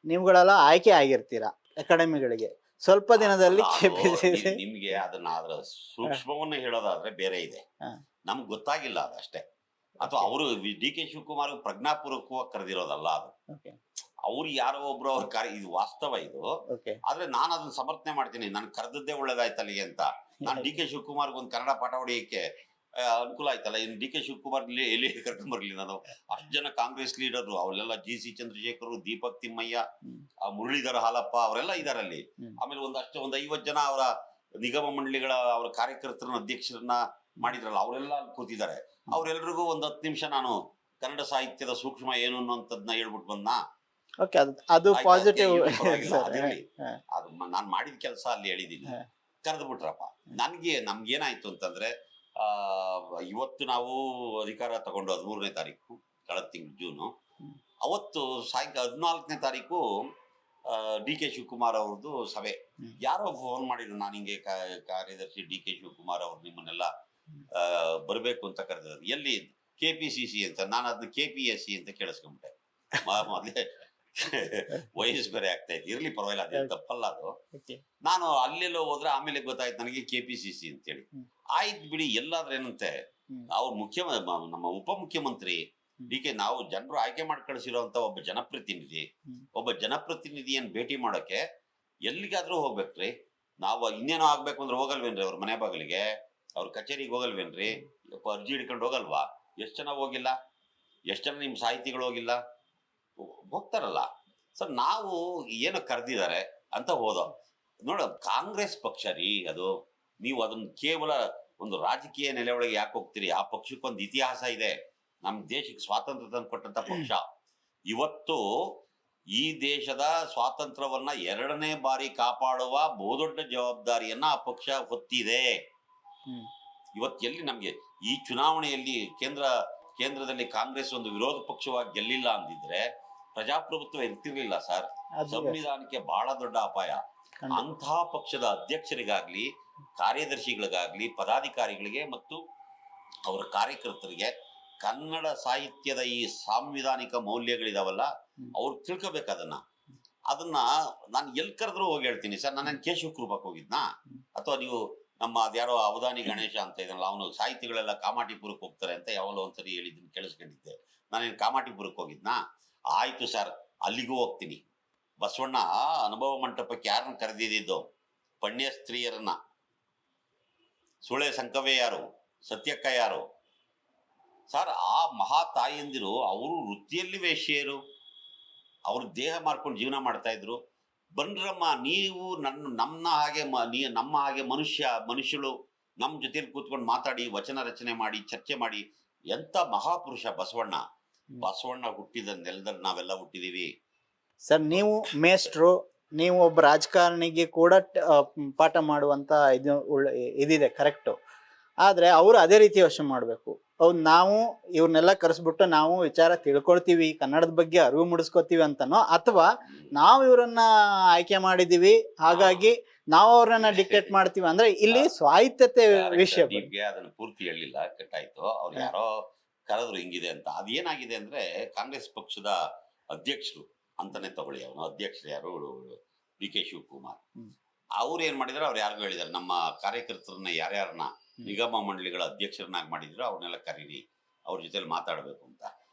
ನೀವುಗಳೆಲ್ಲ ಆಯ್ಕೆ ಆಗಿರ್ತೀರಾ ಅಕಾಡೆಮಿಗಳಿಗೆ, ಸ್ವಲ್ಪ ದಿನದಲ್ಲಿ KPCC. ನಿಮ್ಗೆ ಅದನ್ನ ಅದ್ರ ಸೂಕ್ಷ್ಮವನ್ನ ಹೇಳೋದಾದ್ರೆ ಬೇರೆ ಇದೆ. ಹಾ. ನಮ್ಗೆ ಗೊತ್ತಾಗಿಲ್ಲ ಅದಷ್ಟೇ. ಅಥವಾ ಅವರು DK ಶಿವಕುಮಾರ್ ಪ್ರಜ್ಞಾಪೂರ್ವಕವಾಗಿ ಕರೆದಿರೋದಲ್ಲ ಅದು. Okay. ಅವ್ರು ಯಾರೋ ಒಬ್ರು ಅವ್ರ ಇದು ವಾಸ್ತವ ಇದು. Okay. ಆದ್ರೆ ನಾನು ಅದನ್ನ ಸಮರ್ಥನೆ ಮಾಡ್ತೀನಿ. ನನ್ ಕರೆದದ್ದೇ ಒಳ್ಳೇದಾಯ್ತಲ್ಲ ಅಂತ. ನಾನು DK ಶಿವಕುಮಾರ್ಗೆ ಒಂದು ಕನ್ನಡ ಪಾಠ ಹೊಡೆಯಕ್ಕೆ ಅನುಕೂಲ ಆಯ್ತಲ್ಲ. ಇನ್ನು DK ಶಿವಕುಮಾರ್ ಎಲ್ಲಿ ಕರ್ಕೊಂಡ್ ಬರ್ಲಿ ನಾನು? ಅಷ್ಟು ಜನ ಕಾಂಗ್ರೆಸ್ ಲೀಡರ್ ಅವ್ರೆಲ್ಲ GC ಚಂದ್ರಶೇಖರ್, ದೀಪಕ್ ತಿಮ್ಮಯ್ಯ, ಮುರಳೀಧರ ಹಾಲಪ್ಪ ಅವರೆಲ್ಲ ಇದಾರಲ್ಲಿ. ಆಮೇಲೆ ಒಂದು 50 ಜನ ಅವರ ನಿಗಮ ಮಂಡಳಿಗಳ ಅವರ ಕಾರ್ಯಕರ್ತರನ್ನ ಅಧ್ಯಕ್ಷರನ್ನ ಮಾಡಿದ್ರಲ್ಲ, ಅವರೆಲ್ಲ ಕೂತಿದ್ದಾರೆ. ಅವ್ರೆಲ್ರಿಗೂ ಒಂದು 10 ನಿಮಿಷ ನಾನು ಕನ್ನಡ ಸಾಹಿತ್ಯದ ಸೂಕ್ಷ್ಮ ಏನು ಅನ್ನೋಂಥದ್ನ ಹೇಳ್ಬಿಟ್ಟು ಬಂದ್ನಾ. ಓಕೆ, ಅದು ಪಾಸಿಟಿವ್. ಅದು ನಾನ್ ಮಾಡಿದ ಕೆಲಸ ಅಲ್ಲಿ ಹೇಳಿದೀನಿ. ಕರೆದು ಬಿಟ್ರಪ್ಪ. ನಮ್ಗೇನಾಯ್ತು ಅಂತಂದ್ರೆ ಇವತ್ತು ನಾವು ಅಧಿಕಾರ ತಗೊಂಡು 13ನೇ ತಾರೀಕು ಕಳೆದ ತಿಂಗಳು ಜೂನು. ಅವತ್ತು ಸಾಯಂಕಾಲ 14ನೇ ತಾರೀಕು DK ಶಿವಕುಮಾರ್ ಅವ್ರದ್ದು ಸಭೆ. ಯಾರೋ ಫೋನ್ ಮಾಡಿದ್ರು, ನಾನು ಹಿಂಗೆ ಕಾರ್ಯದರ್ಶಿ DK ಶಿವಕುಮಾರ್ ಅವ್ರು ನಿಮ್ಮನ್ನೆಲ್ಲ ಬರ್ಬೇಕು ಅಂತ ಕರೆದಿದ್ರು. ಎಲ್ಲಿ? KPCC ಅಂತ. ನಾನು ಅದನ್ನ KPSC ಅಂತ ಕೇಳಿಸ್ಕೊಂಡ್ಬಿಟ್ಟೆ. ಮೊದಲೇ ವಯಸ್ಸು ಬೇರೆ ಆಗ್ತಾ ಇತ್ತು. ಇರ್ಲಿ ಪರವಾಗಿಲ್ಲ, ಅದೇನು ತಪ್ಪಲ್ಲ ಅದು. ನಾನು ಅಲ್ಲೆಲ್ಲೋ ಹೋದ್ರೆ ಆಮೇಲೆ ಗೊತ್ತಾಯ್ತು ನನಗೆ KPCC ಅಂತೇಳಿ. ಆಯ್ತು ಬಿಡಿ, ಎಲ್ಲಾದ್ರೆ ಏನಂತೆ ಅವ್ರು ನಮ್ಮ ಉಪಮುಖ್ಯಮಂತ್ರಿ DK, ನಾವು ಜನರು ಆಯ್ಕೆ ಮಾಡಿ ಕಳಿಸಿರೋಂತ ಒಬ್ಬ ಜನಪ್ರತಿನಿಧಿಯನ್ನ ಭೇಟಿ ಮಾಡೋಕೆ ಎಲ್ಲಿಗಾದ್ರೂ ಹೋಗ್ಬೇಕ್ರಿ. ನಾವು ಇನ್ನೇನೋ ಆಗ್ಬೇಕು ಅಂದ್ರೆ ಹೋಗಲ್ವೇನ್ರಿ ಅವ್ರ ಮನೆ ಬಾಗಿಲಿಗೆ, ಅವ್ರ ಕಚೇರಿಗೆ ಹೋಗಲ್ವೇನ್ರಿ? ಅರ್ಜಿ ಹಿಡ್ಕೊಂಡು ಹೋಗಲ್ವಾ? ಎಷ್ಟ್ ಜನ ಹೋಗಿಲ್ಲ? ಎಷ್ಟ್ ಜನ ನಿಮ್ ಸಾಹಿತಿಗಳು ಹೋಗಿಲ್ಲ? ಹೋಗ್ತಾರಲ್ಲ. ಸೊ ನಾವು ಏನೋ ಕರೆದಿದ್ದಾರೆ ಅಂತ ಹೋದೋ. ನೋಡ, ಕಾಂಗ್ರೆಸ್ ಪಕ್ಷ ರೀ ಅದು. ನೀವು ಅದನ್ನ ಕೇವಲ ಒಂದು ರಾಜಕೀಯ ನೆಲೆ ಒಳಗೆ ಯಾಕೆ ಹೋಗ್ತೀರಿ? ಆ ಪಕ್ಷಕ್ಕೊಂದು ಇತಿಹಾಸ ಇದೆ. ನಮ್ ದೇಶಕ್ಕೆ ಸ್ವಾತಂತ್ರ್ಯ ತಂದು ಕೊಟ್ಟಂತ ಪಕ್ಷ. ಇವತ್ತು ಈ ದೇಶದ ಸ್ವಾತಂತ್ರ್ಯವನ್ನ 2ನೇ ಬಾರಿ ಕಾಪಾಡುವ ಬಹುದೊಡ್ಡ ಜವಾಬ್ದಾರಿಯನ್ನ ಆ ಪಕ್ಷ ಹೊತ್ತಿದೆ. ಇವತ್ತೆಲ್ಲಿ ನಮ್ಗೆ ಈ ಚುನಾವಣೆಯಲ್ಲಿ ಕೇಂದ್ರದಲ್ಲಿ ಕಾಂಗ್ರೆಸ್ ಒಂದು ವಿರೋಧ ಪಕ್ಷವಾಗಿ ಗೆಲ್ಲಿಲ್ಲ ಅಂದಿದ್ರೆ ಪ್ರಜಾಪ್ರಭುತ್ವ ಇರ್ತಿರ್ಲಿಲ್ಲ ಸರ್. ಸಂವಿಧಾನಕ್ಕೆ ಬಹಳ ದೊಡ್ಡ ಅಪಾಯ. ಅಂತಹ ಪಕ್ಷದ ಅಧ್ಯಕ್ಷರಿಗಾಗ್ಲಿ, ಕಾರ್ಯದರ್ಶಿಗಳಿಗಾಗ್ಲಿ, ಪದಾಧಿಕಾರಿಗಳಿಗೆ ಮತ್ತು ಅವರ ಕಾರ್ಯಕರ್ತರಿಗೆ ಕನ್ನಡ ಸಾಹಿತ್ಯದ ಈ ಸಾಂವಿಧಾನಿಕ ಮೌಲ್ಯಗಳಿದಾವಲ್ಲ, ಅವ್ರು ತಿಳ್ಕೊಬೇಕು ಅದನ್ನ ನಾನು ಎಲ್ಲಿ ಕರೆದ್ರು ಹೋಗಿ ಹೇಳ್ತೀನಿ ಸರ್. ನಾನು ಕೇಶವ ಕೃಪಕ್ಕೆ ಹೋಗಿದ್ನಾ, ಅಥವಾ ನೀವು ನಮ್ಮ ಅದ್ಯಾರೋ ಅವಧಾನಿ ಗಣೇಶ ಅಂತ ಇದನ್ನಲ್ಲ, ಅವನು ಸಾಹಿತಿಗಳೆಲ್ಲ ಕಾಮಾಟಿಪುರಕ್ಕೆ ಹೋಗ್ತಾರೆ ಅಂತ ಯಾವಾಗಲೂ ಒಂದ್ಸರಿ ಹೇಳಿದ್ದನ್ನು ಕೇಳಿಸ್ಕೊಂಡಿದ್ದೆ. ನಾನೇನು ಕಾಮಾಟಿಪುರಕ್ಕೆ ಹೋಗಿದ್ನಾ? ಆಯ್ತು ಸರ್, ಅಲ್ಲಿಗೂ ಹೋಗ್ತೀನಿ. ಬಸವಣ್ಣ ಅನುಭವ ಮಂಟಪಕ್ಕೆ ಯಾರನ್ನ ಕರೆದಿದ್ದು? ಪಣ್ಯ ಸ್ತ್ರೀಯರನ್ನ. ಸುಳೆ ಸಂಕವೇ ಯಾರು? ಸತ್ಯಕ್ಕ ಯಾರು ಸರ್? ಆ ಮಹಾ ತಾಯಿಯಂದಿರು ಅವರು ವೃತ್ತಿಯಲ್ಲಿ ವೇಶ್ಯೆಯರು. ಅವ್ರ ದೇಹ ಮಾರ್ಕೊಂಡು ಜೀವನ ಮಾಡ್ತಾ ಇದ್ರು. ಬನ್ರಮ್ಮ, ನೀವು ನಮ್ಮ ಹಾಗೆ ಮನುಷ್ಯರು ನಮ್ಮ ಜೊತೆಲಿ ಕೂತ್ಕೊಂಡು ಮಾತಾಡಿ, ವಚನ ರಚನೆ ಮಾಡಿ, ಚರ್ಚೆ ಮಾಡಿ. ಎಂತ ಮಹಾಪುರುಷ ಬಸವಣ್ಣ ಹುಟ್ಟಿದ ನೆಲದಲ್ಲಿ ನಾವೆಲ್ಲ ಹುಟ್ಟಿದೀವಿ ಸರ್. ನೀವು ಮೇಷ್ಟ್ರು, ನೀವು ಒಬ್ಬ ರಾಜಕಾರಣಿಗೆ ಕೂಡ ಪಾಠ ಮಾಡುವಂತ ಇದಿದೆ, ಕರೆಕ್ಟು. ಆದ್ರೆ ಅವರು ಅದೇ ರೀತಿ ಯೋಚನೆ ಮಾಡ್ಬೇಕು. ಹೌದು, ನಾವು ಇವ್ರನ್ನೆಲ್ಲ ಕರೆಸ್ಬಿಟ್ಟು ನಾವು ವಿಚಾರ ತಿಳ್ಕೊಳ್ತೀವಿ, ಕನ್ನಡದ ಬಗ್ಗೆ ಅರಿವು ಮೂಡಿಸ್ಕೊತೀವಿ ಅಂತನೋ, ಅಥವಾ ನಾವು ಇವ್ರನ್ನ ಆಯ್ಕೆ ಮಾಡಿದೀವಿ ಹಾಗಾಗಿ ನಾವು ಅವ್ರನ್ನ ಡಿಕ್ಟೇಟ್ ಮಾಡ್ತೀವಿ ಅಂದ್ರೆ ಇಲ್ಲಿ ಸ್ವಾಯತ್ತತೆ ವಿಷಯ. ಅದನ್ನ ಪೂರ್ತಿ ಹೇಳಿಲ್ಲ, ಕಟ್ಟಾಯ್ತು. ಅವ್ರು ಯಾರೋ ಕರೆದ್ರು ಹಿಂಗಿದೆ ಅಂತ. ಅದೇನಾಗಿದೆ ಅಂದ್ರೆ ಕಾಂಗ್ರೆಸ್ ಪಕ್ಷದ ಅಧ್ಯಕ್ಷರು ಅಂತಾನೆ ತಗೊಳ್ಳಿ, ಅವನು ಅಧ್ಯಕ್ಷರು ಯಾರು, DK ಶಿವಕುಮಾರ್. ಅವ್ರು ಏನ್ ಮಾಡಿದಾರೆ, ಅವ್ರು ಯಾರಿಗೂ ಹೇಳಿದಾರೆ, ನಮ್ಮ ಕಾರ್ಯಕರ್ತರನ್ನ ಯಾರ್ಯಾರನ್ನ ನಿಗಮ ಮಂಡಳಿಗಳ ಅಧ್ಯಕ್ಷರನ್ನಾಗಿ ಮಾಡಿದ್ರು ಅವ್ರನ್ನೆಲ್ಲ ಕರೀರಿ, ಅವ್ರ ಜೊತೆಲಿ ಮಾತಾಡ್ಬೇಕು ಅಂತ.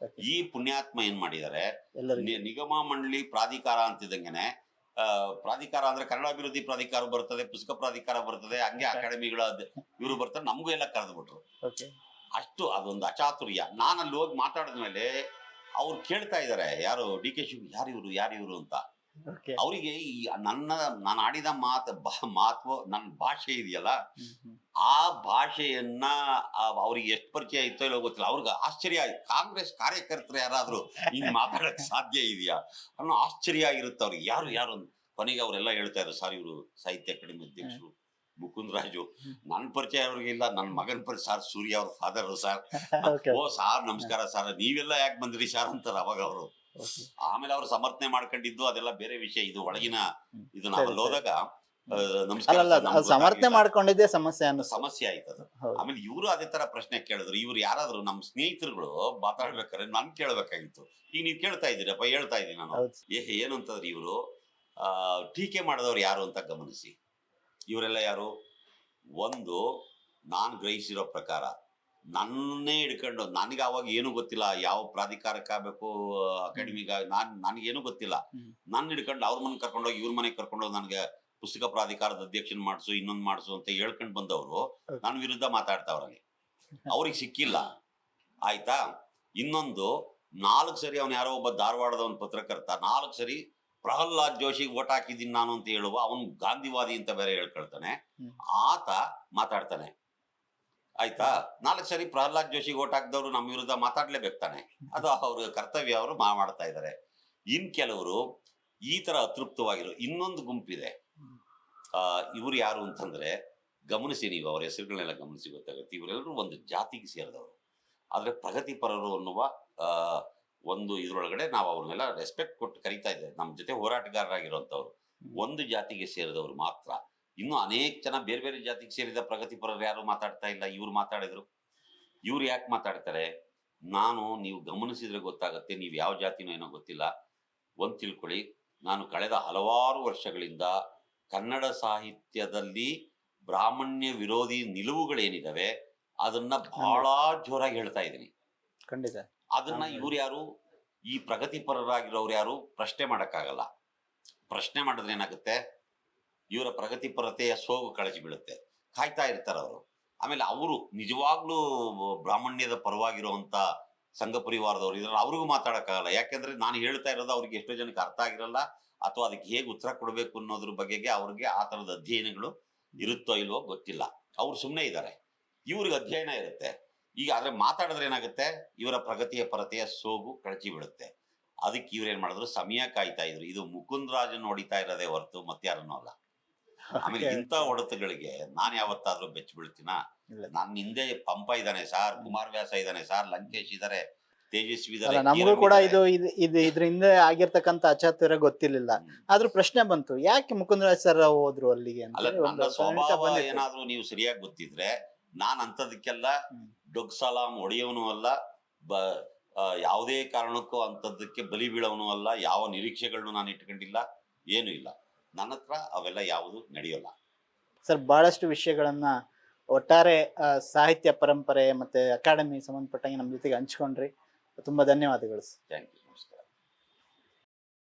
ಈ ಪುಣ್ಯಾತ್ಮ ಏನ್ ಮಾಡಿದ್ದಾರೆ, ನಿಗಮ ಮಂಡಳಿ ಪ್ರಾಧಿಕಾರ ಅಂತಿದ್ದಂಗೆನೆ, ಪ್ರಾಧಿಕಾರ ಅಂದ್ರೆ ಕನ್ನಡ ಅಭಿವೃದ್ಧಿ ಪ್ರಾಧಿಕಾರ ಬರ್ತದೆ, ಪುಸ್ತಕ ಪ್ರಾಧಿಕಾರ ಬರ್ತದೆ, ಹಂಗೆ ಅಕಾಡೆಮಿಗಳ ಇವರು ಬರ್ತಾರೆ, ನಮಗೂ ಎಲ್ಲ ಕರೆದು ಬಿಟ್ರು. ಅಷ್ಟು ಅದೊಂದು ಅಚಾತುರ್ಯ. ನಾನು ಅಲ್ಲಿ ಹೋಗಿ ಮಾತಾಡಿದ್ಮೇಲೆ ಅವ್ರು ಕೇಳ್ತಾ ಇದಾರೆ, ಯಾರು DK ಶಿವ ಯಾರಿವ್ರು ಅಂತ. ಅವರಿಗೆ ನಾನು ಆಡಿದ ಮಾತು ನನ್ನ ಭಾಷೆ ಇದೆಯಲ್ಲ, ಆ ಭಾಷೆಯನ್ನ ಅವ್ರಿಗೆ ಎಷ್ಟು ಪರಿಚಯ ಇತ್ತೋ ಇಲ್ಲ ಗೊತ್ತಿಲ್ಲ. ಅವ್ರಿಗೆ ಆಶ್ಚರ್ಯ ಆಯ್ತು. ಕಾಂಗ್ರೆಸ್ ಕಾರ್ಯಕರ್ತರು ಯಾರಾದ್ರೂ ಹಿಂಗ್ ಮಾತಾಡಕ್ ಸಾಧ್ಯ ಇದೆಯಾ ಅನ್ನೋ ಆಶ್ಚರ್ಯ ಆಗಿರುತ್ತೆ ಅವ್ರಿಗೆ. ಯಾರು ಕೊನೆಗೆ ಅವರೆಲ್ಲ ಹೇಳ್ತಾ ಇದ್ರು, ಸರ್ ಇವರು ಸಾಹಿತ್ಯ ಅಕಾಡೆಮಿ ಅಧ್ಯಕ್ಷರು ಮುಕುಂದ್ ರಾಜು ನನ್ನ ಪರಿಚಯ ಅವ್ರಿಗಿಲ್ಲ, ನನ್ನ ಮಗನ ಪರಿಚಯ ಸರ್, ಸೂರ್ಯ ಅವ್ರ ಫಾದರ್ ಸರ್. Okay. ಓ ಸಾರ್ ನಮಸ್ಕಾರ ಸರ್, ನೀವೆಲ್ಲ ಯಾಕೆ ಬಂದ್ರಿ ಸರ್ ಅಂತಾರೆ ಅವಾಗ ಅವರು. Okay. ಆಮೇಲೆ ಅವ್ರು ಸಮರ್ಥನೆ ಮಾಡ್ಕೊಂಡಿದ್ದು ಅದೆಲ್ಲ ಬೇರೆ ವಿಷಯ. ಇದು ಒಳಗಿನ ಇದು ಸರಿ, ನಾವಲ್ಲಿ ಹೋದಾಗ ನಮಸ್ಕಾರ ಅಲ್ಲಲ್ಲ ಸರ್, ನಮ್ಗೆ ಸಮರ್ಥನೆ ಗೊತ್ತಾಗ್ಲಿಲ್ಲ. ಮಾಡ್ಕೊಂಡಿದ್ದೆ ಸಮಸ್ಯೆ ಅನ್ನಿಸ್ತು. ಸಮಸ್ಯೆ ಆಯ್ತದ. ಹೌದು. ಆಮೇಲೆ ಇವರು ಅದೇ ತರ ಪ್ರಶ್ನೆ ಕೇಳಿದ್ರು. ಇವ್ರು ಯಾರಾದ್ರು ನಮ್ಮ ಸ್ನೇಹಿತರುಗಳು ಮಾತಾಡ್ಬೇಕಾದ್ರೆ ನನ್ ಕೇಳ್ಬೇಕಾಗಿತ್ತು. ಈಗ ನೀವ್ ಕೇಳ್ತಾ ಇದ್ದೀರಪ್ಪ, ಹೇಳ್ತಾ ಇದ್ದೀನಿ ನಾನು. ಹೌದು. ಏನು ಅಂತಂದ್ರೆ ಇವರು ಟೀಕೆ ಮಾಡಿದವ್ರು ಯಾರು ಅಂತ ಗಮನಿಸಿ. ಇವರೆಲ್ಲ ಯಾರು? ಒಂದು, ನಾನ್ ಗ್ರಹಿಸಿರೋ ಪ್ರಕಾರ ನನ್ನೇ ಹಿಡ್ಕೊಂಡು, ನನಗೆ ಅವಾಗ ಏನು ಗೊತ್ತಿಲ್ಲ, ಯಾವ ಪ್ರಾಧಿಕಾರಕ್ಕಾಗಬೇಕು ಅಕಾಡೆಮಿಗ, ನನಗೇನು ಗೊತ್ತಿಲ್ಲ. ನನ್ನ ಹಿಡ್ಕೊಂಡು ಅವ್ರ ಮನೆ ಕರ್ಕೊಂಡೋಗಿ ಇವ್ರ ಮನೆಗೆ ಕರ್ಕೊಂಡೋಗಿ ನನಗೆ ಪುಸ್ತಕ ಪ್ರಾಧಿಕಾರದ ಅಧ್ಯಕ್ಷನ್ ಮಾಡಿಸು, ಇನ್ನೊಂದು ಮಾಡಿಸು ಅಂತ ಹೇಳ್ಕೊಂಡು ಬಂದವರು ನನ್ನ ವಿರುದ್ಧ ಮಾತಾಡ್ತಾವ್ರಲ್ಲಿ. ಅವ್ರಿಗೆ ಸಿಕ್ಕಿಲ್ಲ, ಆಯ್ತಾ? ಇನ್ನೊಂದು, 4 ಸರಿ ಅವನು ಯಾರೋ ಒಬ್ಬ ಧಾರವಾಡದ ಒಂದು ಪತ್ರಕರ್ತ 4 ಸರಿ ಪ್ರಹ್ಲಾದ್ ಜೋಶಿಗೆ ಓಟ್ ಹಾಕಿದ್ದೀನಿ ನಾನು ಅಂತ ಹೇಳುವ, ಅವನು ಗಾಂಧಿವಾದಿ ಅಂತ ಬೇರೆ ಹೇಳ್ಕೊಳ್ತಾನೆ. ಆತ ಮಾತಾಡ್ತಾನೆ, ಆಯ್ತಾ? 4 ಸರಿ ಪ್ರಹ್ಲಾದ್ ಜೋಶಿಗೆ ಓಟ್ ಹಾಕಿದವರು ನಮ್ಮ ವಿರುದ್ಧ ಮಾತಾಡ್ಲೇಬೇಕು ತಾನೆ, ಅದು ಅವ್ರ ಕರ್ತವ್ಯ, ಅವರು ಮಾಡ್ತಾ ಇದ್ದಾರೆ. ಇನ್ ಕೆಲವರು ಈ ತರ ಅತೃಪ್ತವಾಗಿರೋ ಇನ್ನೊಂದು ಗುಂಪಿದೆ. ಇವ್ರು ಯಾರು ಅಂತಂದ್ರೆ, ಗಮನಿಸಿ ನೀವು, ಅವ್ರ ಹೆಸರುಗಳನ್ನೆಲ್ಲ ಗಮನಿಸಿ ಗೊತ್ತಾಗುತ್ತೆ. ಇವರೆಲ್ಲರೂ ಒಂದು ಜಾತಿಗೆ ಸೇರಿದವರು, ಆದ್ರೆ ಪ್ರಗತಿಪರರು ಅನ್ನುವ ಒಂದು ಇದ್ರೊಳಗಡೆ ನಾವು ಅವ್ರನ್ನೆಲ್ಲ ರೆಸ್ಪೆಕ್ಟ್ ಕೊಟ್ಟು ಕರಿತಾ ಇದ್ದೇವೆ. ನಮ್ಮ ಜೊತೆ ಹೋರಾಟಗಾರರಾಗಿರುವಂತವ್ರು ಒಂದು ಜಾತಿಗೆ ಸೇರಿದವರು ಮಾತ್ರ. ಇನ್ನು ಅನೇಕ ಜನ ಬೇರೆ ಬೇರೆ ಜಾತಿಗೆ ಸೇರಿದ ಪ್ರಗತಿಪರರು ಯಾರು ಮಾತಾಡ್ತಾ ಇಲ್ಲ. ಇವ್ರು ಮಾತಾಡಿದ್ರು. ಇವ್ರು ಯಾಕೆ ಮಾತಾಡ್ತಾರೆ? ನೀವು ಗಮನಿಸಿದ್ರೆ ಗೊತ್ತಾಗತ್ತೆ, ನೀವು ಯಾವ ಜಾತಿನೋ ಏನೋ ಗೊತ್ತಿಲ್ಲ. ಒಂದ್ ತಿಳ್ಕೊಳ್ಳಿ, ನಾನು ಕಳೆದ ಹಲವಾರು ವರ್ಷಗಳಿಂದ ಕನ್ನಡ ಸಾಹಿತ್ಯದಲ್ಲಿ ಬ್ರಾಹ್ಮಣ್ಯ ವಿರೋಧಿ ನಿಲುವುಗಳೇನಿದಾವೆ ಅದನ್ನ ಬಹಳ ಜೋರಾಗಿ ಹೇಳ್ತಾ ಇದ್ದೀನಿ. ಖಂಡಿತ. ಅದನ್ನ ಇವ್ರು ಯಾರು, ಈ ಪ್ರಗತಿಪರರಾಗಿರೋರು ಯಾರು ಪ್ರಶ್ನೆ ಮಾಡಕ್ಕಾಗಲ್ಲ. ಪ್ರಶ್ನೆ ಮಾಡಿದ್ರೆ ಏನಾಗುತ್ತೆ, ಇವರ ಪ್ರಗತಿಪರತೆಯ ಸೋಗು ಕಳಚಿ ಬೀಳುತ್ತೆ. ಕಾಯ್ತಾ ಇರ್ತಾರ ಅವರು. ಆಮೇಲೆ ಅವರು ನಿಜವಾಗ್ಲೂ ಬ್ರಾಹ್ಮಣ್ಯದ ಪರವಾಗಿರುವಂತ ಸಂಘ ಪರಿವಾರದವ್ರು ಇದ್ರಲ್ಲ, ಅವ್ರಿಗೂ ಮಾತಾಡಕ್ಕಾಗಲ್ಲ. ಯಾಕೆಂದ್ರೆ ನಾನು ಹೇಳ್ತಾ ಇರೋದು ಅವ್ರಿಗೆ ಎಷ್ಟೋ ಜನಕ್ಕೆ ಅರ್ಥ ಆಗಿರಲ್ಲ, ಅಥವಾ ಅದಕ್ಕೆ ಹೇಗೆ ಉತ್ತರ ಕೊಡಬೇಕು ಅನ್ನೋದ್ರ ಬಗೆಗೆ ಅವ್ರಿಗೆ ಆ ತರದ ಅಧ್ಯಯನಗಳು ಇರುತ್ತೋ ಇಲ್ವೋ ಗೊತ್ತಿಲ್ಲ. ಅವ್ರು ಸುಮ್ಮನೆ ಇದ್ದಾರೆ, ಇವ್ರಿಗೆ ಅಧ್ಯಯನ ಇರುತ್ತೆ. ಈಗ ಆದ್ರೆ ಮಾತಾಡಿದ್ರೆ ಏನಾಗುತ್ತೆ, ಇವರ ಪ್ರಗತಿಯ ಪರತೆಯ ಸೋಗು ಕಳಚಿ ಬಿಡುತ್ತೆ. ಅದಕ್ಕೆ ಇವ್ರೇನ್ ಮಾಡಿದ್ರು, ಸಮಯ ಕಾಯ್ತಾ ಇದ್ರು. ಇದು ಮುಕುಂದ್ ರಾಜನ್ ಹೊಡಿತಾ ಇರೋದೇ ಹೊರತು ಮತ್ತಾರನ್ನೂ ಅಲ್ಲ. ಆಮೇಲೆ ಇಂಥ ಹೊಡೆತಗಳಿಗೆ ನಾನ್ ಯಾವತ್ತಾದ್ರೂ ಬೆಚ್ಚ ಬೀಳ್ತೀನ? ನನ್ನ ಹಿಂದೆ ಪಂಪ ಇದ್ದಾನೆ ಸಾರ್, ಕುಮಾರವ್ಯಾಸ ಇದ್ದಾನೆ ಸಾರ್, ಲಂಕೇಶ್ ಇದಾರೆ, ತೇಜಸ್ವಿ ಇದಾರೆ. ನಮಗೂ ಕೂಡ ಇದ್ರ ಹಿಂದೆ ಆಗಿರ್ತಕ್ಕಂಥ ಅಚಾತುರ್ಯ ಗೊತ್ತಿರ್ಲಿಲ್ಲ. ಆದ್ರೂ ಪ್ರಶ್ನೆ ಬಂತು, ಯಾಕೆ ಮುಕುಂದರಾಜ್ ಸರ್ ಹೋದ್ರು ಅಲ್ಲಿಗೆ ಅಂತ. ಅಲ್ಲ, ನನ್ನ ಸ್ವಭಾವ ಏನಾದ್ರೂ ನೀವು ಸರಿಯಾಗಿ ಗೊತ್ತಿದ್ರೆ, ನಾನ್ ಅಂತದಕ್ಕೆಲ್ಲ ಡೊಗ್ ಸಲಾಂ ಹೊಡೆಯವನು ಅಲ್ಲ, ಯಾವುದೇ ಕಾರಣಕ್ಕೂ ಅಂತದಕ್ಕೆ ಬಲಿ ಬೀಳವನು ಅಲ್ಲ. ಯಾವ ನಿರೀಕ್ಷೆಗಳನ್ನು ನಾನು ಇಟ್ಕೊಂಡಿಲ್ಲ, ಏನು ಇಲ್ಲ. ನನ್ನ ಹತ್ರ ಅವೆಲ್ಲ ಯಾವುದು ನಡೆಯೋಲ್ಲ. ಸರ್, ಬಹಳಷ್ಟು ವಿಷಯಗಳನ್ನ ಒಟ್ಟಾರೆ ಸಾಹಿತ್ಯ ಪರಂಪರೆ ಮತ್ತೆ ಅಕಾಡೆಮಿ ಸಂಬಂಧಪಟ್ಟಂಗೆ ನಮ್ಮ ಜೊತೆಗೆ ಹಂಚ್ಕೊಂಡ್ರಿ. ತುಂಬಾ ಧನ್ಯವಾದಗಳು. Thank you.